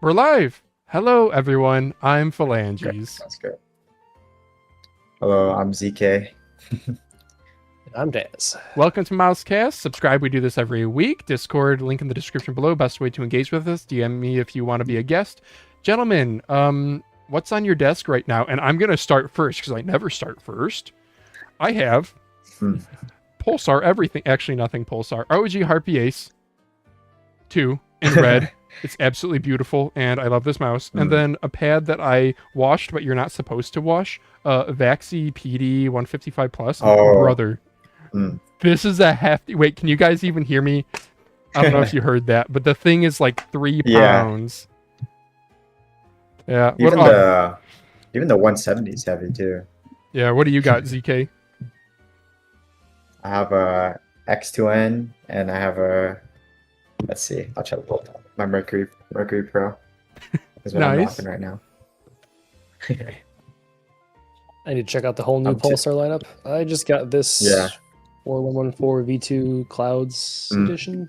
We're live. Hello, everyone. I'm Okay, Phalanges. that's good. Hello, I'm ZK. I'm Dazz. Welcome to MouseCast. Subscribe. We do this every week. Discord, link in the description below. Best way to engage with us. DM me if you want to be a guest. Gentlemen, what's on your desk right now? And I'm going to start first because I never start first. I have Pulsar everything. Actually, nothing Pulsar. ROG Harpe-X 2 in red. It's absolutely beautiful, and I love this mouse. And then a pad that I washed, but you're not supposed to wash. Vaxi PD 155 Plus. Oh. Brother. This is a hefty... Wait, can you guys even hear me? I don't know if you heard that, but the thing is like 3 pounds. Yeah. Even the 170 is heavy too. Yeah, what do you got, ZK? I have a X2N and I have a... Let's see. I'll try to pull it up. My Mercury Pro is what I'm Nice. rocking right now. I need to check out the whole new Pulsar lineup. I just got this 4114 V2 Clouds edition.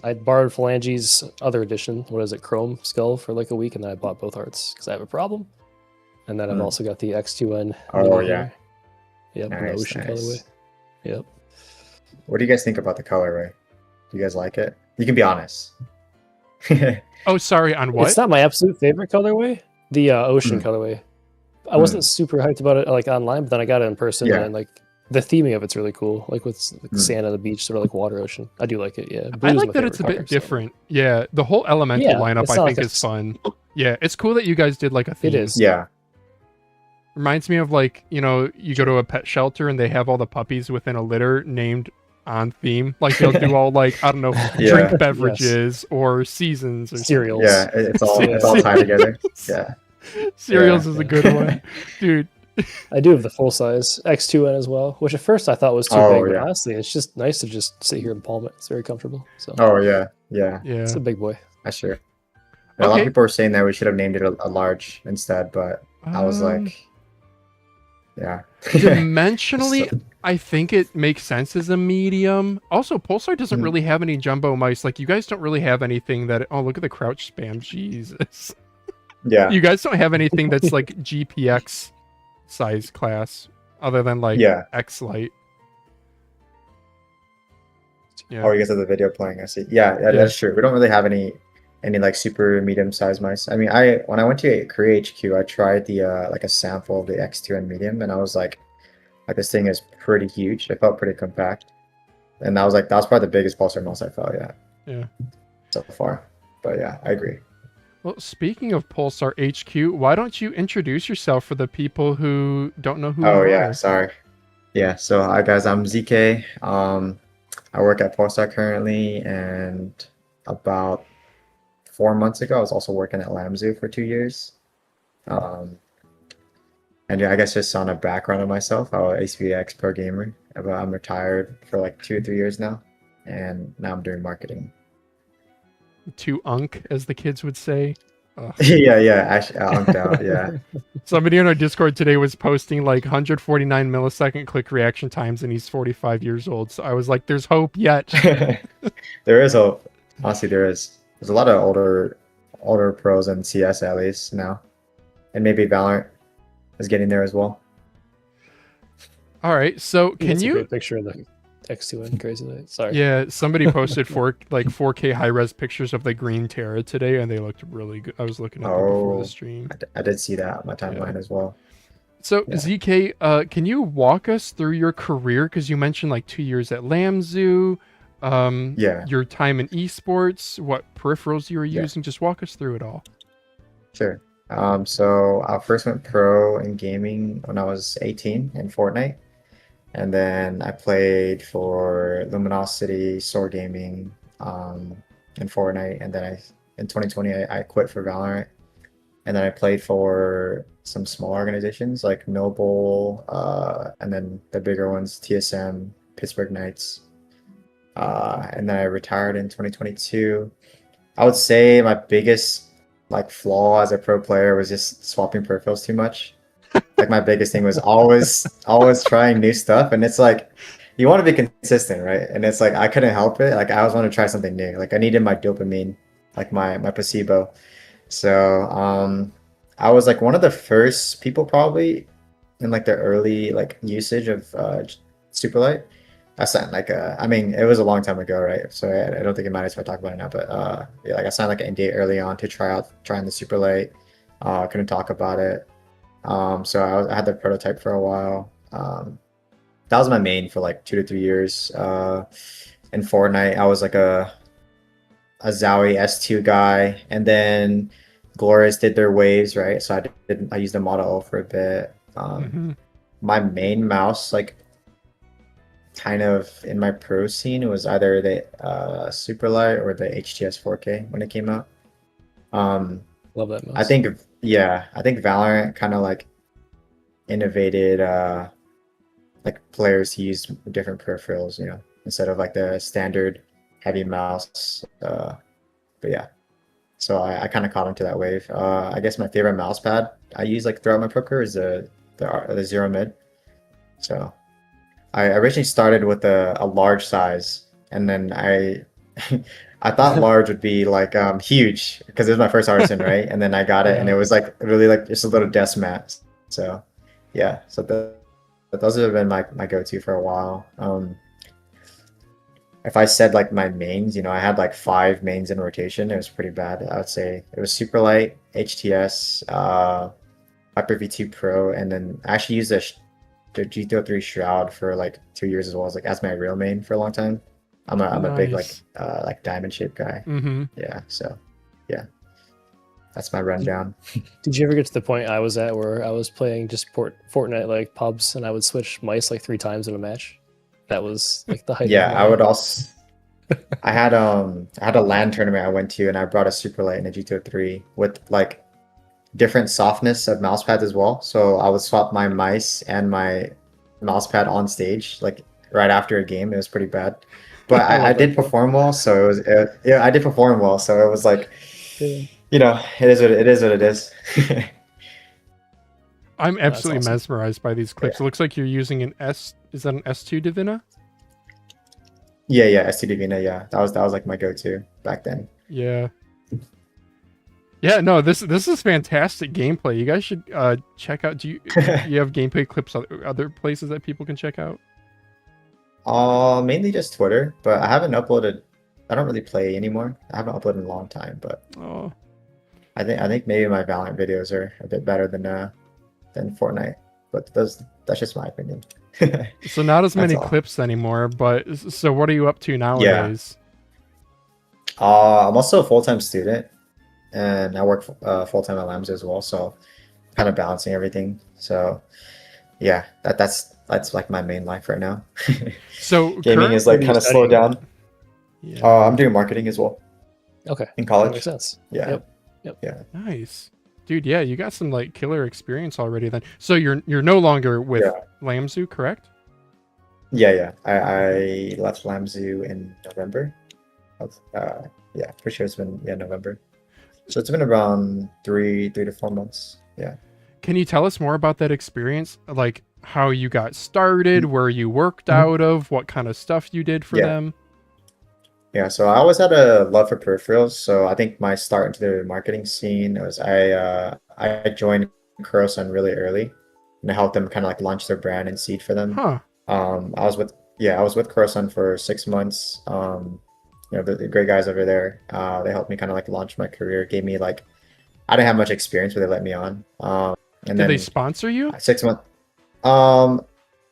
I borrowed Phalanges' other edition. What is it? Chrome Skull for like a week, and then I bought both arts because I have a problem. And then I've also got the X2N. Oh yeah. Yep, Nice, the Ocean colorway. Yep. What do you guys think about the colorway? Do you guys like it? You can be honest. Oh, sorry, on what? It's not my absolute favorite colorway. The Ocean colorway. I wasn't super hyped about it like online, but then I got it in person, and like the theming of it's really cool. Like with sand on the beach, sort of like water ocean. I do like it. Yeah, I like that it's a bit different. Yeah, the whole elemental lineup I think is fun. Yeah, it's cool that you guys did like a theme. It is. Yeah. Reminds me of like, you know, you go to a pet shelter and they have all the puppies within a litter named on theme. Like they'll do all like, I don't know, drink beverages or seasons or cereals. Yeah, it's all tied together. Yeah. Cereals is a good one. Dude. I do have the full size X2N as well, which at first I thought was too big, but honestly, it's just nice to just sit here and palm it. It's very comfortable. So. Oh yeah. It's a big boy. That's sure. A lot of people are saying that we should have named it a large instead, but I was like, yeah. Dimensionally, I think it makes sense as a medium. Also, Pulsar doesn't really have any jumbo mice. Like, you guys don't really have anything that... Oh, look at the crouch spam. Jesus. Yeah. You guys don't have anything that's like GPX size class other than like X Lite. Yeah. Oh, you guys have the video playing. I see. Yeah, that's true. We don't really have any like super medium sized mice. I mean, when I went to Korea HQ, I tried the like a sample of the X2N medium, and I was like this thing is pretty huge. It felt pretty compact, and that was probably the biggest Pulsar mouse I felt. Yeah. So far, but yeah, I agree. Well, speaking of Pulsar HQ, why don't you introduce yourself for the people who don't know who you are? Oh yeah, sorry. Yeah, so hi guys, I'm ZK. I work at Pulsar currently, and about 4 months ago, I was also working at Lamzoo for 2 years. And yeah, I guess just on a background of myself, I was HVX pro gamer. I'm retired for like 2 or 3 years now, and now I'm doing marketing. To unk, as the kids would say. Yeah, actually, unked out, yeah. Somebody on our Discord today was posting like 149 millisecond click reaction times, and he's 45 years old. So I was like, there's hope yet. There is hope. Honestly, there is. There's a lot of older pros in CS at least now. And maybe Valorant is getting there as well. All right, so can you... a great picture of the X2N Crazy Light. Sorry. Yeah, somebody posted 4K high-res pictures of the green Terra today, and they looked really good. I was looking at them before the stream. I did see that on my timeline as well. So, ZK, can you walk us through your career? Because you mentioned like 2 years at Lamzoo, your time in esports, what peripherals you were using. Just walk us through it all. Sure. So I first went pro in gaming when I was 18 in Fortnite. And then I played for Luminosity, Soar Gaming, in Fortnite. And then in 2020, I quit for Valorant. And then I played for some small organizations like Noble, and then the bigger ones, TSM, Pittsburgh Knights. And then I retired in 2022. I would say my biggest flaw as a pro player was just swapping peripherals too much. Like my biggest thing was always trying new stuff, and it's like you want to be consistent, right? And it's like I couldn't help it. Like I always want to try something new. Like I needed my dopamine like my placebo. So I was like one of the first people probably in like the early like usage of Superlight. I signed like I mean it was a long time ago, right? So I don't think it matters if I talk about it now, but yeah, like I signed like an NDA early on to trying the Superlight. Couldn't talk about it. So I had the prototype for a while. That was my main for like 2 to 3 years. In Fortnite, I was like a ZOwie S2 guy, and then Glorious did their waves, right? So I used the Model O for a bit. My main mouse, like kind of in my pro scene, was either the Superlight or the HTS 4K when it came out. Love that mouse. I think Valorant kind of like innovated like players to use different peripherals, you know, instead of like the standard heavy mouse. But yeah, so I kind of caught into that wave. I guess my favorite mouse pad I use like throughout my pro career is the Zero Mid. So I originally started with a large size, and then I thought large would be like huge because it was my first artisan, right? And then I got it, and it was like really like just a little desk mat. So yeah, so those have been my go-to for a while. If I said like my mains, you know, I had like 5 mains in rotation. It was pretty bad. I would say it was Superlight, HTS, Rapoo VT Pro, and then I actually used the G303 Shroud for like 2 years as well as like as my real main for a long time. I'm a big like diamond shaped guy. Yeah, so yeah, that's my rundown. Did you ever get to the point I was at where I was playing just Fortnite like pubs and I would switch mice like 3 times in a match? That was like the height. Yeah, I would also. I had a LAN tournament I went to, and I brought a Superlight and a G203 with like different softness of mouse pads as well. So I would swap my mice and my mouse pad on stage like right after a game. It was pretty bad, but I did perform well. So it was yeah, I did perform well. So it was like, you know, it is what it is. I'm absolutely mesmerized by these clips. It looks like you're using an is that an S2 Divina? Yeah, S2 Divina, yeah. That was like my go-to back then. Yeah. Yeah, no, this is fantastic gameplay. You guys should check out. Do you have gameplay clips other places that people can check out? Mainly just Twitter, but I haven't uploaded. I don't really play anymore. I haven't uploaded in a long time, but I think maybe my Valorant videos are a bit better than Fortnite, but that's just my opinion. So not as many clips anymore, but so what are you up to nowadays? I'm also a full-time student, and I work full-time at LAMS as well, so kind of balancing everything. So yeah, that's like my main life right now. So gaming is like kind of slowed down. Yeah. I'm doing marketing as well. Okay. In college. That makes sense. Yeah. Yep. Yeah. Nice. Dude, yeah, you got some like killer experience already then. So you're no longer with Lamzu, correct? Yeah. I left Lamzu in November. Yeah, for sure it's been November. So it's been around 3 to 4 months. Yeah. Can you tell us more about that experience? Like how you got started, where you worked out of, what kind of stuff you did for them? Yeah, so I always had a love for peripherals. So I think my start into the marketing scene was I joined Kurosan really early, and I helped them kind of like launch their brand and seed for them. Huh. I was with Kurosan for 6 months. You know, the great guys over there. They helped me kind of like launch my career. Gave me like, I didn't have much experience, but they let me on. And did they sponsor you? 6 months.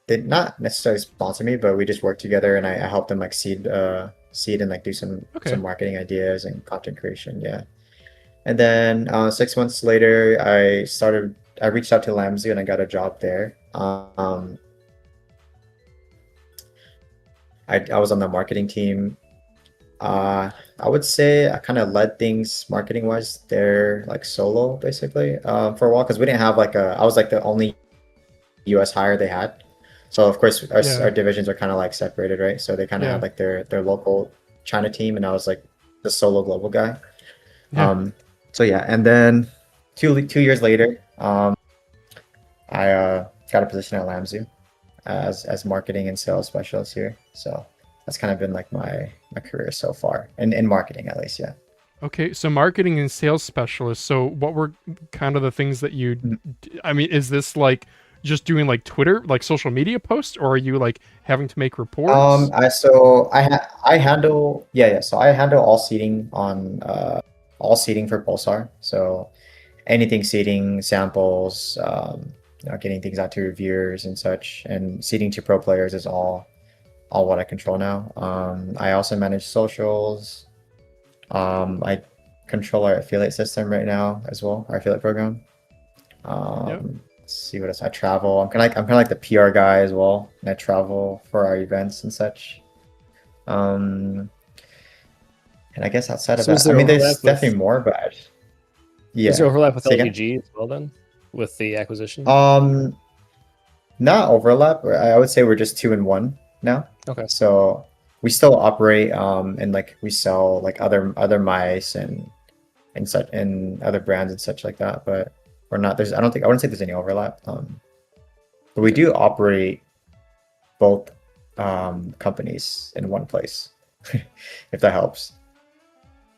They not necessarily sponsor me, but we just worked together, and I helped them like seed and like do some marketing ideas and content creation. Yeah. And then 6 months later, I reached out to Lamzu and I got a job there. I was on the marketing team. I would say I kind of led things marketing wise there, like solo basically, for a while, because we didn't have like I was like the only US hire they had. So of course our divisions are kind of like separated, right? So they kind of had like their local China team, and I was like the solo global guy. So yeah, and then two years later, I got a position at Lamzu as marketing and sales specialist here. So that's kind of been like my career so far, in marketing at least. Yeah. Okay, so marketing and sales specialist. So what were kind of the things that you I mean, is this like just doing like Twitter, like social media posts, or are you like having to make reports? I handle so I handle all seating on all seating for Pulsar. So anything seating, samples, getting things out to reviewers and such, and seating to pro players is all what I control now. I also manage socials. I control our affiliate system right now as well, our affiliate program. Yep. Let's see what else. I travel. I'm kind of like the PR guy as well, and I travel for our events and such. And I guess outside of So is that, I there mean, there's overlap with- definitely more, but yeah. Is there overlap with Say again? LTG as well then, with the acquisition? Not overlap. I would say we're just 2 in 1 now. Okay. So we still operate and like we sell like other mice and such and other brands and such like that, but we're not I wouldn't say there's any overlap. But we do operate both companies in one place, if that helps.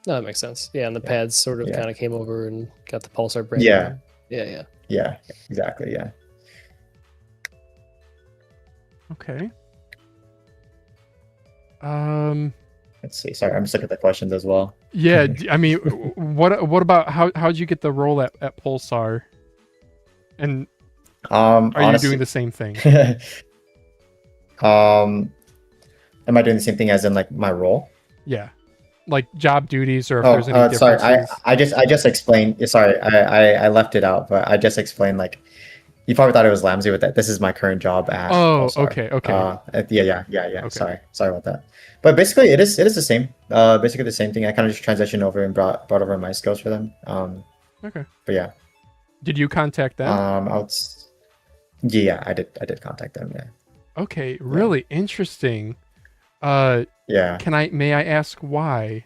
No, that makes sense. Yeah, and the pads sort of Yeah. kind of came over and got the Pulsar brand. Yeah. Yeah. Yeah, exactly. Yeah. Okay. Let's see. Sorry, I'm just looking at the questions as well. Yeah, I mean, what about how'd you get the role at Pulsar? And are Honestly, you doing the same thing? Am I doing the same thing as in like my role? Yeah, like job duties, or if there's any Sorry. differences. I just explained. Sorry, I left it out, but I just explained like you probably thought it was Lamsey with that. This is my current job at. Oh, Pulsar. okay. Yeah. Okay. Sorry about that. But basically, it is the same. Basically the same thing. I kind of just transitioned over and brought over my skills for them. Okay. But yeah. Did you contact them? Yeah, I did contact them. Yeah. Okay, really interesting. Yeah. May I ask why?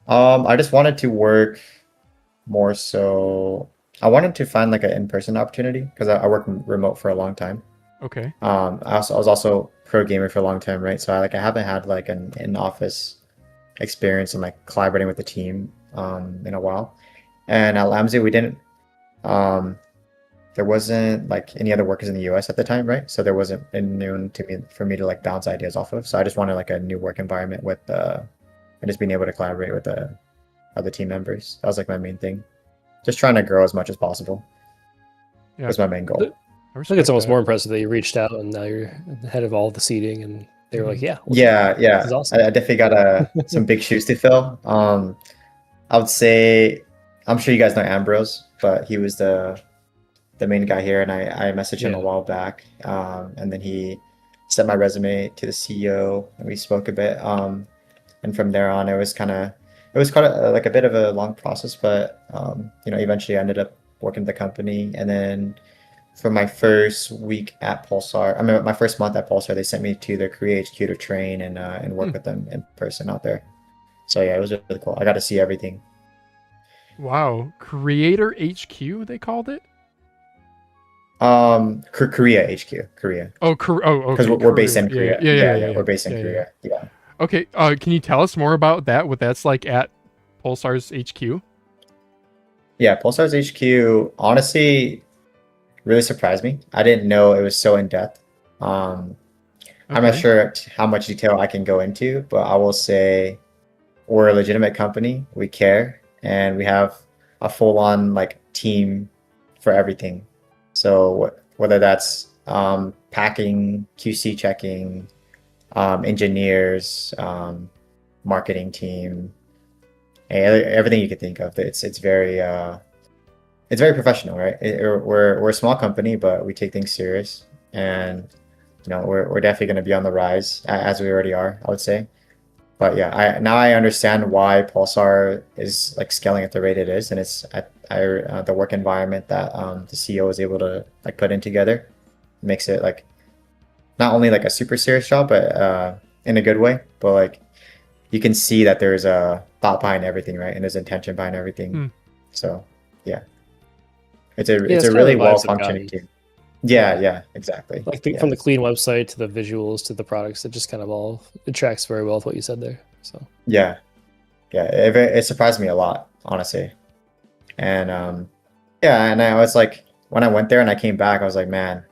I just wanted to work more so. I wanted to find like an in-person opportunity because I worked remote for a long time. Okay. I was also pro gamer for a long time, right? So I haven't had like an in-office experience and like collaborating with the team in a while. And at Lamsey, we didn't. There wasn't like any other workers in the US at the time, right? So there wasn't anyone for me to like bounce ideas off of. So I just wanted like a new work environment with and just being able to collaborate with the other team members. That was like my main thing. Just trying to grow as much as possible. Yeah. Was my main goal. I think it's almost more impressive that you reached out and now you're head of all the seating, and they were like, "Yeah, this is awesome." I definitely got some big shoes to fill. I would say, I'm sure you guys know Ambrose, but he was the main guy here, and I messaged him a while back, and then he sent my resume to the CEO, and we spoke a bit, and from there on, it was quite like a bit of a long process, but eventually I ended up working at the company, and then for my first week at Pulsar, my first month at Pulsar, they sent me to their Korea HQ to train and work with them in person out there. So yeah, it was really cool. I got to see everything. Wow, Creator HQ they called it. Korea HQ, Korea. Because we're based in Korea. Yeah. We're based in Korea. Yeah. Okay. Can you tell us more about that? What that's like at Pulsar's HQ? Yeah, Pulsar's HQ honestly really surprised me. I didn't know it was so in depth. I'm not sure how much detail I can go into, but I will say we're a legitimate company. We care, and we have a full-on like team for everything. So whether that's packing, QC checking, engineers, marketing team, everything you could think of. It's very professional, right? We're a small company, but we take things serious, and we're definitely going to be on the rise as we already are, I would say. But yeah, now I understand why Pulsar is like scaling at the rate it is, and it's the work environment that the CEO was able to like put in together makes it like not only like a super serious job, but in a good way. But like you can see that there's a thought behind everything, right? And there's intention behind everything. So yeah, it's a really well functioning team. Yeah, exactly. Like from the clean website to the visuals to the products, it just kind of it tracks very well with what you said there. So yeah, Yeah, it surprised me a lot, honestly. And yeah, and I was like, when I went there and I came back, I was like, man,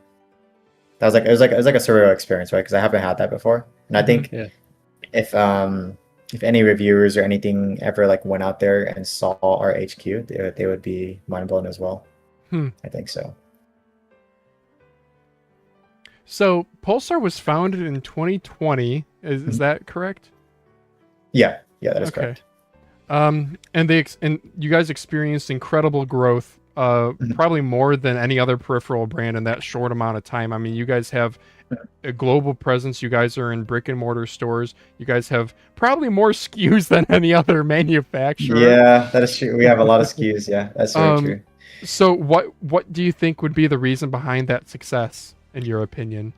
that was like it was like a surreal experience, right? Because I haven't had that before. And I think Yeah. if any reviewers or anything ever like went out there and saw our HQ, they would be mind blown as well. I think so. So Pulsar was founded in 2020. Is that correct? Yeah, that is correct. And you guys experienced incredible growth, probably more than any other peripheral brand in that short amount of time. I mean, you guys have a global presence. You guys are in brick and mortar stores. You guys have probably more SKUs than any other manufacturer. Yeah, that is true. We have a lot of SKUs. Yeah, that's very true. So what do you think would be the reason behind that success, in your opinion?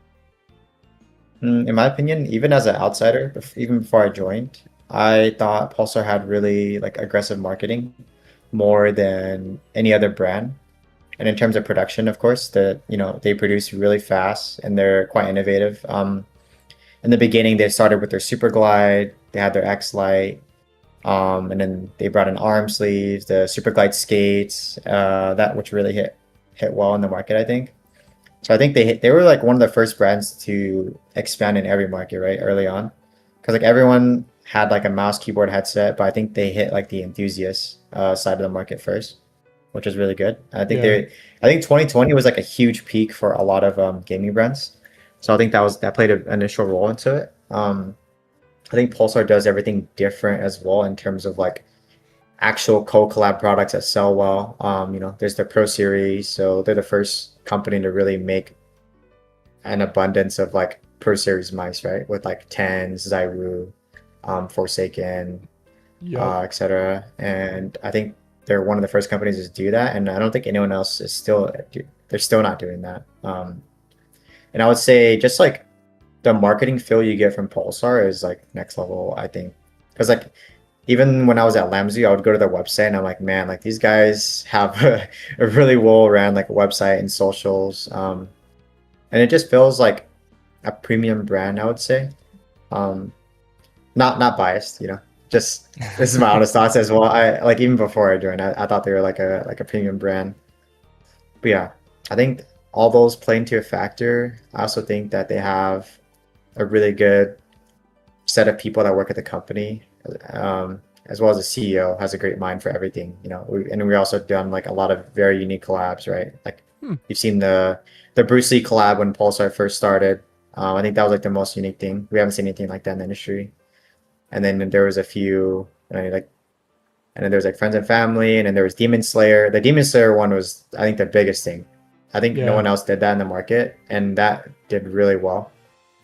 In my opinion, even as an outsider, even before I joined, I thought Pulsar had really like aggressive marketing, more than any other brand. And in terms of production, of course, they produce really fast and they're quite innovative. In the beginning, they started with their Super Glide. They had their X Lite, and then they brought in arm sleeves, the Super Glide skates, that which really hit well in the market, I think. So I think they were like one of the first brands to expand in every market, right, early on, because like everyone had like a mouse keyboard headset, but I think they hit like the enthusiast side of the market first, which is really good. I think I think 2020 was like a huge peak for a lot of gaming brands, so I think that played an initial role into it. I think Pulsar does everything different as well in terms of like actual co-collab products that sell well. There's the Pro Series, so they're the first company to really make an abundance of like Pro Series mice, right? With like Tens, ZOwie, Forsaken, etc. And I think they're one of the first companies to do that, and I don't think anyone else is they're still not doing that. And I would say just like the marketing feel you get from Pulsar is like next level, I think, because like even when I was at Lamzu, I would go to their website and I'm like, man, like these guys have a really well ran like website and socials, and it just feels like a premium brand, I would say. Not biased, just this is my honest thoughts as well. I like even before I joined, I thought they were like a premium brand. But yeah, I think all those play into a factor. I also think that they have a really good set of people that work at the company, as well as the CEO has a great mind for everything. We also done like a lot of very unique collabs, right? Like you've seen the Bruce Lee collab when Pulsar first started. I think that was like the most unique thing. We haven't seen anything like that in the industry. And then there was a few, and then there was like Friends and Family, and then there was Demon Slayer. The Demon Slayer one was, I think, the biggest thing. I think no one else did that in the market, and that did really well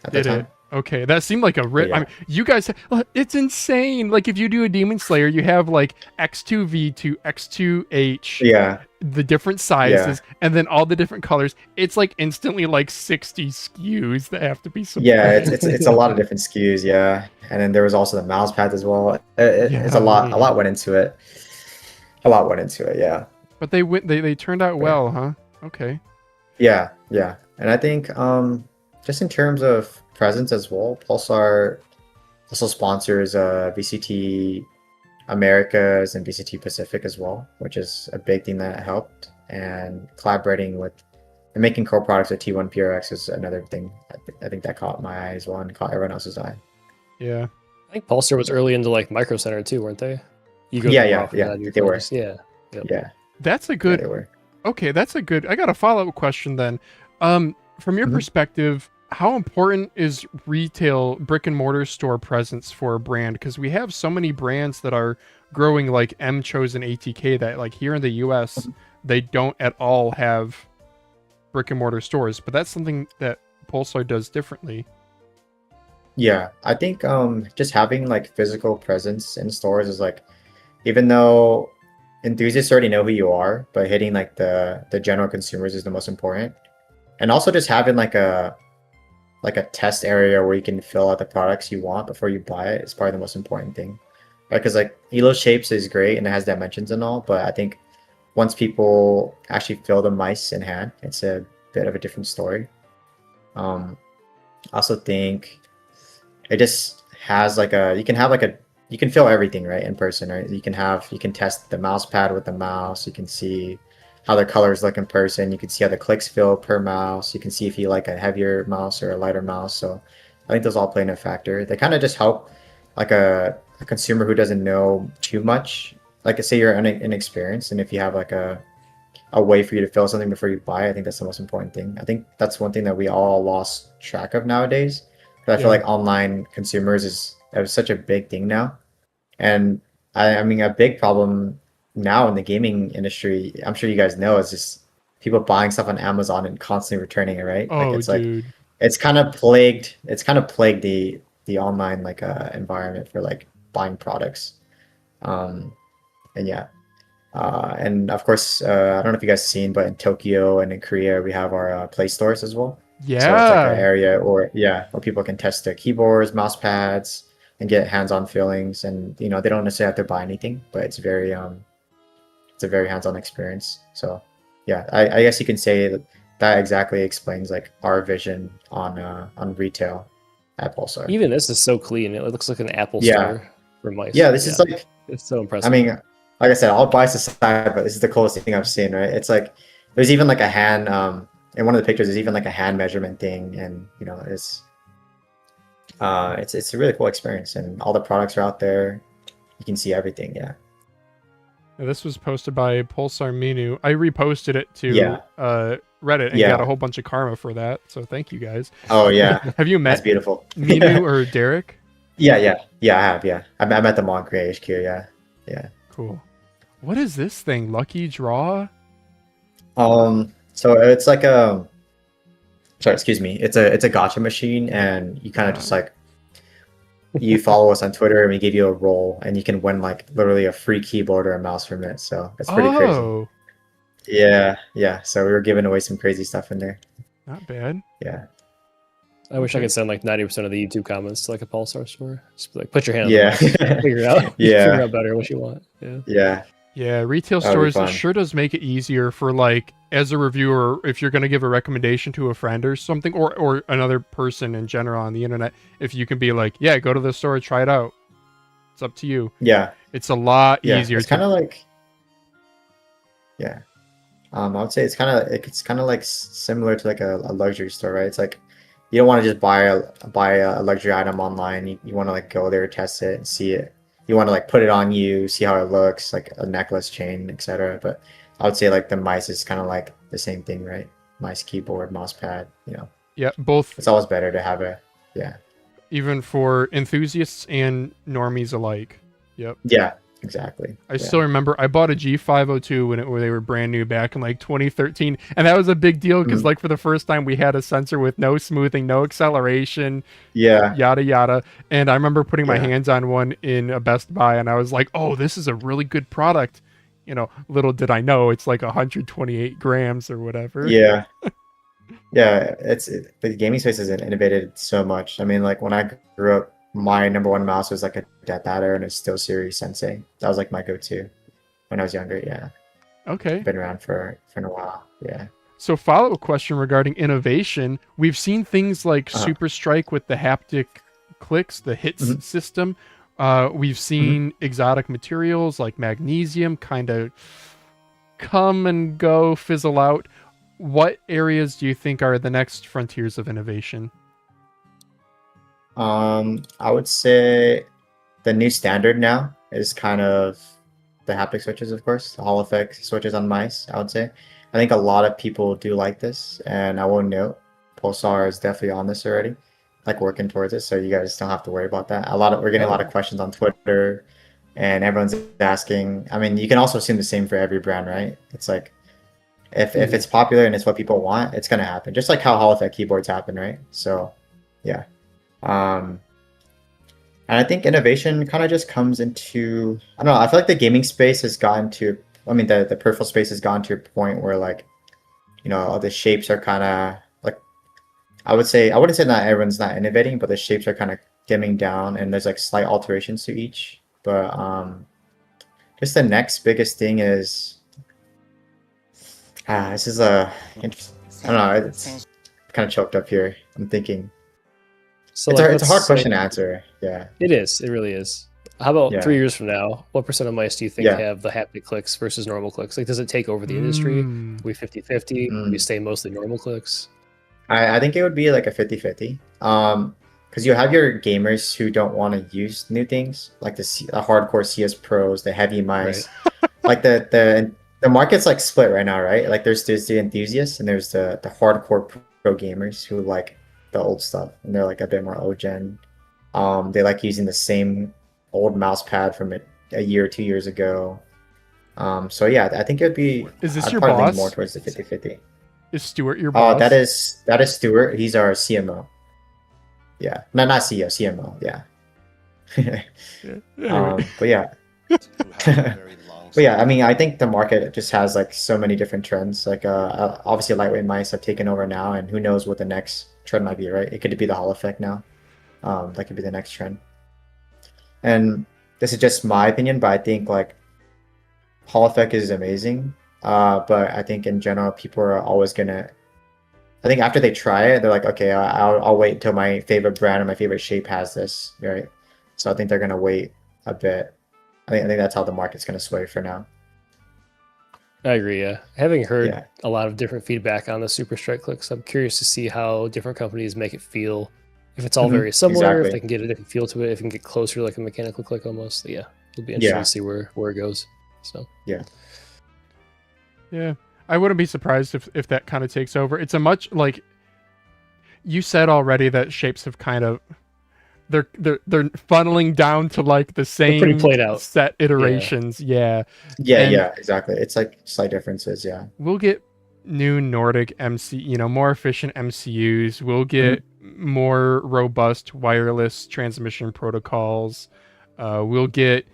at the time. Okay, that seemed like a I mean, you guys, it's insane. Like if you do a Demon Slayer, you have like X2 V2, X2 H, the different sizes, and then all the different colors. It's like instantly like 60 SKUs that have to be supplied. Yeah, it's a lot of different SKUs, and then there was also the mouse pad as well. It's a lot went into it. Yeah. But they turned out well, huh? Okay. Yeah, and I think just in terms of presence as well, Pulsar also sponsors VCT Americas and VCT Pacific as well, which is a big thing that helped. And collaborating with and making co-products with T1 PRX is another thing. I think that caught my eye as well and caught everyone else's eye. Yeah, I think Pulsar was early into like Micro Center too, weren't they? They were. Yeah, that's a good. Yeah, they were. Okay, that's a good. I got a follow-up question then. From your perspective, how important is retail brick and mortar store presence for a brand? Because we have so many brands that are growing, like Chosen ATK, that like here in the US they don't at all have brick and mortar stores, but that's something that Pulsar does differently. Yeah, I think just having like physical presence in stores is like, even though enthusiasts already know who you are, but hitting like the general consumers is the most important. And also just having like a test area where you can fill out the products you want before you buy it is probably the most important thing, right? Because like Elo Shapes is great and it has dimensions and all, but I think once people actually feel the mice in hand, it's a bit of a different story. I also think it just has like you can have like a you can feel everything, right, in person, right? You can test the mouse pad with the mouse. You can see how the colors look in person. You can see how the clicks feel per mouse. You can see if you like a heavier mouse or a lighter mouse. So I think those all play in a factor. They kind of just help like a consumer who doesn't know too much. Like say you're inexperienced, and if you have like a way for you to feel something before you buy, I think that's the most important thing. I think that's one thing that we all lost track of nowadays. But I feel like online consumers is such a big thing now. And I mean, a big problem now in the gaming industry, I'm sure you guys know, is just people buying stuff on Amazon and constantly returning it, right? Oh, like it's dude. like it's kind of plagued the online like environment for like buying products. And yeah. And of course, I don't know if you guys seen, but in Tokyo and in Korea, we have our Play Stores as well. Yeah. So it's like an area where people can test their keyboards, mouse pads, and get hands-on feelings. And they don't necessarily have to buy anything, but it's a very hands-on experience. So yeah, I guess you can say that exactly explains like our vision on retail at Pulsar. Even this is so clean. It looks like an Apple store for mice. Yeah, this is like, it's so impressive. I mean, like I said, all bias aside, but this is the coolest thing I've seen, right? It's like there's even like a hand in one of the pictures. There's even like a hand measurement thing, and it's a really cool experience, and all the products are out there. You can see everything. Yeah. Now, this was posted by Pulsar Minu. I reposted it to Reddit and got a whole bunch of karma for that. So thank you guys. Oh yeah. Have you met That's beautiful. Minu or Derek? Yeah, I have. Yeah, I met them on Korea HQ. Yeah. Cool. What is this thing? Lucky Draw? So it's like excuse me. It's a gacha machine, and you kind of just like you follow us on Twitter, and we give you a roll, and you can win like literally a free keyboard or a mouse from it. So it's pretty crazy. Yeah. So we were giving away some crazy stuff in there. Not bad. Yeah. I wish I could send like 90% of the YouTube comments to like a Pulsar store. Just be like, put your hand on Yeah. the figure it out. Yeah. Figure out better what you want. Yeah. Yeah, retail That'd be stores, it fun. sure does make it easier for like, as a reviewer, if you're going to give a recommendation to a friend or something, or another person in general on the internet, if you can be like, yeah, go to the store, try it out. It's up to you. Yeah. It's a lot easier. It's kind of like, I would say it's kind of like similar to like a luxury store, right? It's like you don't want to just buy a luxury item online. You want to like go there, test it, and see it. You want to like put it on you, see how it looks, like a necklace, chain, etc. But I would say like the mice is kind of like the same thing, right? Mice, keyboard, mouse pad. Yeah, both. It's always better to have Even for enthusiasts and normies alike. Yep. Yeah, exactly. I still remember I bought a G502 when they were brand new back in like 2013, and that was a big deal because like for the first time we had a sensor with no smoothing, no acceleration, yada yada. And I remember putting my hands on one in a Best Buy, and I was like, "Oh, this is a really good product." Little did I know it's like 128 grams or whatever. Yeah. The gaming space has innovated so much. I mean, like when I grew up, my number one mouse was like a DeathAdder and a SteelSeries Sensei. That was like my go-to when I was younger. Yeah. Okay. Been around for a while. Yeah. So follow-up question regarding innovation. We've seen things like SUPERSTRIKE with the haptic clicks, the hits system. We've seen exotic materials like magnesium kind of come and go, fizzle out. What areas do you think are the next frontiers of innovation? I would say the new standard now is kind of the haptic switches, of course, the Hall effect switches on mice. I would say, I think a lot of people do like this, and I will note Pulsar is definitely on this already, like working towards it. So you guys don't have to worry about that. We're getting a lot of questions on Twitter, and everyone's asking. I mean, you can also assume the same for every brand, right? It's like if it's popular and it's what people want, it's gonna happen. Just like how Hall effect keyboards happen, right? So, yeah. And I think innovation kind of just comes into, I don't know, I feel like the gaming space has gotten to, the peripheral space has gotten to a point where like, the shapes are kind of like, I wouldn't say that everyone's not innovating, but the shapes are kind of dimming down and there's like slight alterations to each. But just the next biggest thing is, this is I don't know, it's kind of choked up here. I'm thinking. So it's a hard question to answer. Yeah. It is. It really is. How about Yeah. 3 years from now? What percent of mice do you think Yeah. have the haptic clicks versus normal clicks? Like, does it take over the industry? We 50-50? We stay mostly normal clicks? I think it would be like a 50-50. Because you have your gamers who don't want to use new things, like the hardcore CS pros, the heavy mice. Like the market's like split right now, right? Like there's the enthusiasts and there's the hardcore pro gamers who like the old stuff and they're like a bit more old-gen. They like using the same old mouse pad from a year or 2 years ago. So yeah, I think it would be. Is this I'd your probably lean boss? more towards the 50-50. Is Stuart your boss? That is Stuart. He's our CMO. Yeah, no, not CEO, CMO. Yeah. But yeah. But yeah, I mean, I think the market just has like so many different trends. Like, obviously, lightweight mice have taken over now, and who knows what the next trend might be, right? It could be the Hall effect now. That could be the next trend. And this is just my opinion, but I think like Hall effect is amazing. But I think in general, people are always gonna. I think after they try it, they're like, okay, I'll wait until my favorite brand or my favorite shape has this, right? So I think they're gonna wait a bit. I think that's how the market's gonna sway for now. I agree. Yeah, having heard a lot of different feedback on the SUPERSTRIKE clicks, I'm curious to see how different companies make it feel. If it's all very similar, if they can get a different feel to it, if it can get closer to like a mechanical click almost. Yeah, it'll be interesting to see where it goes. So yeah. I wouldn't be surprised if that kind of takes over. It's a much like you said already that shapes have kind of they're funneling down to like the same pretty played out set iterations. Yeah, exactly. It's like slight differences. Yeah, we'll get new Nordic more efficient MCUs. We'll get more robust wireless transmission protocols. We'll get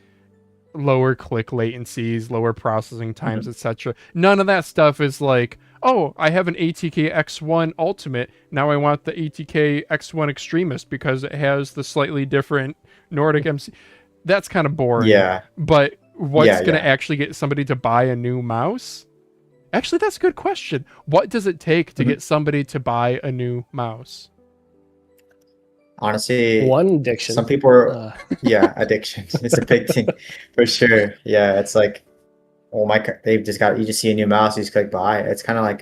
lower click latencies, lower processing times, etc. None of that stuff is like, oh, I have an ATK X1 Ultimate. Now I want the ATK X1 Extremist because it has the slightly different Nordic MC. That's kind of boring. Yeah. But what's going to actually get somebody to buy a new mouse? Actually, that's a good question. What does it take to get somebody to buy a new mouse? Honestly, one addiction. Some people are, addiction. It's a big thing for sure. Yeah, it's like, you just see a new mouse, you just click buy. It's kind of like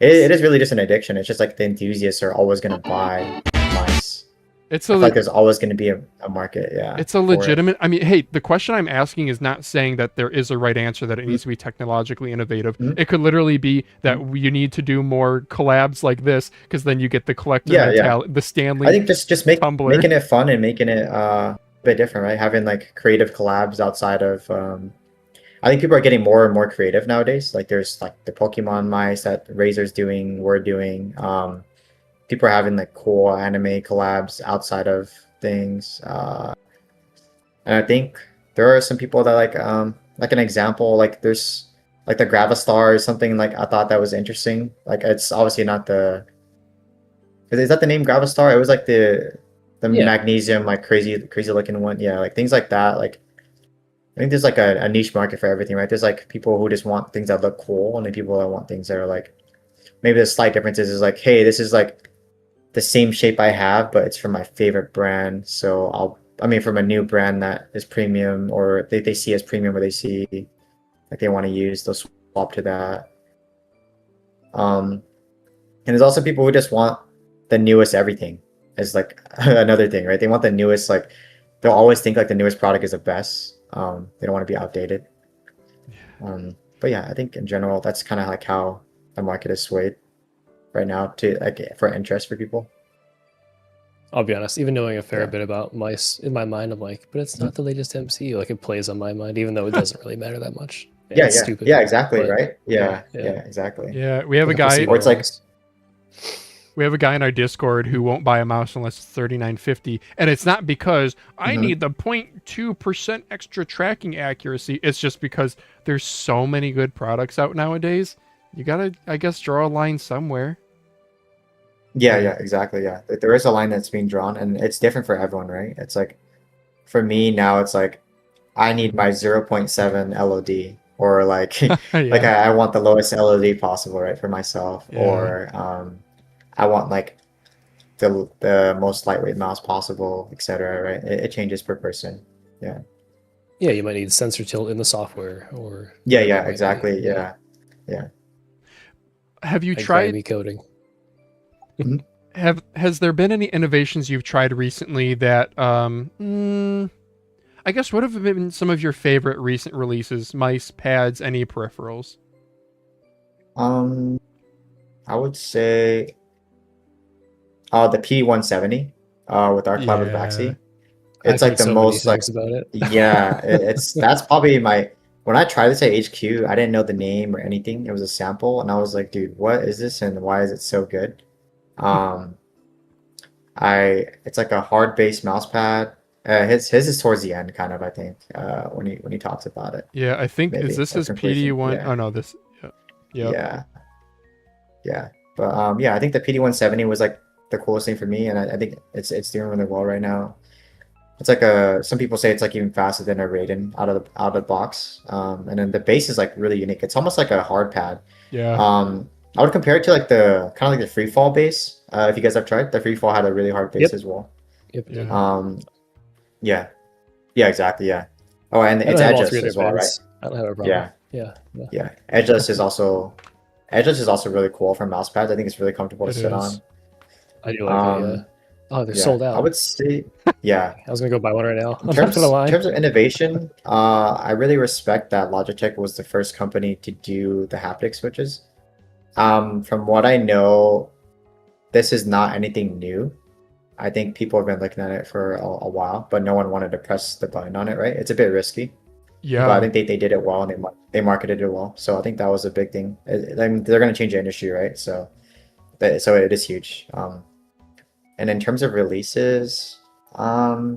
it is really just an addiction. It's just like the enthusiasts are always going to buy mice. It's like there's always going to be a market. Yeah, it's a legitimate. I mean, hey, the question I'm asking is not saying that there is a right answer, that it needs to be technologically innovative. It could literally be that you need to do more collabs like this because then you get the collector mentality, the Stanley. I think just making it fun and making it a bit different, right? Having like creative collabs outside of. I think people are getting more and more creative nowadays. Like there's like the Pokemon mice that Razor's doing, we're doing. People are having like cool anime collabs outside of things. And I think there are some people that like an example, like there's like the Gravistar or something, like I thought that was interesting. Like it's obviously not is that the name Gravistar? It was like the magnesium, like crazy looking one. Yeah, like things like that. Like I think there's like a niche market for everything, right? There's like people who just want things that look cool, and then people that want things that are like, maybe the slight differences is like, hey, this is like the same shape I have, but it's from my favorite brand. So from a new brand that is premium, or they see as premium, or they see like they want to use, they'll swap to that. And there's also people who just want the newest everything as like another thing, right? They want the newest, like they'll always think like the newest product is the best. They don't want to be outdated. But yeah, I think in general, that's kind of like how the market is swayed right now to like for interest for people. I'll be honest, even knowing a fair bit about mice, in my mind, I'm like, but it's not the latest MCU. Like it plays on my mind, even though it doesn't really matter that much. It's stupid. Yeah, exactly, but, right? Yeah, exactly. Yeah, we have a guy. Or it's like. We have a guy in our Discord who won't buy a mouse unless it's $39.50, and it's not because I need the 0.2% extra tracking accuracy. It's just because there's so many good products out nowadays. You gotta, I guess, draw a line somewhere. Yeah, exactly. Yeah, there is a line that's being drawn, and it's different for everyone, right? It's like, for me now, it's like, I need my 0.7 LOD, or like, like I want the lowest LOD possible, right, for myself, or I want like the most lightweight mouse possible, etc. Right? It changes per person. Yeah. Yeah, you might need sensor tilt in the software or Yeah, whatever it yeah, might be. exactly. Yeah. Yeah. Have you Like tried grimy coding. has there been any innovations you've tried recently that I guess what have been some of your favorite recent releases? Mice, pads, any peripherals? I would say the P170 with our collab with Yeah. Vaxi. I've It's like heard the so many most like things about it. yeah, it's that's probably my when I tried this at HQ, I didn't know the name or anything. It was a sample and I was like, dude, what is this and why is it so good? Um it's like a hard base mouse pad. His is towards the end kind of, I think, when he talks about it. Yeah, I think is Maybe this or his conclusion. PD1? Yeah. Oh no, this yeah. Yep. Yeah. Yeah. But yeah, I think the PD170 was like the coolest thing for me and I think it's doing really well right now. It's like some people say it's like even faster than a Raiden out of the box. And then the base is like really unique. It's almost like a hard pad. Yeah. I would compare it to like the kind of like the free fall base. If you guys have tried, the free fall had a really hard base Yep. as well. Yep. Yeah. Yeah. Yeah, exactly. Yeah. Oh, and I it's don't have all edgeless three of their as well, right? pads. I don't have a problem. Yeah. Yeah. Yeah. Edgeless is also really cool for mouse pads. I think it's really comfortable to It sit is. on. I do like it, yeah. Oh, they're sold out. I would say, yeah. I was gonna go buy one right now. In I'm terms, not gonna lie. in terms of innovation, I really respect that Logitech was the first company to do the haptic switches. From what I know, this is not anything new. I think people have been looking at it for a while, but no one wanted to press the button on it, right? It's a bit risky. Yeah. But I think they did it well and they marketed it well. So I think that was a big thing. I mean, they're going to change the industry, right? So it is huge. And in terms of releases, I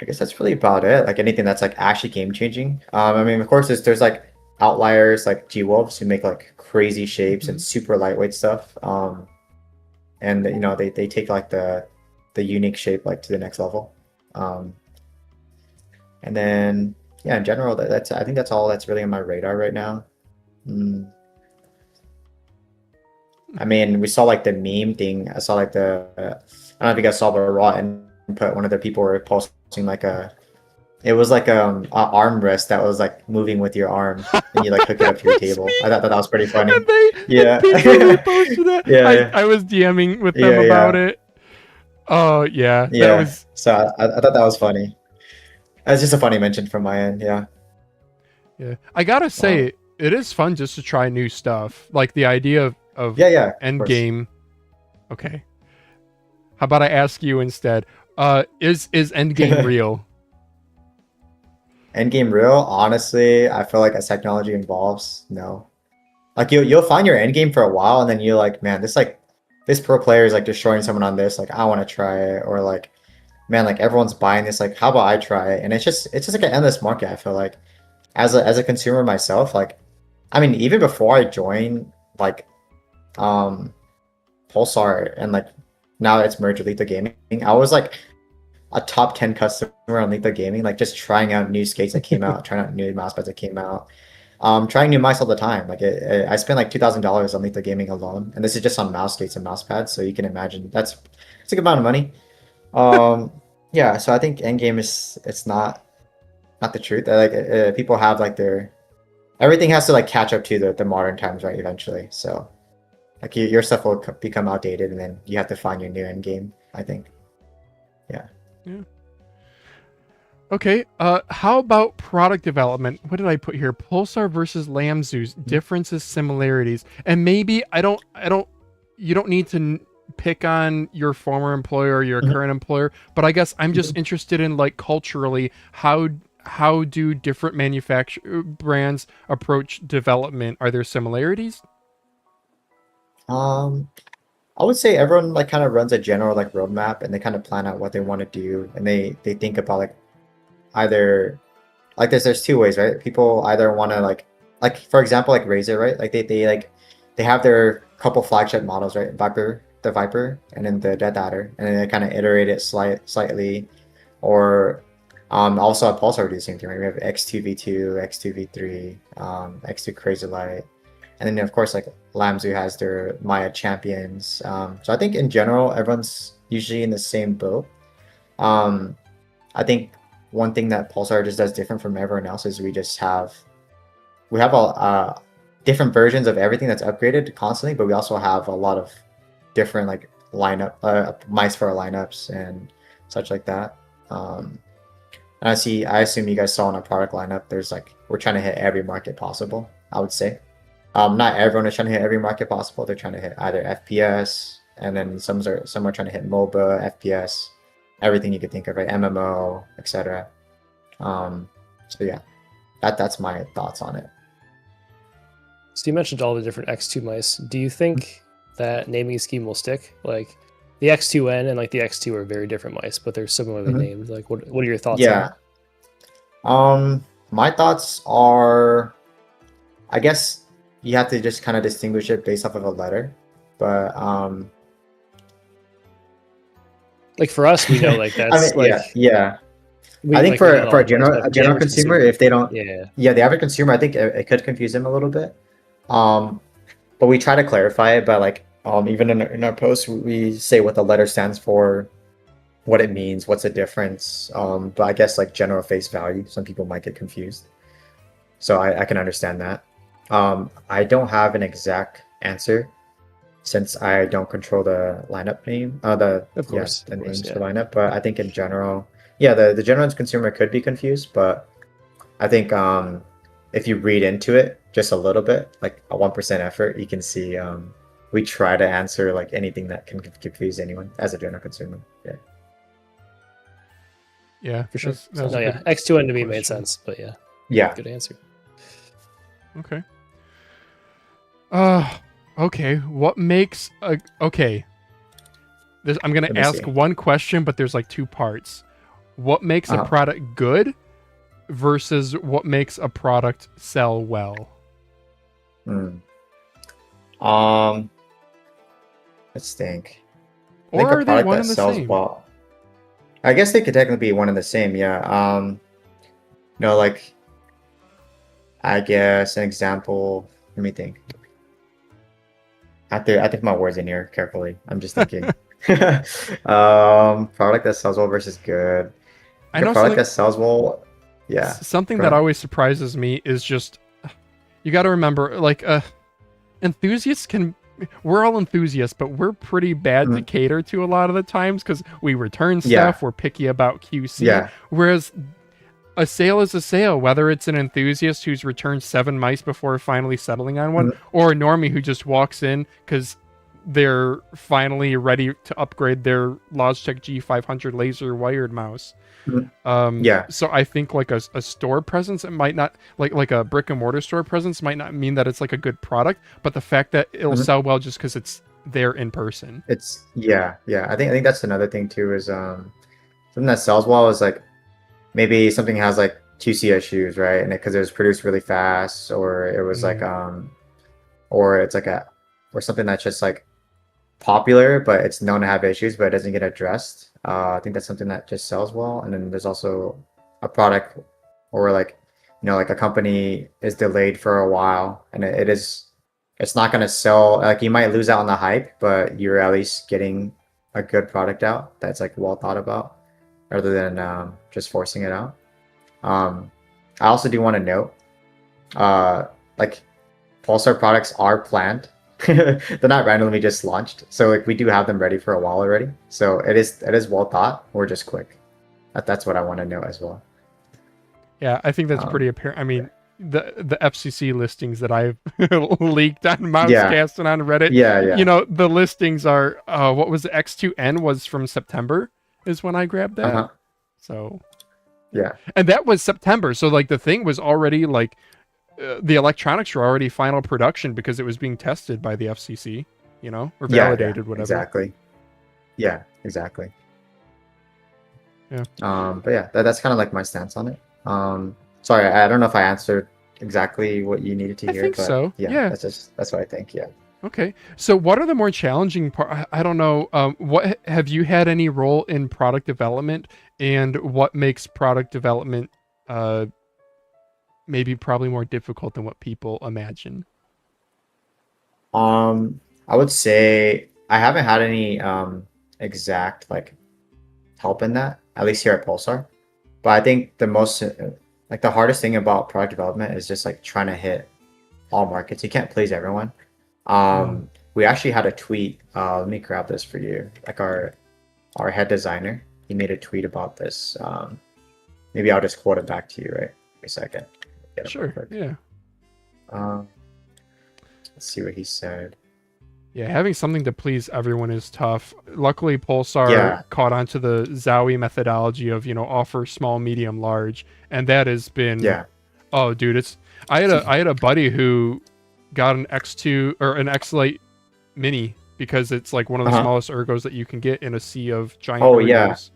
guess that's really about it. Like anything that's like actually game changing. I mean, of course, there's like outliers like G-Wolves who make like crazy shapes and super lightweight stuff. And you know they take like the unique shape like to the next level. And then yeah, in general, I think that's all that's really on my radar right now. I mean, we saw like the meme thing. I saw like I don't know if you guys saw, but Raw input one of the people were posting like it was like a armrest that was like moving with your arm and you like hook it up to your table. I thought that was pretty funny. And they reposted that. Yeah. I was DMing with them about it. Oh yeah. Yeah. That was... So I thought that was funny. That's just a funny mention from my end. Yeah. Yeah. I gotta say, it is fun just to try new stuff. Like the idea of end game. Okay. How about I ask you instead? Is end game real? End game real? Honestly, I feel like as technology evolves, no. Like you'll find your end game for a while, and then you're like, man, this pro player is like destroying someone on this. Like I want to try it, or like, man, like everyone's buying this. Like how about I try it? And it's just like an endless market. I feel like as a consumer myself, like, I mean, even before I joined like Pulsar and like now it's merged with Lethal Gaming, I was like a top 10 customer on Lethal Gaming, like just trying out new skates that came out, trying out new mousepads that came out, trying new mice all the time. Like I spent like $2,000 on Lethal Gaming alone, and this is just on mouse skates and mouse pads. So you can imagine it's a good amount of money. Yeah, so I think endgame it's not the truth. Like people have like everything has to like catch up to the modern times, right? Eventually, so like your stuff will become outdated, and then you have to find your new end game, I think. Yeah. Okay. How about product development? What did I put here? Pulsar versus Lamzoo's differences, similarities, and maybe you don't need to pick on your former employer or your current employer, but I guess I'm just interested in like culturally, how do different manufacturer brands approach development? Are there similarities? I would say everyone like kind of runs a general like roadmap, and they kind of plan out what they want to do, and they think about like either like there's two ways, right? People either want to like for example like Razer, right? Like they have their couple flagship models, right? The Viper, and then the Death Adder, and then they kind of iterate it slightly, or also at Pulsar we do the same thing, right? We have X2 V2, X2 V3, X2 Crazy Light. And then of course like Lamzoo has their Maya champions. So I think in general everyone's usually in the same boat. I think one thing that Pulsar just does different from everyone else is we have a different versions of everything that's upgraded constantly, but we also have a lot of different like lineup mice for our lineups and such like that. And I assume you guys saw in our product lineup, there's like we're trying to hit every market possible, I would say. Not everyone is trying to hit every market possible. They're trying to hit either FPS, and then some are trying to hit MOBA, FPS, everything you could think of, right? MMO, etc. So yeah, that's my thoughts on it. So you mentioned all the different X2 mice. Do you think that naming scheme will stick? Like the X2N and like the X2 are very different mice, but they're similarly named. Like what are your thoughts on that? My thoughts are, I guess you have to just kind of distinguish it based off of a letter. But like for us, we know like that's yeah. I think for a general consumer, if they don't, the average consumer, I think it could confuse them a little bit. But we try to clarify it. But like even in our post, we say what the letter stands for, what it means, what's the difference. But I guess like general face value, some people might get confused. So I can understand that. I don't have an exact answer since I don't control the lineup name. The names for lineup. But I think in general, the general consumer could be confused. But I think if you read into it just a little bit, like a 1% effort, you can see we try to answer like anything that can confuse anyone as a general consumer. Yeah, for sure. X2N to me made sense, but good answer. Okay. Okay. What makes okay? I'm gonna ask one question, but there's like two parts. What makes a product good versus what makes a product sell well? Let's think. Or are they one and the same? Well, I guess they could technically be one and the same. Like I guess an example. Let me think. I think my words in here carefully. I'm just thinking. Product that sells well versus good. I know product that sells well. Yeah. Something that always surprises me is just you got to remember, like, enthusiasts we're all enthusiasts, but we're pretty bad to cater to a lot of the times because we return stuff. We're picky about QC. Whereas a sale is a sale, whether it's an enthusiast who's returned 7 mice before finally settling on one, or a normie who just walks in because they're finally ready to upgrade their Logitech G500 laser wired mouse. So I think like a store presence, it might not like a brick and mortar store presence might not mean that it's like a good product, but the fact that it'll sell well just because it's there in person. It's I think that's another thing too, is something that sells well is like maybe something has like QC issues, right? And because it was produced really fast, or it was like or it's like or something that's just like popular, but it's known to have issues, but it doesn't get addressed. I think that's something that just sells well. And then there's also a product, or like like a company is delayed for a while, and it's not going to sell. Like you might lose out on the hype, but you're at least getting a good product out that's like well thought about, rather than just forcing it out. I also do want to note, like Pulsar products are planned. They're not randomly just launched, so like we do have them ready for a while already. So it is well thought. We're just quick. That's what I want to know as well. Yeah, I think that's pretty apparent. I mean, the FCC listings that I've leaked on MouseCast and on Reddit. The listings are what was the X2N was from September is when I grabbed that. So and that was September. So like the thing was already like. The electronics were already final production because it was being tested by the FCC, or validated, whatever. Exactly. Yeah, exactly. Yeah. But that's kind of like my stance on it. Sorry, I don't know if I answered exactly what you needed to hear. I think so. Yeah. That's what I think. Yeah. Okay. So what are the more challenging part? I don't know. What have you had any role in product development, and what makes product development, maybe probably more difficult than what people imagine? I would say I haven't had any exact like help in that. at least here at Pulsar. But I think the most like the hardest thing about product development is just like trying to hit all markets. You can't please everyone. We actually had a tweet. Let me grab this for you. Like our head designer, he made a tweet about this. Maybe I'll just quote it back to you, right? Wait a second. Sure. Yeah. Let's see what he said. Yeah, having something to please everyone is tough. Luckily, Pulsar caught on to the ZOwie methodology of, offer small, medium, large, and that has been oh, dude, I had a buddy who got an X2 or an X-Lite Mini because it's like one of the smallest ergos that you can get in a sea of giant ergos.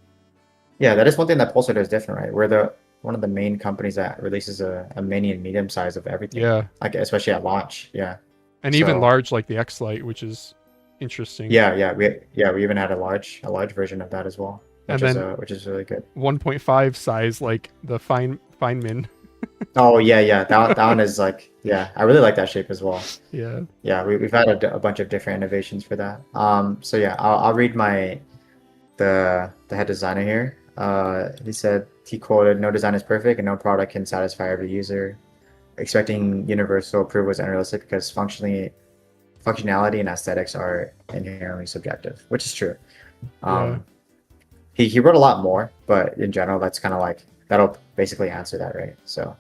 Yeah, that is one thing that Pulsar does different, right? We're one of the main companies that releases a mini and medium size of everything. Yeah. Like especially at launch. Yeah. And even large like the X-Lite, which is interesting. Yeah. We even had a large version of that as well. Which is really good. 1.5 size like the Feynman. Oh yeah. That one is like I really like that shape as well. Yeah. Yeah, we've had a bunch of different innovations for that. So yeah, I'll read the head designer here. He quoted, "No design is perfect and no product can satisfy every user. Expecting universal approval is unrealistic because functionality and aesthetics are inherently subjective," which is true. He wrote a lot more, but in general, that's kind of like that'll basically answer that, right? So.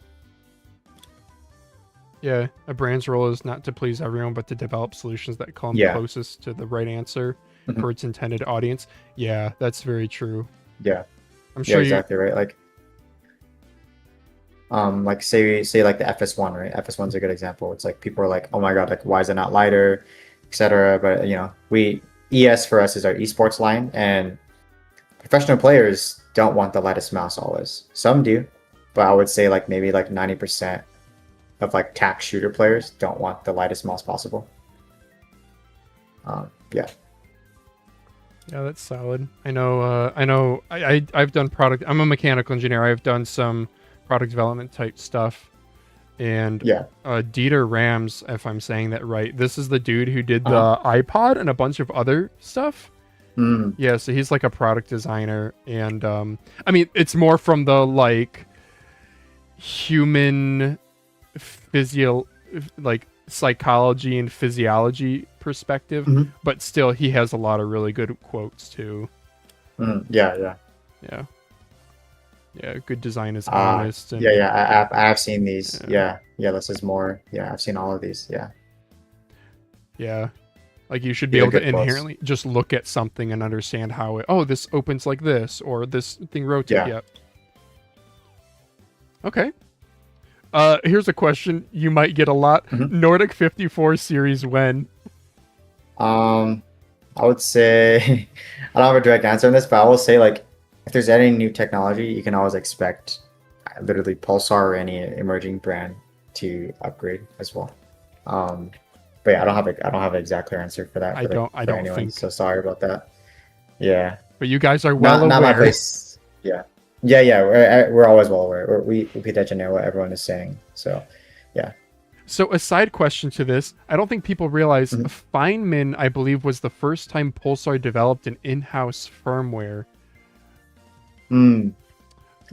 Yeah, a brand's role is not to please everyone, but to develop solutions that come closest to the right answer for its intended audience. Yeah, that's very true. Yeah, I'm sure exactly right. Like say like the FS1, right? FS1's a good example. It's like people are like, oh my god, like why is it not lighter, etc. But ES for us is our esports line, and professional players don't want the lightest mouse always. Some do, but I would say like maybe like 90% of like TAC shooter players don't want the lightest mouse possible. Yeah, that's solid. I know I've done I'm a mechanical engineer. I've done some product development type stuff, and Dieter Rams, if I'm saying that right, this is the dude who did the iPod and a bunch of other stuff. Yeah, so he's like a product designer, and I mean it's more from the like human psychology and physiology perspective, but still he has a lot of really good quotes too. Yeah, good design is honest. And, I have seen these. Yeah, this is more. Yeah, I've seen all of these. Yeah, like you should be able to inherently just look at something and understand how this opens like this, or this thing rotates. Okay. Here's a question you might get a lot. Nordic 54 series when? I would say I don't have a direct answer on this, but I will say like if there's any new technology, you can always expect literally Pulsar or any emerging brand to upgrade as well. But yeah, I don't have an exact clear answer for that. I don't think so. Sorry about that. Yeah. But you guys are well aware. Not my place. Yeah. We're always well aware. We pay attention to what everyone is saying. So, yeah. So a side question to this, I don't think people realize Feynman, I believe, was the first time Pulsar developed an in-house firmware. Do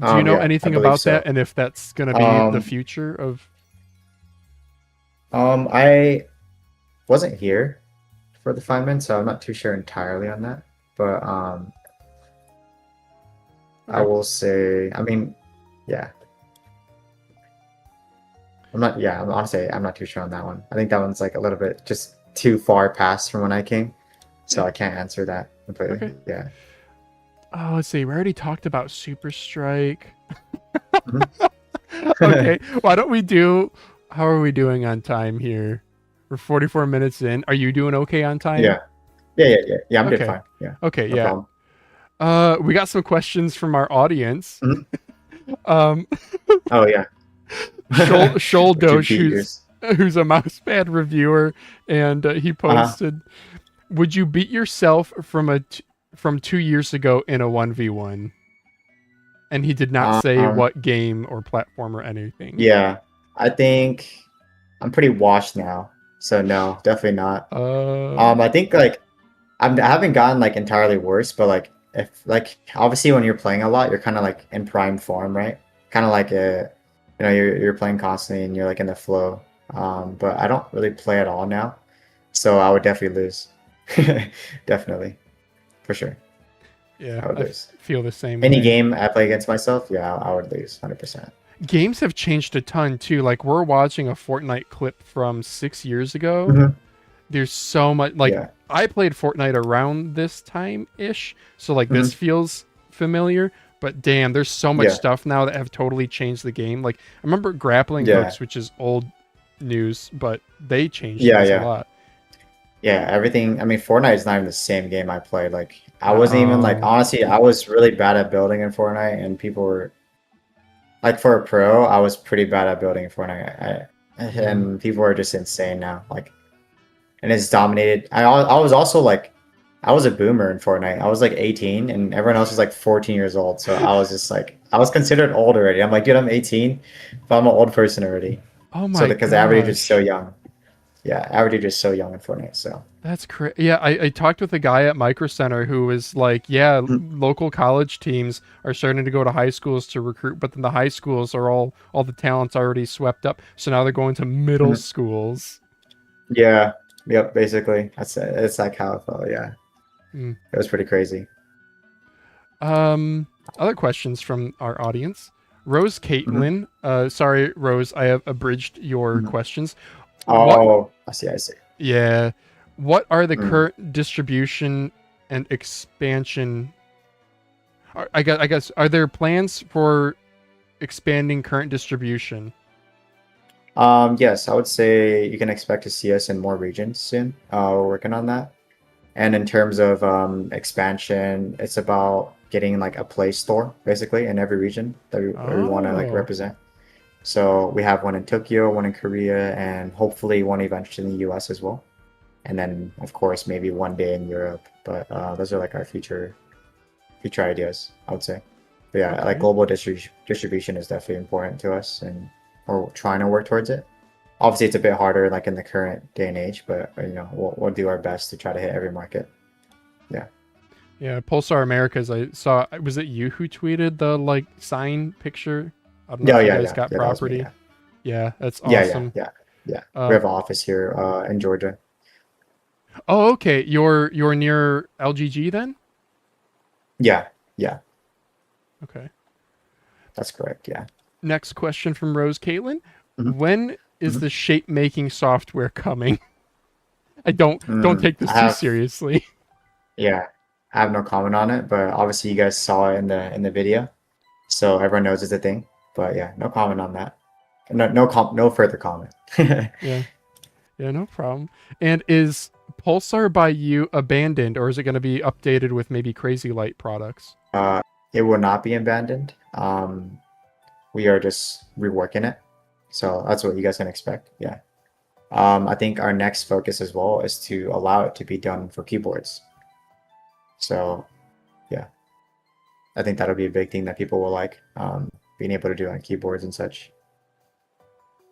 you know anything about that, and if that's going to be the future of? I wasn't here for the Feynman, so I'm not too sure entirely on that. But I will say, I mean, I'm not too sure on that one. I think that one's like a little bit just too far past from when I came, so I can't answer that completely. Okay. Yeah. Oh, let's see. We already talked about SUPERSTRIKE. Okay. Why don't we do? How are we doing on time here? We're 44 minutes in. Are you doing okay on time? Yeah. I'm good. Fine. Yeah. Okay. No problem. We got some questions from our audience. Oh yeah. Shoal who's a mousepad reviewer, and he posted, "Would you beat yourself from 2 years ago in a 1v1?" And he did not say what game or platform or anything. Yeah, I think I'm pretty washed now, so no, definitely not. I think like I haven't gotten like entirely worse, but like if like obviously when you're playing a lot, you're kind of like in prime form, right? Kind of like you're playing constantly and you're like in the flow. But I don't really play at all now, so I would definitely lose. Definitely, for sure. Yeah, I would lose. feel the same Any way. game I play against myself, yeah, I would lose 100%. Games have changed a ton too. Like we're watching a Fortnite clip from 6 years ago. Mhm. There's so much. Like Yeah. I played Fortnite around this time ish, so like Mm-hmm. this feels familiar. But damn, there's so much Yeah. stuff now that have totally changed the game. Like I remember grappling Yeah. hooks, which is old news, but they changed Yeah, things yeah. a lot. Yeah, everything. I mean, Fortnite is not even the same game I played. Like, I wasn't even like, Oh. honestly, I was really bad at building in Fortnite, and people were like, for a pro, I was pretty bad at building in Fortnite. And people are just insane now. Like, and it's dominated. I was also like, I was a boomer in Fortnite. I was like 18, and everyone else was like 14 years old. So I was just like, I was considered old already. I'm like, dude, I'm 18, but I'm an old person already. Oh my So because the average is so gosh. young. Yeah, average age is so young in Fortnite. So. That's crazy. Yeah, I talked with a guy at Micro Center who was like, yeah, local college teams are starting to go to high schools to recruit, but then the high schools are all the talent's already swept up. So now they're going to middle schools. Yeah. Yep. Basically, that's it. It's like how it felt. Yeah. Mm. It was pretty crazy. Other questions from our audience. Rose Caitlin. Sorry, Rose, I have abridged your questions. Oh, I see. I see. Yeah. What are the current distribution and expansion? I guess are there plans for expanding current distribution? Yes, I would say you can expect to see us in more regions soon. We're working on that. And in terms of expansion, it's about getting like a Play Store basically in every region that we want to like Oh. represent. So we have one in Tokyo, one in Korea, and hopefully one eventually in the US as well. And then of course maybe one day in Europe. But those are like our future ideas, I would say. But yeah, Okay. like global distribution is definitely important to us, and we're trying to work towards it. Obviously, it's a bit harder like in the current day and age, but you know we'll do our best to try to hit every market. Yeah. Yeah, Pulsar Americas. I saw. Was it you who tweeted the like sign picture? I don't know if you guys got That was me, property. Yeah, that's yeah, awesome. yeah. We have an office here in Georgia. Oh, okay. You're near LGG then? Yeah, Okay. that's correct. Yeah. Next question from Rose Caitlin. Mhm. When is the shape making software coming? I don't take this I too have- seriously. Yeah, I have no comment on it, but obviously you guys saw it in the video, so everyone knows it's a thing. But yeah, no comment on that. No further comment. Yeah. Yeah, no problem. And is Pulsar by You abandoned, or is it going to be updated with maybe Crazy Light products? It will not be abandoned. We are just reworking it, so that's what you guys can expect. Yeah. I think our next focus as well is to allow it to be done for keyboards. So, yeah, I think that'll be a big thing that people will like, being able to do on keyboards and such.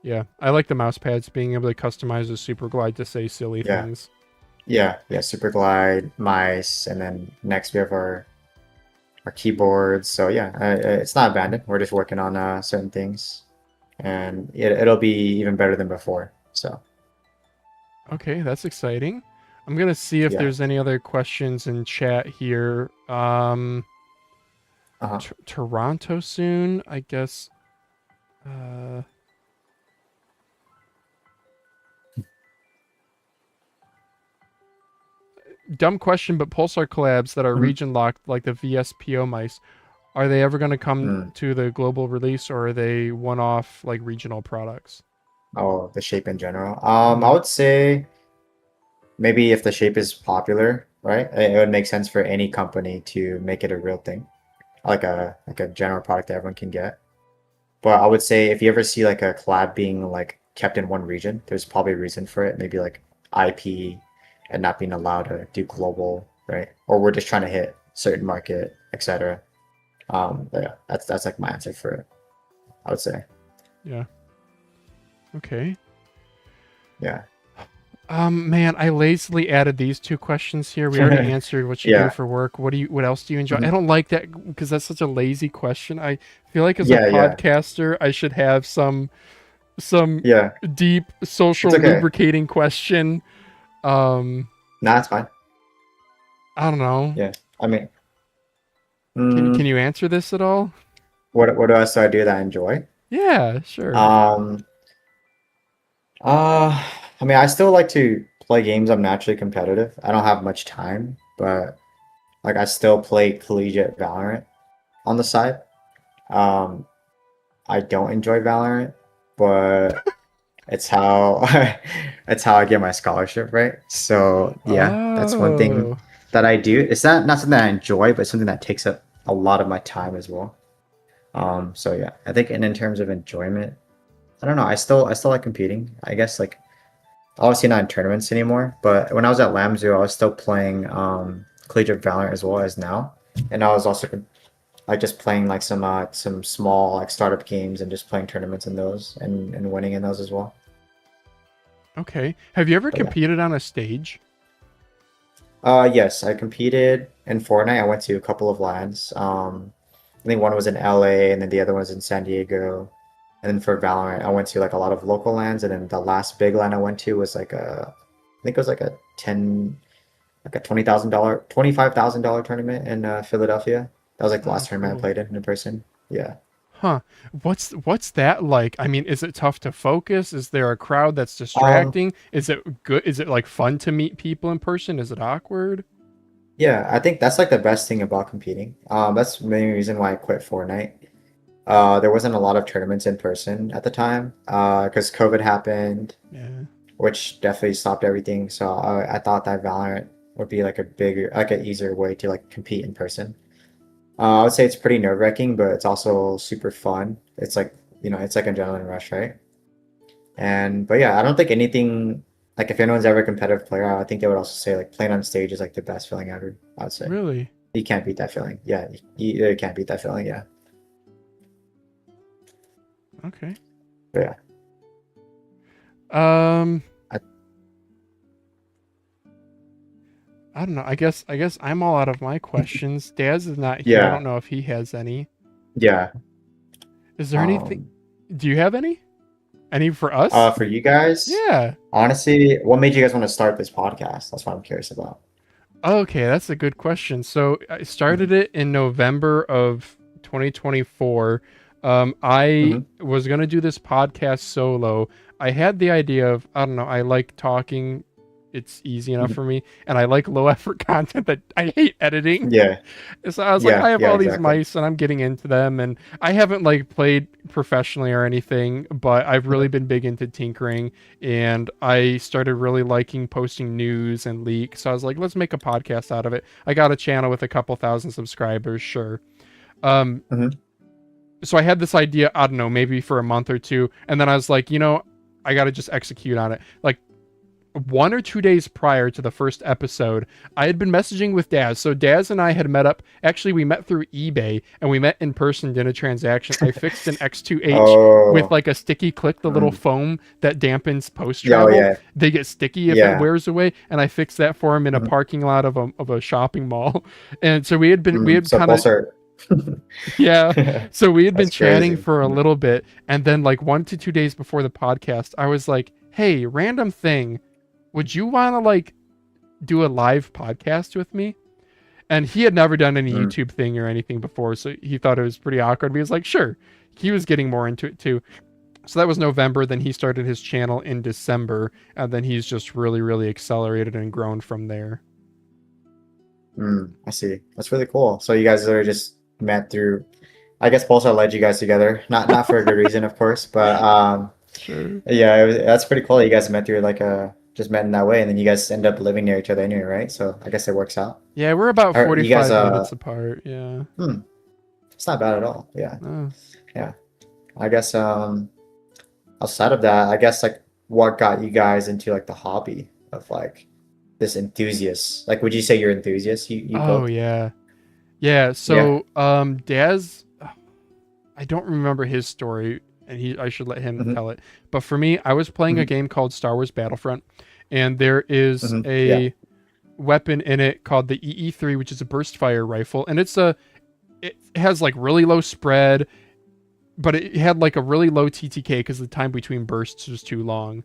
Yeah, I like the mouse pads being able to customize the Super Glide to say silly Yeah. things. Yeah, Super Glide, mice, and then next we have our keyboards. So yeah, it's not abandoned. We're just working on certain things, and it'll be even better than before. So. Okay, that's exciting. I'm gonna see if Yeah. there's any other questions in chat here. Toronto soon, I guess. Dumb question, but Pulsar collabs that are region locked, like the VSPO mice, are they ever going to come to the global release, or are they one-off like regional products? Oh, the shape in general. I would say maybe if the shape is popular, right? It would make sense for any company to make it a real thing, like a general product that everyone can get. But I would say if you ever see like a collab being like kept in one region, there's probably a reason for it. Maybe like IP and not being allowed to do global, right? Or we're just trying to hit certain market, etc. But yeah, that's like my answer for it, I would say. Yeah. Okay. Yeah. Man, I lazily added these two questions here. We already answered what you do Yeah. for work. What else do you enjoy? Mhm. I don't like that because that's such a lazy question. I feel like as a Yeah. podcaster, I should have some Yeah. deep social It's okay. lubricating question. Um, Nah, it's fine. I don't know. Yeah. I mean, Can mm, you answer this at all? what else do I do that I enjoy? Yeah, sure. Um, I mean, I still like to play games. I'm naturally competitive. I don't have much time, but like I still play collegiate Valorant on the side. Um, I don't enjoy Valorant, but it's how it's how I get my scholarship, right? So yeah, that's one thing Oh, that I do. It's not something that I enjoy, but something that takes up a lot of my time as well. So yeah, I think in terms of enjoyment, I don't know. I still like competing. I guess like obviously not in tournaments anymore, but when I was at Lamzu, I was still playing collegiate Valorant as well as now, and I was also like just playing like some small like startup games and just playing tournaments in those and winning in those as well. okay. Have you ever But yeah. competed on a stage? Yes, I competed in Fortnite. I went to a couple of LANs. I think one was in LA and then the other one was in San Diego. And then for Valorant, I went to like a lot of local LANs, and then the last big LAN I went to was like I think it was like a $20,000, $25,000 tournament in Philadelphia. That was like the Oh, last tournament I cool. played in person. Yeah. Huh. What's that like? I mean, is it tough to focus? Is there a crowd that's Um, distracting? Is it good? Is it like fun to meet people in person? Is it awkward? yeah, I think that's like the best thing about competing. That's the main reason why I quit Fortnite. There wasn't a lot of tournaments in person at the time, because COVID happened, Yeah. which definitely stopped everything. So I thought that Valorant would be like a bigger, like an easier way to like compete in person. I would say it's pretty nerve-wracking, but it's also super fun. It's like, it's like adrenaline rush, right? And but yeah, I don't think anything like if anyone's ever a competitive player, I think they would also say like playing on stage is like the best feeling ever. I would say Really? you can't beat that feeling. Yeah, you can't beat that feeling. Yeah, Okay. but yeah. Um, I, I don't know. I guess I'm all out of my questions. Daz is not here. I yeah, don't know if he has any. yeah. Is there anything? Um, Do you have any? Any for us? for you guys, Yeah. honestly, what made you guys want to start this podcast? That's what I'm curious about. Okay, that's a good question. So I started it in November of 2024. I Mm-hmm. was gonna do this podcast solo. I had the idea of, I don't know, I like talking. It's easy enough Hmm. for me, and I like low effort content that I hate editing. Yeah, So I was like, I have yeah, all these exactly. mice and I'm getting into them, and I haven't like played professionally or anything, but I've really Mhm. been big into tinkering, and I started really liking posting news and leaks. So I was like, let's make a podcast out of it. I got a channel with a couple thousand subscribers, sure. Um, Mhm. so I had this idea, I don't know, maybe for a month or two, and then I was like, I got to just execute on it. Like 1 or 2 days prior to the first episode, I had been messaging with Daz. So Daz and I had met up. Actually, we met through eBay and we met in person, did a transaction. I fixed an X2H with Oh, like a sticky click, the little mm. foam that dampens post Yeah, oh, travel. yeah, They get sticky if it yeah. wears away, and I fixed that for him in a Mhm. parking lot of a shopping mall. And so we Mm. had So kind of Pulsar, yeah. So we had been that's chatting crazy. for a Mhm. little bit, and then like 1 to 2 days before the podcast, I was like, "Hey, random thing, would you want to like do a live podcast with me?" And he had never done any Mm. YouTube thing or anything before, so he thought it was pretty awkward. But he was like, "Sure." He was getting more into it too. So that was November. Then he started his channel in December, and then he's just really, really accelerated and grown from there. I see. That's really cool. So you guys are just met through, I guess Pulsar led you guys together. Not for a good reason, of course, but Sure. yeah, that's pretty cool. That you guys met through like just met in that way, and then you guys end up living near each other anyway, right? So I guess it works out. Yeah, we're about Are you guys 45 minutes apart. Yeah. hmm, it's not bad at all. Yeah, Oh. yeah. I guess outside of that, I guess like what got you guys into like the hobby of like this enthusiast? Like, would you say you're enthusiasts? You Oh both? yeah. Yeah, Yeah. so Daz, I don't remember his story. and I should let him tell it. But for me, I was playing a game called Star Wars Battlefront, and there is a weapon in it called the EE3, which is a burst fire rifle, and it has like really low spread, but it had like a really low TTK because the time between bursts was too long.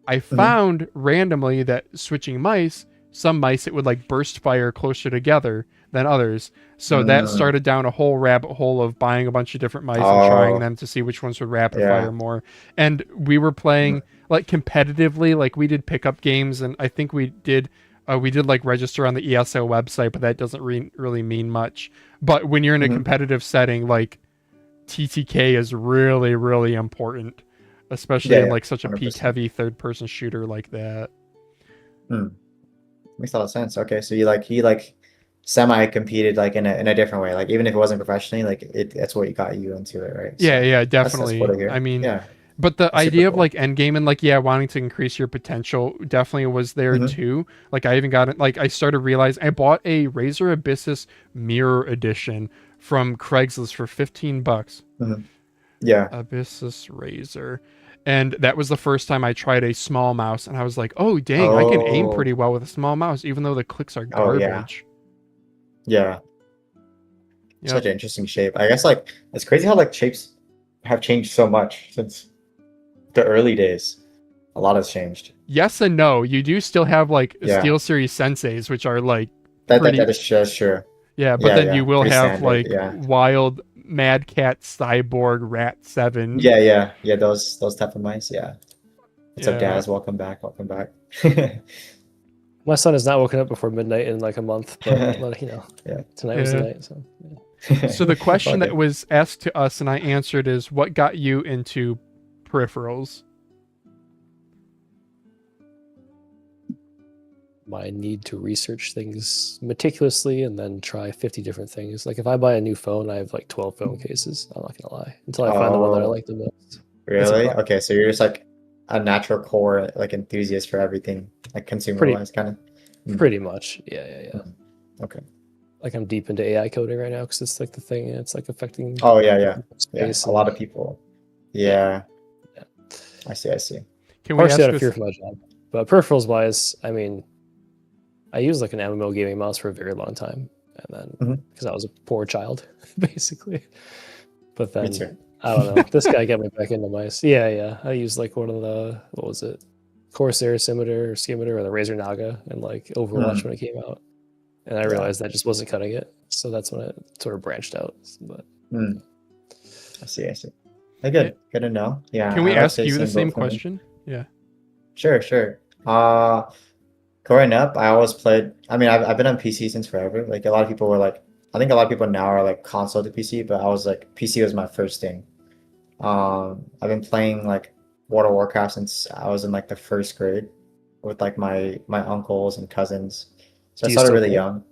I found randomly that switching mice, some mice it would like burst fire closer together than others. So that started down a whole rabbit hole of buying a bunch of different mice and trying them to see which ones would rapid fire more. And we were playing like competitively, like we did pickup games, and I think we did like register on the ESO website, but that doesn't really mean much. But when you're in a competitive setting, like TTK is really, really important, especially in like such a 100%. Peak heavy third person shooter like that. Makes a lot of sense. Okay, so you semi competed like in a different way, like even if it wasn't professionally, like that's what got you into it, right? So yeah, definitely. I mean, but the idea of like end game and like wanting to increase your potential definitely was there too. Like I even got it, like I started realizing I bought a Razer Abyssus Mirror Edition from Craigslist for $15. Yeah, Abyssus Razer. And that was the first time I tried a small mouse, and I was like, oh dang, I can aim pretty well with a small mouse, even though the clicks are garbage. Yeah. Such an interesting shape. I guess like it's crazy how like shapes have changed so much since the early days. A lot has changed. Yes and no. You do still have like Steel Series Senseis, which are like that is just true. Yeah, but then you will have like wild Mad Cat Cyborg Rat 7. Yeah, those type of mice. Yeah. What's up, Dazz? Welcome back. My son has not woken up before midnight in like a month, but you know, tonight was the night. So, so the question that was asked to us and I answered is, what got you into peripherals? My need to research things meticulously and then try 50 different things. Like if I buy a new phone, I have like 12 phone cases. I'm not gonna lie, until I find the one that I like the most. Really? Okay, so you're just like a natural core like enthusiast for everything, like consumer-wise, kind of. Pretty much, yeah. Okay. Like I'm deep into AI coding right now because it's like the thing. And it's like affecting. Oh yeah. A lot of people. Yeah. I see. Can we ask out of fear for my job? But peripherals wise, I mean, I used like an MMO gaming mouse for a very long time, and then because I was a poor child, basically. But then I don't know. This guy got me back into mice. Yeah. I used like one of the Corsair Scimitar or the Razer Naga and like Overwatch when it came out, and I realized that just wasn't cutting it. So that's when it sort of branched out. But I see. Good to know. Yeah. Can we ask you the same question? Yeah. Sure. Growing up, I always played. I mean, I've been on PC since forever. Like a lot of people were like, I think a lot of people now are like console to PC, but I was like, PC was my first thing. I've been playing like World of Warcraft since I was in like the first grade with like my uncles and cousins. So I started really young.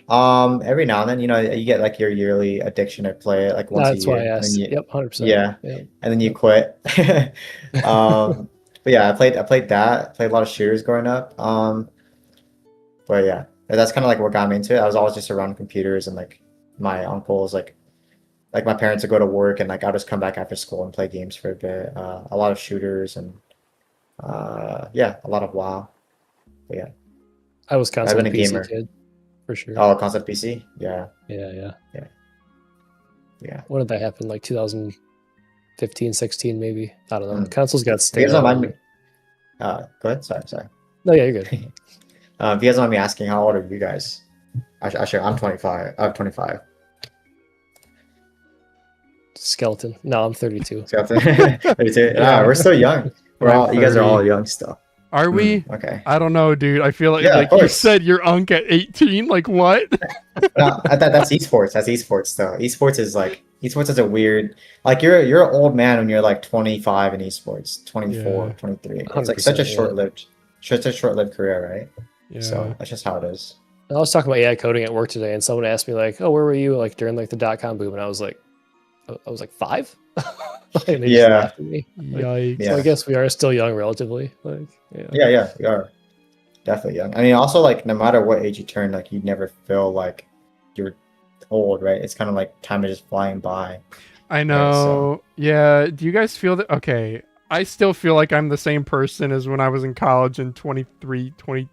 Every now and then, you know, you get like your yearly addiction to play it like once a year. That's why I asked. Yep, 100%. Yeah. And then you quit. But yeah, I played that. Played a lot of shooters growing up. But yeah, that's kind of like what got me into it. I was always just around computers and like my uncles, like my parents would go to work and like I'll just come back after school and play games for a bit. A lot of shooters and a lot of WoW. But yeah, I was constantly I've been a gamer. kid, for sure. Oh, console PC. Yeah. When did that happen? Like 2015, 16, maybe. I don't know. Consoles got stale. You guys don't mind me? Go ahead. Sorry. No, yeah, you're good. If you guys don't mind me asking, how old are you guys? Actually, I'm 25. I'm 25. Skeleton. No, I'm 32. Skeleton. 32. We're still young. You guys are all young still. Are we? Okay. I don't know, dude. I feel like you said your unk at 18. Like what? That's esports. That's esports though. Esports is a weird, like you're an old man when you're like 25 in esports, 24, 23. It's like such a short-lived career, right? Yeah. So that's just how it is. I was talking about AI coding at work today, and someone asked me like, "Oh, where were you like during like the .com boom?" And I was like 5. And they just laughed at me. Yikes. So I guess we are still young, relatively. Like, yeah, we are definitely young. I mean, also like no matter what age you turn, like you never feel like you're old, right? It's kind of like time is just flying by. I Right, so know. Yeah. Do you guys feel that? Okay. I still feel like I'm the same person as when I was in college and 23, 20,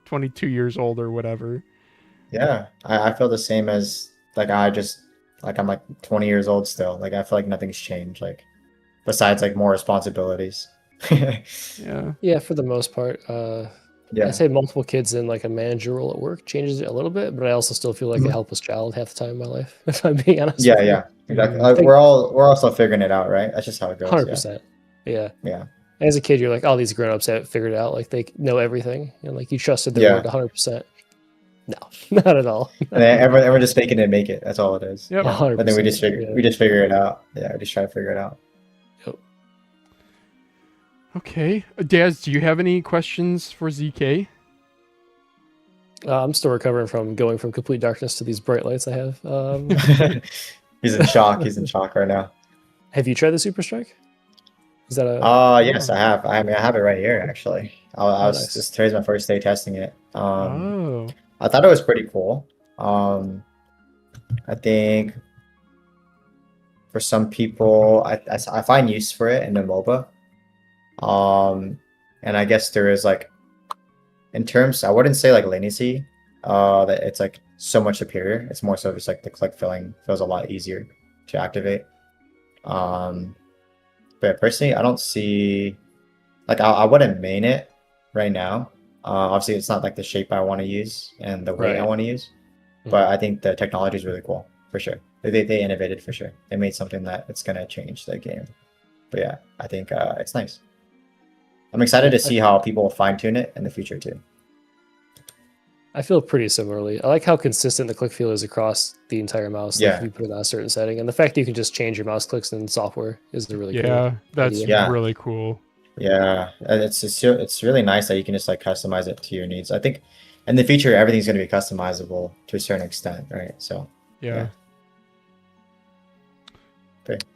22 years old or whatever. yeah, I feel the same as like I'm like 20 years old still. Like I feel like nothing's changed. Like besides like more responsibilities. Yeah. Yeah, for the most part. Yeah. I'd say multiple kids in like a manager role at work changes it a little bit, but I also still feel like a Mhm. helpless child half the time in my life, if I'm being honest Yeah, with you. yeah, exactly. Mhm. Like Think we're all still figuring it out, right? That's just how it goes. Yeah, 100%. Yeah. yeah, As a kid, you're like, oh, these grown-ups have figured it out. Like they know everything. And like you trusted their yeah. word 100%. No, not at all. And then everyone just faking it to make it. That's all it is. Yep. Yeah. But then 100%. we just figure it out. Yeah, we just try to figure it out. Yep. Okay. Daz, do you have any questions for ZK? I'm still recovering from going from complete darkness to these bright lights I have. He's in shock. He's in shock right now. Have you tried the SUPERSTRIKE? Is that a? Yes, I have. I mean, I have it right here actually. I was Nice. just today's my first day testing it. Oh. I thought it was pretty cool. I think for some people, I find use for it in the MOBA. And I guess there is like, in terms, I wouldn't say like latency, that it's like so much superior. It's more so just like the click filling feels a lot easier to activate. But personally, I don't see, like I wouldn't main it right now. Obviously, it's not like the shape I want to use and the weight I Right. want to use. But I think the technology is really cool for sure. They innovated for sure. They made something that it's gonna change the game. But yeah, I think it's nice. I'm excited to see how people fine tune it in the future too. I feel pretty similarly. I like how consistent the click feel is across the entire mouse. Like Yeah. if you put it on a certain setting, and the fact that you can just change your mouse clicks in software is a really cool. Yeah, that's idea. Yeah. really cool. Yeah, and it's really nice that you can just like customize it to your needs. I think in the future everything's gonna be customizable to a certain extent, right? So Yeah.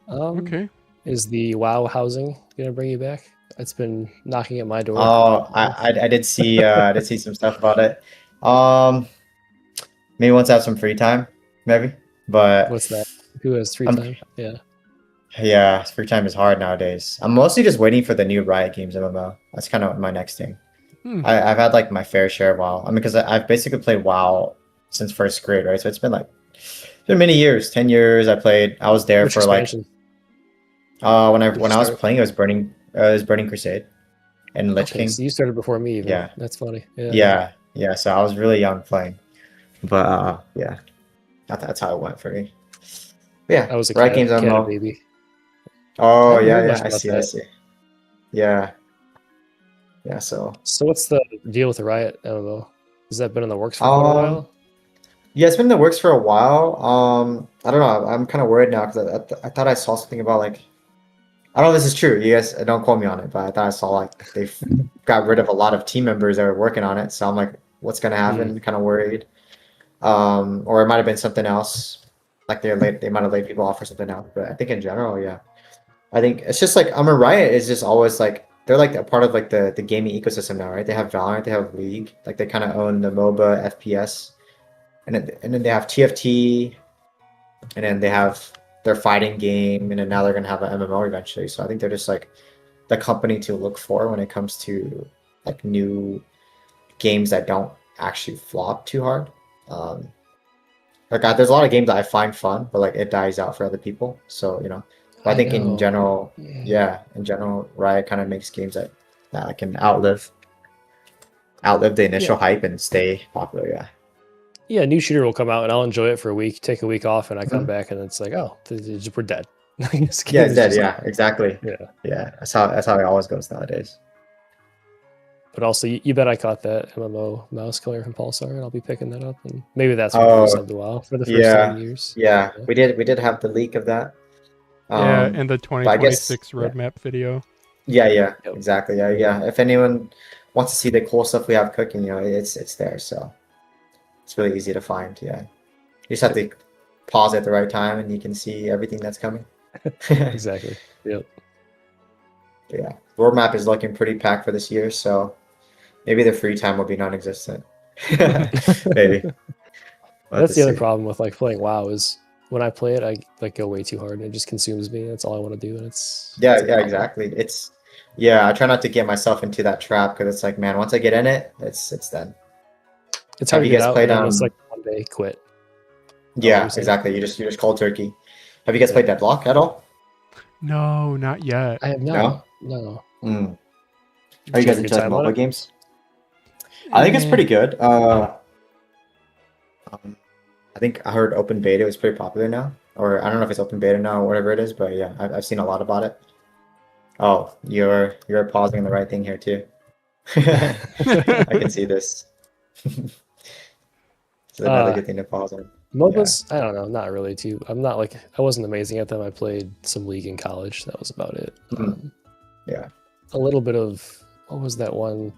Okay. Is the WoW housing gonna bring you back? It's been knocking at my door. oh, I did see some stuff about it. Maybe once I have some free time, maybe. But What's that? Who has free I'm- time? Yeah. yeah, free time is hard nowadays. I'm mostly just waiting for the new Riot Games MMO. That's kind of my next thing. I've had like my fair share of WoW. I mean, because I've basically played WoW since first grade, right? So it's been many years, 10 years. I was there Which for like expansion? when I you was start? playing, it was Burning Crusade and Lich Okay, King. so you started before me. Even. Yeah. That's funny. Yeah. Yeah. So I was really young playing, but yeah, that's how it went for me. But yeah, I was a Riot cat, Games cat MMO. baby. Oh I haven't yeah, heard yeah. much I about see. that. Yeah, yeah. So So what's the deal with the Riot MMO? Has that been in the works for quite a while? yeah, it's been in the works for a while. I don't know. I'm kind of worried now because I thought I saw something about like, I don't know if this is true. You guys don't quote me on it, but I thought I saw like they got rid of a lot of team members that were working on it. So I'm like, what's gonna happen? Kind of worried. Or it might have been something else. Like they might have laid people off or something else. But I think in general, yeah. I think it's just like Riot is just always like they're like a part of like the gaming ecosystem now, right? They have Valorant, they have League, like they kind of own the MOBA, FPS, and then they have TFT, and then they have their fighting game, and then now they're gonna have an MMO eventually. So I think they're just like the company to look for when it comes to like new games that don't actually flop too hard. There's a lot of games that I find fun, but like it dies out for other people. So but I think in know. general, Riot kind of makes games that can outlive the initial hype and stay popular. Yeah. Yeah, a new shooter will come out and I'll enjoy it for a week, take a week off, and I come Mhm. back and it's like, oh, we're dead. Yeah, it's dead. Yeah, exactly. Yeah. Yeah, that's how it always goes nowadays. But also, you bet I caught that MMO mouse color from Pulsar, and I'll be picking that up. And maybe that's what I subbed a while for the first time in years. Yeah, we did have the leak of that. Yeah, and the I guess- 2026 roadmap video. Yeah, Yep. exactly. Yeah. If anyone wants to see the cool stuff we have cooking, it's there. So it's really easy to find. Yeah, you just have to pause at the right time, and you can see everything that's coming. Exactly. Yep. But yeah, roadmap is looking pretty packed for this year, so maybe the free time will be non-existent. Maybe. We'll have That's to the other see. problem with like playing WoW is when I play it, I like go way too hard and it just consumes me. That's all I want to do, and it's Yeah, it's a yeah, problem. exactly. Yeah, I try not to get myself into that trap because it's like, man, once I get in it, it's done. It's hard Have to you get guys out, played and then it's like one day quit. what Yeah, you're saying? exactly. You're just cold turkey. Have you guys Yeah. played Deadlock at all? No, not yet. I have No? not. No. Mm. Did Are you you guys have a good into like time on mobile it? games? I think it's Eh, pretty good. I think I heard open beta is pretty popular now, or I don't know if it's open beta now or whatever it is, but yeah, I've seen a lot about it. Oh, you're pausing the right thing here too. I can see this. It's another Uh, good thing to pause on. MOBAs, I don't know, not really too. I'm not like I wasn't amazing at them. I played some League in college. That was about it. Mhm. Yeah. A little bit of what was that one?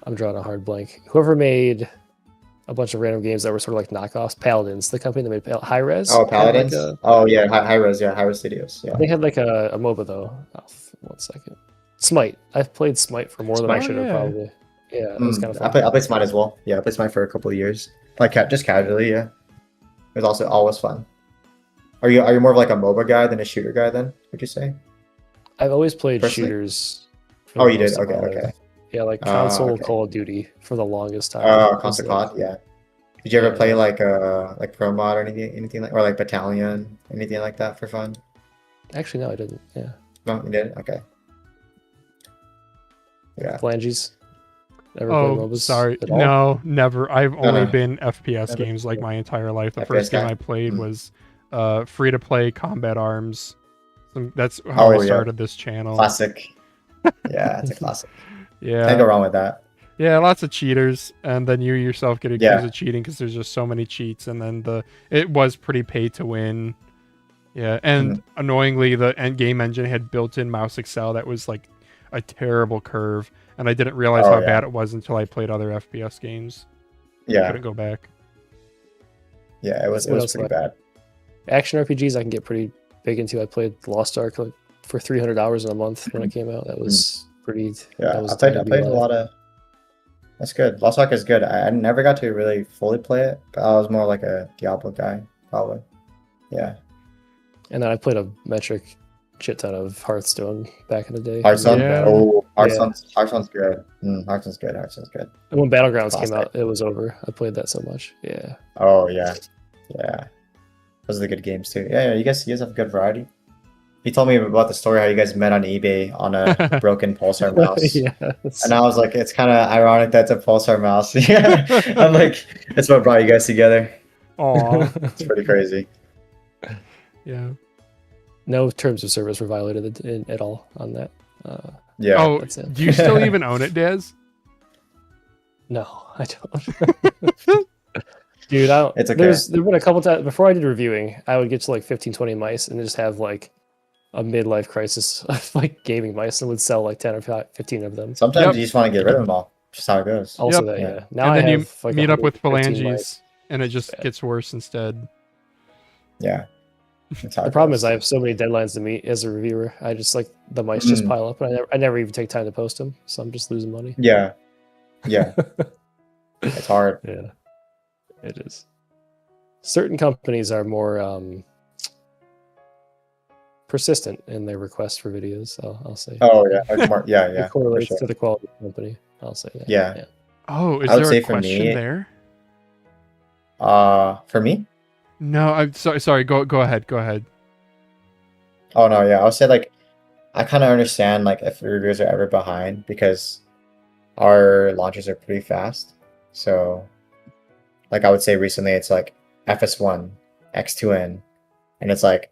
I'm drawing a hard blank. Whoever made a bunch of random games that were sort of like knockoffs, Paladins, the company that made High Res. Oh, had Paladins. Like Oh yeah, High Res. Yeah, High Res Studios. Yeah. they had like a MOBA though. Oh, 1 second. Smite. I've played Smite for more than I Smite? should have yeah. probably. Yeah, it was kind of fun. I played Smite as well. Yeah, I played Smite for a couple of years, like just casually. Yeah, it was also always fun. Are you more of like a MOBA guy than a shooter guy? Then would you say? I've always played Personally? shooters. for Oh, the you did. most of Okay, my okay. life. Yeah, like console okay. Call of Duty for the longest time. Oh, was, console like, COD. Yeah. Did you ever Yeah. play like Pro Mod or anything like, or like Battalion, anything like that for fun? Actually, no, I didn't. Yeah. No, you did. Okay. Yeah. Phalanges. Ever played Oh, MOBAs sorry. at all? No, never. I've only no. been FPS Never. games like my entire life. The FPS first game guy? I played Mm. was free to play Combat Arms. That's how I Oh, yeah. started this channel. Classic. Yeah, it's a classic. Can't go Yeah. wrong with that. Yeah, lots of cheaters, and then you yourself get accused Yeah. of cheating because there's just so many cheats, and then it was pretty pay to win. Yeah, and annoyingly, the end game engine had built-in mouse Excel that was like a terrible curve, and I didn't realize Oh, how yeah. bad it was until I played other FPS games. Yeah. Couldn't go back. Yeah, it was What else pretty like- bad. Action RPGs I can get pretty big into. I played Lost Ark like, for 300 hours in a month when it came out. That was pretty. Yeah, that was I a time to played be a alive. lot of. That's good. Lost Ark is good. I never got to really fully play it, but I was more like a Diablo guy, probably. Yeah. And then I played a metric shit ton of Hearthstone back in the day. Hearthstone. Yeah. Oh, Hearthstone's good. Hearthstone's good. Hearthstone's good. And when Battlegrounds came Classic. out, it was over. I played that so much. Yeah. Oh yeah, yeah. Those are the good games too. Yeah, you guys have a good variety. He told me about the story how you guys met on eBay on a broken Pulsar mouse. yeah. And I was like, it's kind of ironic that's a Pulsar mouse. Yeah. I'm like, it's what brought you guys together. Aw. It's pretty crazy. Yeah. No terms of service were violated at all on that. Yeah. Oh, That's it. do you still even own it, Daz? No, I don't. Dude, I don't. It's okay. There've been a couple times before I did reviewing, I would get to like 15, 20 mice and just have like a midlife crisis of like gaming mice and would sell like 10 or 15 of them. Sometimes Yep. you just want to get rid of them all. Just how it goes. Also, Yep. that, Yeah. yeah. Now and I then you have like meet up with 115 phalanges, mice. and it just Yeah. gets worse instead. Yeah. That's how The it problem goes. is I have so many deadlines to meet as a reviewer. I just like the mice just pile up, and I never even take time to post them, so I'm just losing money. Yeah. Yeah. It's hard. Yeah, it is. Certain companies are more persistent in their requests for videos. I'll say. Oh yeah. It's more, yeah. It Yeah. For correlates sure. to the quality of the company. I'll say that. Yeah. Oh, is I would there say a for question me- there? For me? No, I'm sorry. Sorry, go ahead. Go ahead. Oh no, yeah. I would say like I kind of understand like if reviewers are ever behind because our launches are pretty fast. So like I would say recently it's like FS1, X2N, and it's like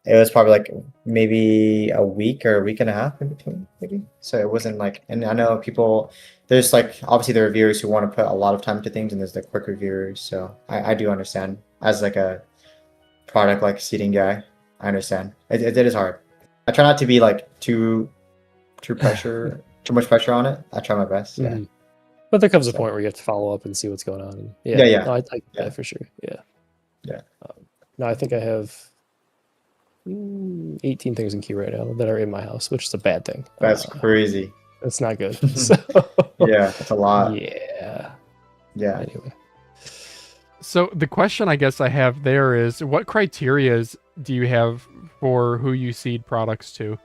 it was probably like maybe a week or a week and a half in between, maybe. So it wasn't like, and I know people, there's like obviously the reviewers who want to put a lot of time into things, and there's the quick reviewers. So I do understand as like a product like seating guy. I understand. It is hard. I try not to be like too much pressure on it. I try my best. Yeah. Mhm. But there comes a So- point where you have to follow up and see what's going on. And Yeah. No, I get Yeah. that for sure. Yeah. Yeah. No, I think I have 18 things in queue right now that are in my house, which is a bad thing. That's crazy. That's not good. So, Yeah, it's a lot. yeah. Yeah. Anyway. So the question I guess I have there is, what criterias do you have for who you seed products to?